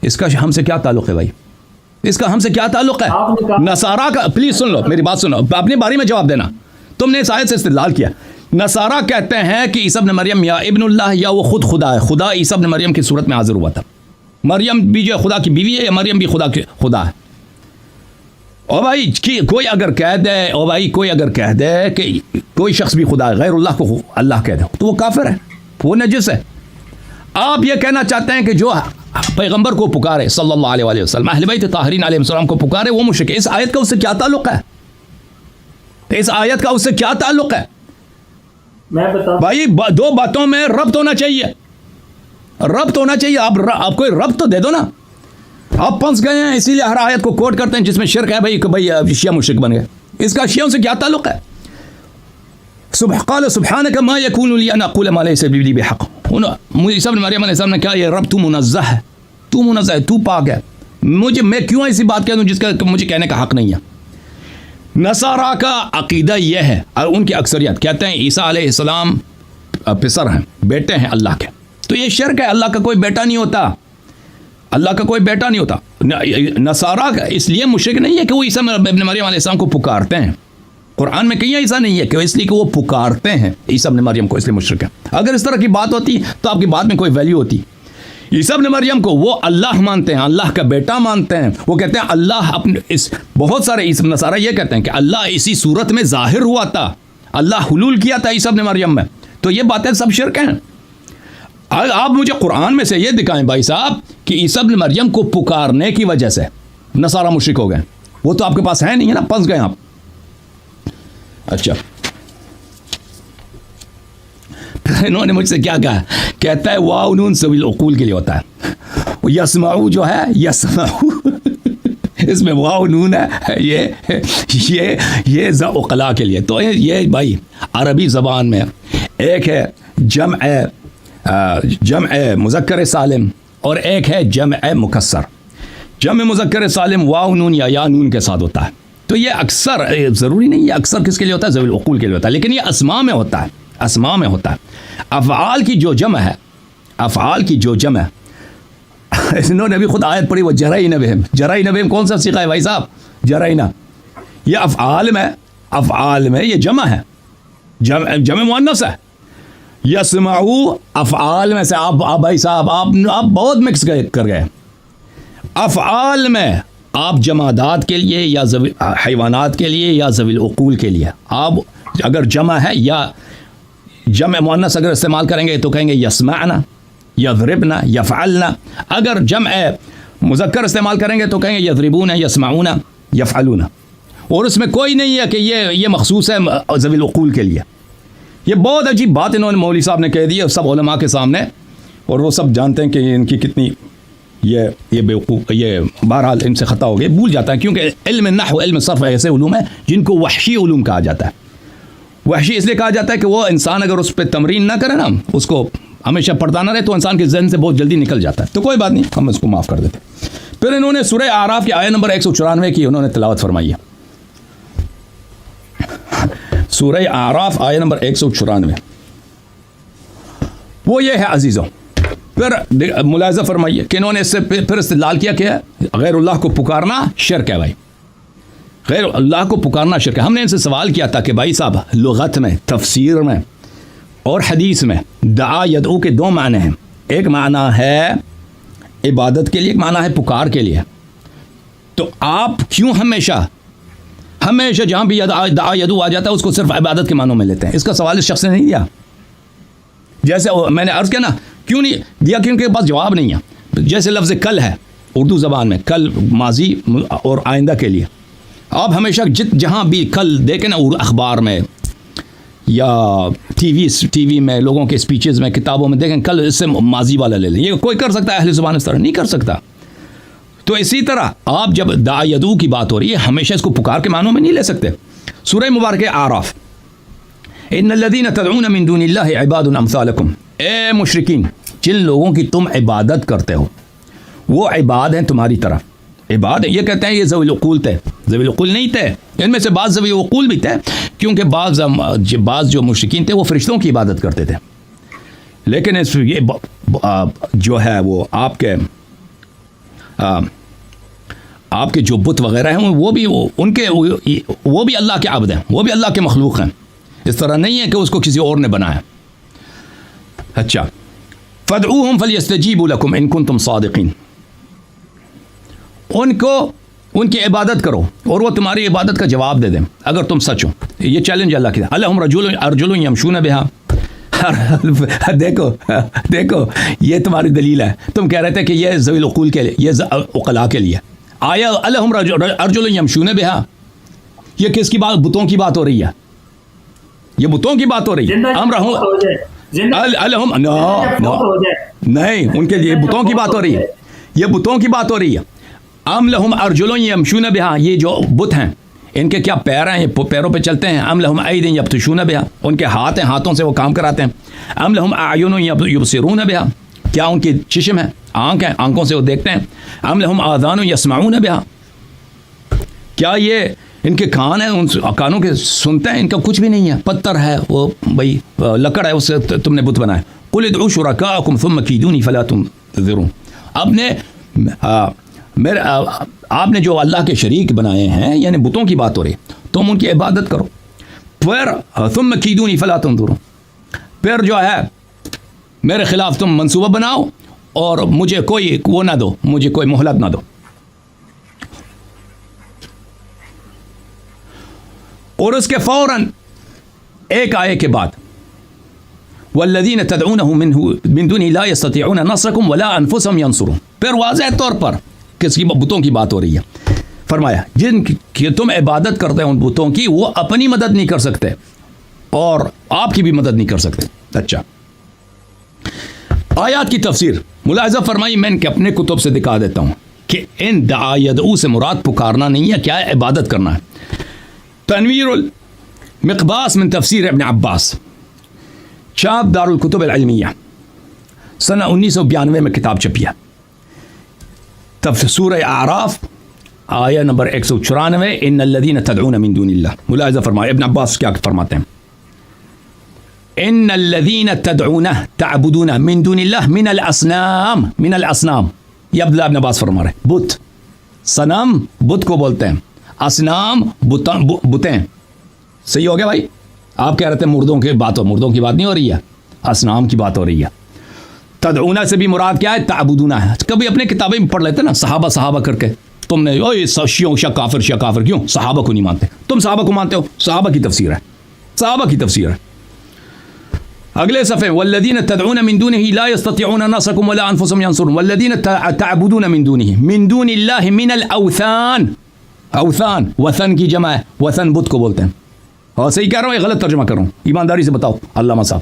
اس کا ہم سے کیا تعلق ہے بھائی؟ اس کا ہم سے کیا تعلق ہے؟ نصارہ کا، پلیز سن لو میری بات، سنو، اپنے بارے میں جواب دینا. تم نے اس آیت سے استدلال کیا. نصارہ کہتے ہیں کہ عیسیٰ ابن مریم یا ابن اللہ، یا وہ خود خدا ہے. خدا عیسیٰ ابن مریم کی صورت میں حاضر ہوا تھا. مریم بھی جو خدا کی بیوی ہے، یا مریم بھی خدا ہے. او بھائی کوئی اگر کہہ دے کہ کوئی شخص بھی خدا ہے، غیر اللہ کو اللہ کہہ دے، تو وہ کافر ہے، وہ نجس ہے. آپ یہ کہنا چاہتے ہیں کہ جو پیغمبر کو پکارے صلی اللہ علیہ وسلم، اہل بیت طاہرین علیہ السلام کو پکارے، وہ مشرک ہے. اس آیت کا اس سے کیا تعلق ہے؟ اس آیت کا اس سے کیا تعلق ہے؟ میں بتا بھائی دو باتوں میں ربط ہونا چاہیے، ربط ہونا چاہیے. آپ کوئی ربط تو دے دو نا. آپ پھنس گئے ہیں اسی لیے ہر آیت کو کوٹ کرتے ہیں جس میں شرک ہے. بھائی شیعہ مشرک بن گئے. اس کا شیعوں سے کیا تعلق ہے؟ قال سبحانک ما یکون لی ان اقول ما لیس بی بحق. عیسیٰ ابن مریم علیہ السلام نے کہا یہ رب تو منزہ ہے، تو منزہ ہے، تو پاک ہے. میں کیوں ایسی بات کہہ دوں جس کا مجھے کہنے کا حق نہیں ہے. نصارہ کا عقیدہ یہ ہے، اور ان کی اکثریت کہتے ہیں عیسیٰ علیہ السلام پسر ہیں، بیٹے ہیں اللہ کے. تو یہ شرک ہے، اللہ کا کوئی بیٹا نہیں ہوتا، اللہ کا کوئی بیٹا نہیں ہوتا. نصارہ اس لیے مشرک نہیں ہے کہ وہ عیسیٰ ابن مریم علیہ السلام کو پکارتے ہیں. قرآن میں کہیں ایسا نہیں ہے کہ اس لیے کہ وہ پکارتے ہیں عیسیٰ ابن مریم کو اس لیے مشرک ہے. اگر اس طرح کی بات ہوتی تو آپ کی بات میں کوئی ویلیو ہوتی. عیسیٰ ابن مریم کو وہ اللہ مانتے ہیں، اللہ کا بیٹا مانتے ہیں. وہ کہتے ہیں اللہ اپنے بہت سارے نصارہ یہ کہتے ہیں کہ اللہ اسی صورت میں ظاہر ہوا تھا، اللہ حلول کیا تھا عیسیٰ ابن مریم میں. تو یہ باتیں سب شرک ہیں. آپ مجھے قرآن میں سے یہ دکھائیں بھائی صاحب کہ عیسیٰ ابن مریم کو پکارنے کی وجہ سے نصارہ مشرک ہو گئے. وہ تو آپ کے پاس ہے نہیں ہے نا، پھنس گئے آپ. اچھا، پھر انہوں نے مجھ سے کیا کہا، کہتا ہے واو نون سویل العقول کے لیے ہوتا ہے. یسمعو جو ہے یسمعو اس میں واو نون ہے، یہ عقلاء کے لیے. تو یہ بھائی عربی زبان میں ایک ہے جمع مذکر سالم اور ایک ہے جمع مکسر. جمع مذکر سالم واو نون یا نون کے ساتھ ہوتا ہے. تو یہ اکثر ضروری نہیں ہے، اکثر کس کے لیے ہوتا ہے؟ ذوی العقول کے لیے ہوتا ہے. لیکن یہ اسماء میں ہوتا ہے، اسماء میں ہوتا ہے. افعال کی جو جمع ہے، افعال کی جو جمع ہے، انہوں نے بھی خود آیت پڑھی، وہ جرائن بہم. جرائن بہم کون سا صیغہ ہے بھائی صاحب؟ جرائنا. یہ افعال میں یہ جمع ہے، جمع مؤنث ہے. یسمعو افعال میں سے آپ بھائی صاحب آپ بہت مکس کر گئے. افعال میں آپ جمادات کے لیے یا حیوانات کے لیے یا ذوی العقول کے لیے آپ اگر جمع ہے یا جمع مؤنث اگر استعمال کریں گے تو کہیں گے یسمعنا، یضربنا، یفعلنا. اگر جمع مذکر استعمال کریں گے تو کہیں گے یضربون، یسمعون، یفعلون. اور اس میں کوئی نہیں ہے کہ یہ مخصوص ہے ذوی العقول کے لیے. یہ بہت عجیب بات انہوں نے مولوی صاحب نے کہہ دی ہے سب علماء کے سامنے، اور وہ سب جانتے ہیں کہ ان کی کتنی یہ بیوقوف، یہ بہرحال ان سے خطا ہو گئے، بھول جاتا ہے. کیونکہ علم نحو، علم صرف ایسے علوم ہیں جن کو وحشی علوم کہا جاتا ہے. وحشی اس لیے کہا جاتا ہے کہ وہ انسان اگر اس پہ تمرین نہ کرے نا، اس کو ہمیشہ پڑھتا نہ رہے تو انسان کے ذہن سے بہت جلدی نکل جاتا ہے. تو کوئی بات نہیں، ہم اس کو معاف کر دیتے. پھر انہوں نے سورہ اعراف کی آیت نمبر 194 کی انہوں نے تلاوت فرمائی ہے. سورہ اعراف آیت نمبر 194 وہ یہ ہے عزیزوں. پھر ملاحظہ فرمائیے کہ انہوں نے اس سے پھر استدلال کیا کہ غیر اللہ کو پکارنا شرک ہے. بھائی غیر اللہ کو پکارنا شرک ہے. ہم نے ان سے سوال کیا تھا کہ بھائی صاحب لغت میں، تفسیر میں اور حدیث میں دعا یدعو کے دو معنی ہیں. ایک معنی ہے عبادت کے لیے، ایک معنی ہے پکار کے لیے. تو آپ کیوں ہمیشہ جہاں بھی دعا یدعو آ جاتا ہے اس کو صرف عبادت کے معنوں میں لیتے ہیں؟ اس کا سوال اس شخص نے نہیں دیا. جیسے میں نے عرض کیا نا، کیوں نہیں دیا؟ کیونکہ پاس جواب نہیں ہے. جیسے لفظ کل ہے اردو زبان میں، کل ماضی اور آئندہ کے لیے. آپ ہمیشہ جہاں بھی کل دیکھیں نا، اخبار میں یا ٹی وی میں، لوگوں کے اسپیچز میں، کتابوں میں دیکھیں کل اس سے ماضی والا لے لیں. یہ کوئی کر سکتا ہے؟ اہل زبان اس طرح نہیں کر سکتا. تو اسی طرح آپ جب دعا یدعو کی بات ہو رہی ہے ہمیشہ اس کو پکار کے معنوں میں نہیں لے سکتے. سورہ مبارکہ اعراف، ان الذین تدعون من دون اللہ عباد امثالکم. اے مشرکین، جن لوگوں کی تم عبادت کرتے ہو وہ عباد ہیں تمہاری طرح. عباد ہیں، یہ کہتے ہیں یہ ذوی العقول تھے. ذوی العقول نہیں تھے، ان میں سے بعض ذوی العقول بھی تھے، کیونکہ بعض جو مشرکین تھے وہ فرشتوں کی عبادت کرتے تھے. لیکن جو ہے وہ آپ کے جو بت وغیرہ ہیں وہ بھی اللہ کے عبد ہیں، وہ بھی اللہ کے مخلوق ہیں. اس طرح نہیں ہے کہ اس کو کسی اور نے بنایا. اچھا، فادعوہم فلیستجیبوا لکم ان کنتم صادقین. ان کی عبادت کرو اور وہ تمہاری عبادت کا جواب دے دیں اگر تم سچ ہو. یہ چیلنج اللہ کی ہے. الہم ارجل یمشون بہا. دیکھو یہ تمہاری دلیل ہے. تم کہہ رہے تھے کہ یہ ذوی العقول کے لیے، یہ عقلاء کے لیے. آیا الہم ارجل یمشون بہا، یہ کس کی بات؟ بتوں کی بات ہو رہی ہے. یہ بتوں کی بات ہو رہی ہے. نہیں, ان کے لیے بتوں کی بات ہو رہی ہے, یہ بتوں کی بات ہو رہی ہے. ام لہم ارجل یمشون بہا, یہ جو بت ہیں ان کے کیا پیر ہیں, یہ پیروں پہ چلتے ہیں. ام لہم اید یبطشون بہا, ان کے ہاتھ ہیں, ہاتھوں سے وہ کام کراتے ہیں. ام لہم اعین یبصرون بہا, کیا ان کی چشم ہے, آنکھ ہیں, آنکھوں سے وہ دیکھتے ہیں. ام لہم آذان یسمعون بہا, کیا یہ ان کے کان ہیں, ان کانوں کے سنتے ہیں؟ ان کا کچھ بھی نہیں ہے, پتھر ہے وہ, بھائی لکڑ ہے, اس سے تم نے بت بنایا. قل ادعوا شرکاءکم ثم کیدونی فلا تنظرون. آپ نے جو اللہ کے شریک بنائے ہیں, یعنی بتوں کی بات ہو رہی ہے, تم ان کی عبادت کرو, پھر ثم کیدونی فلا تنظرون, پھر جو ہے میرے خلاف تم منصوبہ بناؤ اور مجھے کوئی وہ نہ دو, مجھے کوئی مہلت نہ دو. اور اس کے فوراً ایک آیے کے بعد والذین تدعونه من دونه لا يستطيعون نصركم ولا انفسهم ينصرون, پھر واضح طور پر کس کی بتوں کی بات ہو رہی ہے. فرمایا جن کی تم عبادت کرتے ہیں ان بتوں کی, وہ اپنی مدد نہیں کر سکتے اور آپ کی بھی مدد نہیں کر سکتے. اچھا, آیات کی تفسیر ملاحظہ فرمائی, میں ان کے اپنے کتب سے دکھا دیتا ہوں کہ ان دعا یدعو سے مراد پکارنا نہیں ہے, کیا ہے, عبادت کرنا ہے. تنویر المقباس من تفسیر ابن عباس, چھاپ دار الکتب العلمیہ, سنہ 1992 میں کتاب چھپی ہے. سورہ اعراف آیہ نمبر 194, ان الذین تدعون من دون اللہ. ملاحظہ فرمائے ابن عباس کیا فرماتے ہیں, ان الذین تدعون تعبدون من دون اللہ من الاسنام, من الاسنام, یہ عبداللہ ابن عباس فرما رہے ہیں. بت, صنم بت کو بولتے ہیں, اسنام بتیں. صحیح ہو گیا بھائی, آپ کہہ رہے تھے مردوں کی بات ہو, مردوں کی بات نہیں ہو رہی ہے, اسنام کی بات ہو رہی ہے. تدعون سے بھی مراد کیا ہے, تعبدون ہے. کبھی اپنے کتابیں میں پڑھ لیتے نا, صحابہ کر کے, تم نے شیعوں شاہ کافر, کیوں صحابہ کو نہیں مانتے, تم صحابہ کو مانتے ہو, صحابہ کی تفسیر ہے, صحابہ کی تفسیر ہے. اگلے صفحے والذین تدعون من دونه لا يستطيعون نصركم ولا انفسهم ينصرون والذین تعبدون من دونه من دون اللہ من الاوثان. اوثان وثن کی جمع ہے, وثن بت کو بولتے ہیں. اور صحیح کہہ رہا ہوں, یہ غلط ترجمہ کر رہا ہوں, ایمانداری سے بتاؤ علامہ صاحب.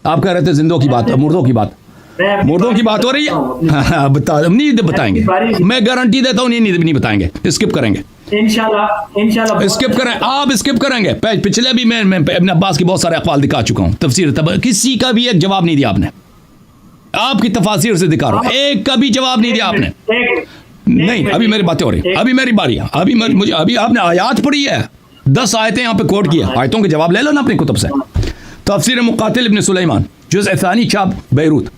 آپ کہہ رہے تھے زندوں کی بات, مردوں کی بات, مردوں کی بات ہو رہی ہے. نہیں بتائیں گے, میں گارنٹی دیتا ہوں نہیں بتائیں گے, اسکپ کریں گے انشاءاللہ اسکپ کریں, آپ اسکپ کریں گے. پچھلے بھی میں ابن عباس کے بہت سارے اقوال دکھا چکا ہوں, تفسیر کسی کا بھی ایک جواب نہیں دیا آپ نے, آپ کی تفاسیر سے دکھا رہا ہوں, ایک کا بھی جواب نہیں دیا آپ نے. نہیں, ابھی میری باتیں ہو رہی, ابھی میری باری ہے, ابھی آپ نے آیات پڑھی ہے, 10 آیتیں یہاں پہ کوٹ کیا, آیتوں کے جواب لے لو نا اپنی کتب سے. تفسیر مقاتل ابن سلیمان جزء ثانی, چھاپ بیروت.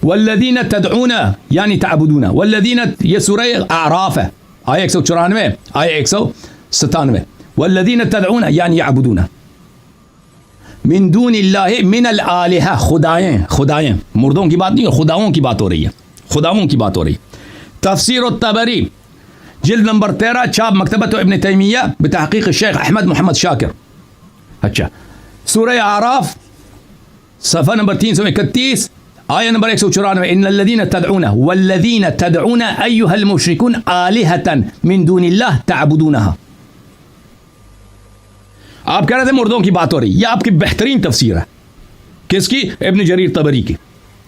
والذین تدعون یعنی تعبدون, والذین, یہ سورہ اعراف ہے, آیہ 194, آیہ 197. والذین تدعون یعنی یعبدون من دون اللہ من الالہہ, خدائیں, مردوں کی بات نہیں, خداؤں کی بات ہو رہی ہے, خداؤں کی بات ہو رہی ہے. تفسیر الطبری جلد نمبر 13, چھاپ مکتبۃ ابن تیمیہ بتحقیق الشیخ احمد محمد شاکر. اچھا, سورہ اعراف صفحہ نمبر 331, آیہ نمبر 194, ان الذین تدعون والذین تدعون ایها المشرکون آلہۃ من دون اللہ تعبدونها. آپ کہہ رہے تھے مردوں کی بات ہو رہی, یہ آپ کی بہترین تفسیر ہے. کس کی؟ ابن جریر طبری کی,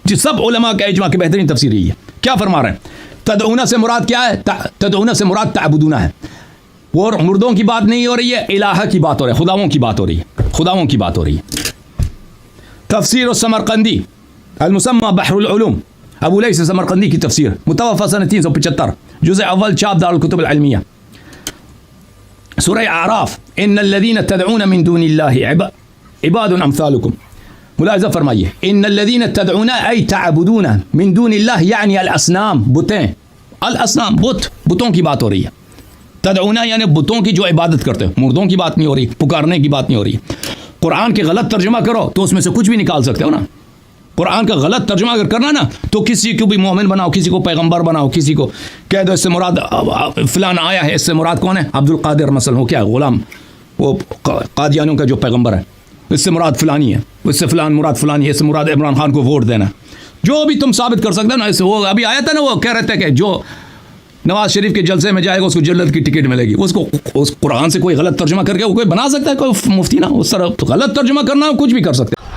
جس سب علماء کا اجماع کی بہترین تفسیر ہے. کیا فرما رہے ہیں؟ تدعون سے مراد کیا ہے؟ تدعون سے مراد تعبدون ہے, اور مردوں کی بات نہیں ہو رہی ہے, الہ کی بات ہو رہی ہے, خداؤں کی بات ہو رہی ہے, خداؤں کی بات ہو رہی ہے. تفسیر السمرقندی المسمى بحر العلوم, ابو لیث سمرقندی کی تفسیر, متوفى سنہ 375, جزء اول, چھاپ دار الکتب العلمیہ. سورہ اعراف, ان الذین تدعون من دون اللہ عباد امثالکم. ملاحظہ فرمائیے, ان الذین تدعون ای تعبدون من دون اللہ یعنی الاسنام, بتیں, الاسنام بت, بتوں کی بات ہو رہی ہے. تدعون یعنی بتوں کی جو عبادت کرتے ہیں, مردوں کی بات نہیں ہو رہی, پکارنے کی بات نہیں ہو رہی. قرآن کے غلط ترجمہ کرو تو اس میں سے کچھ بھی نکال سکتے ہو نا. قرآن کا غلط ترجمہ اگر کرنا نا تو کسی کو بھی مومن بناؤ, کسی کو پیغمبر بناؤ, کسی کو کہہ دو اس سے مراد فلان آیا ہے, اس سے مراد کون ہے؟ عبد القادر مثلا, ہو کیا غلام, وہ قادیانیوں کا جو پیغمبر ہے, اس سے مراد فلانی ہے, اس سے فلان مراد فلانی ہے, اس سے مراد عمران خان کو ووٹ دینا, جو بھی تم ثابت کر سکتے ہو نا. اس وہ ابھی آیا تھا نا, وہ کہہ رہے تھے کہ جو نواز شریف کے جلسے میں جائے گا اس کو جنت کی ٹکٹ ملے گی. اس کو اس قرآن سے کوئی غلط ترجمہ کر کے وہ کوئی بنا سکتا ہے؟ کوئی مفتی نہ اس طرح غلط ترجمہ کرنا کچھ بھی کر سکتے ہیں.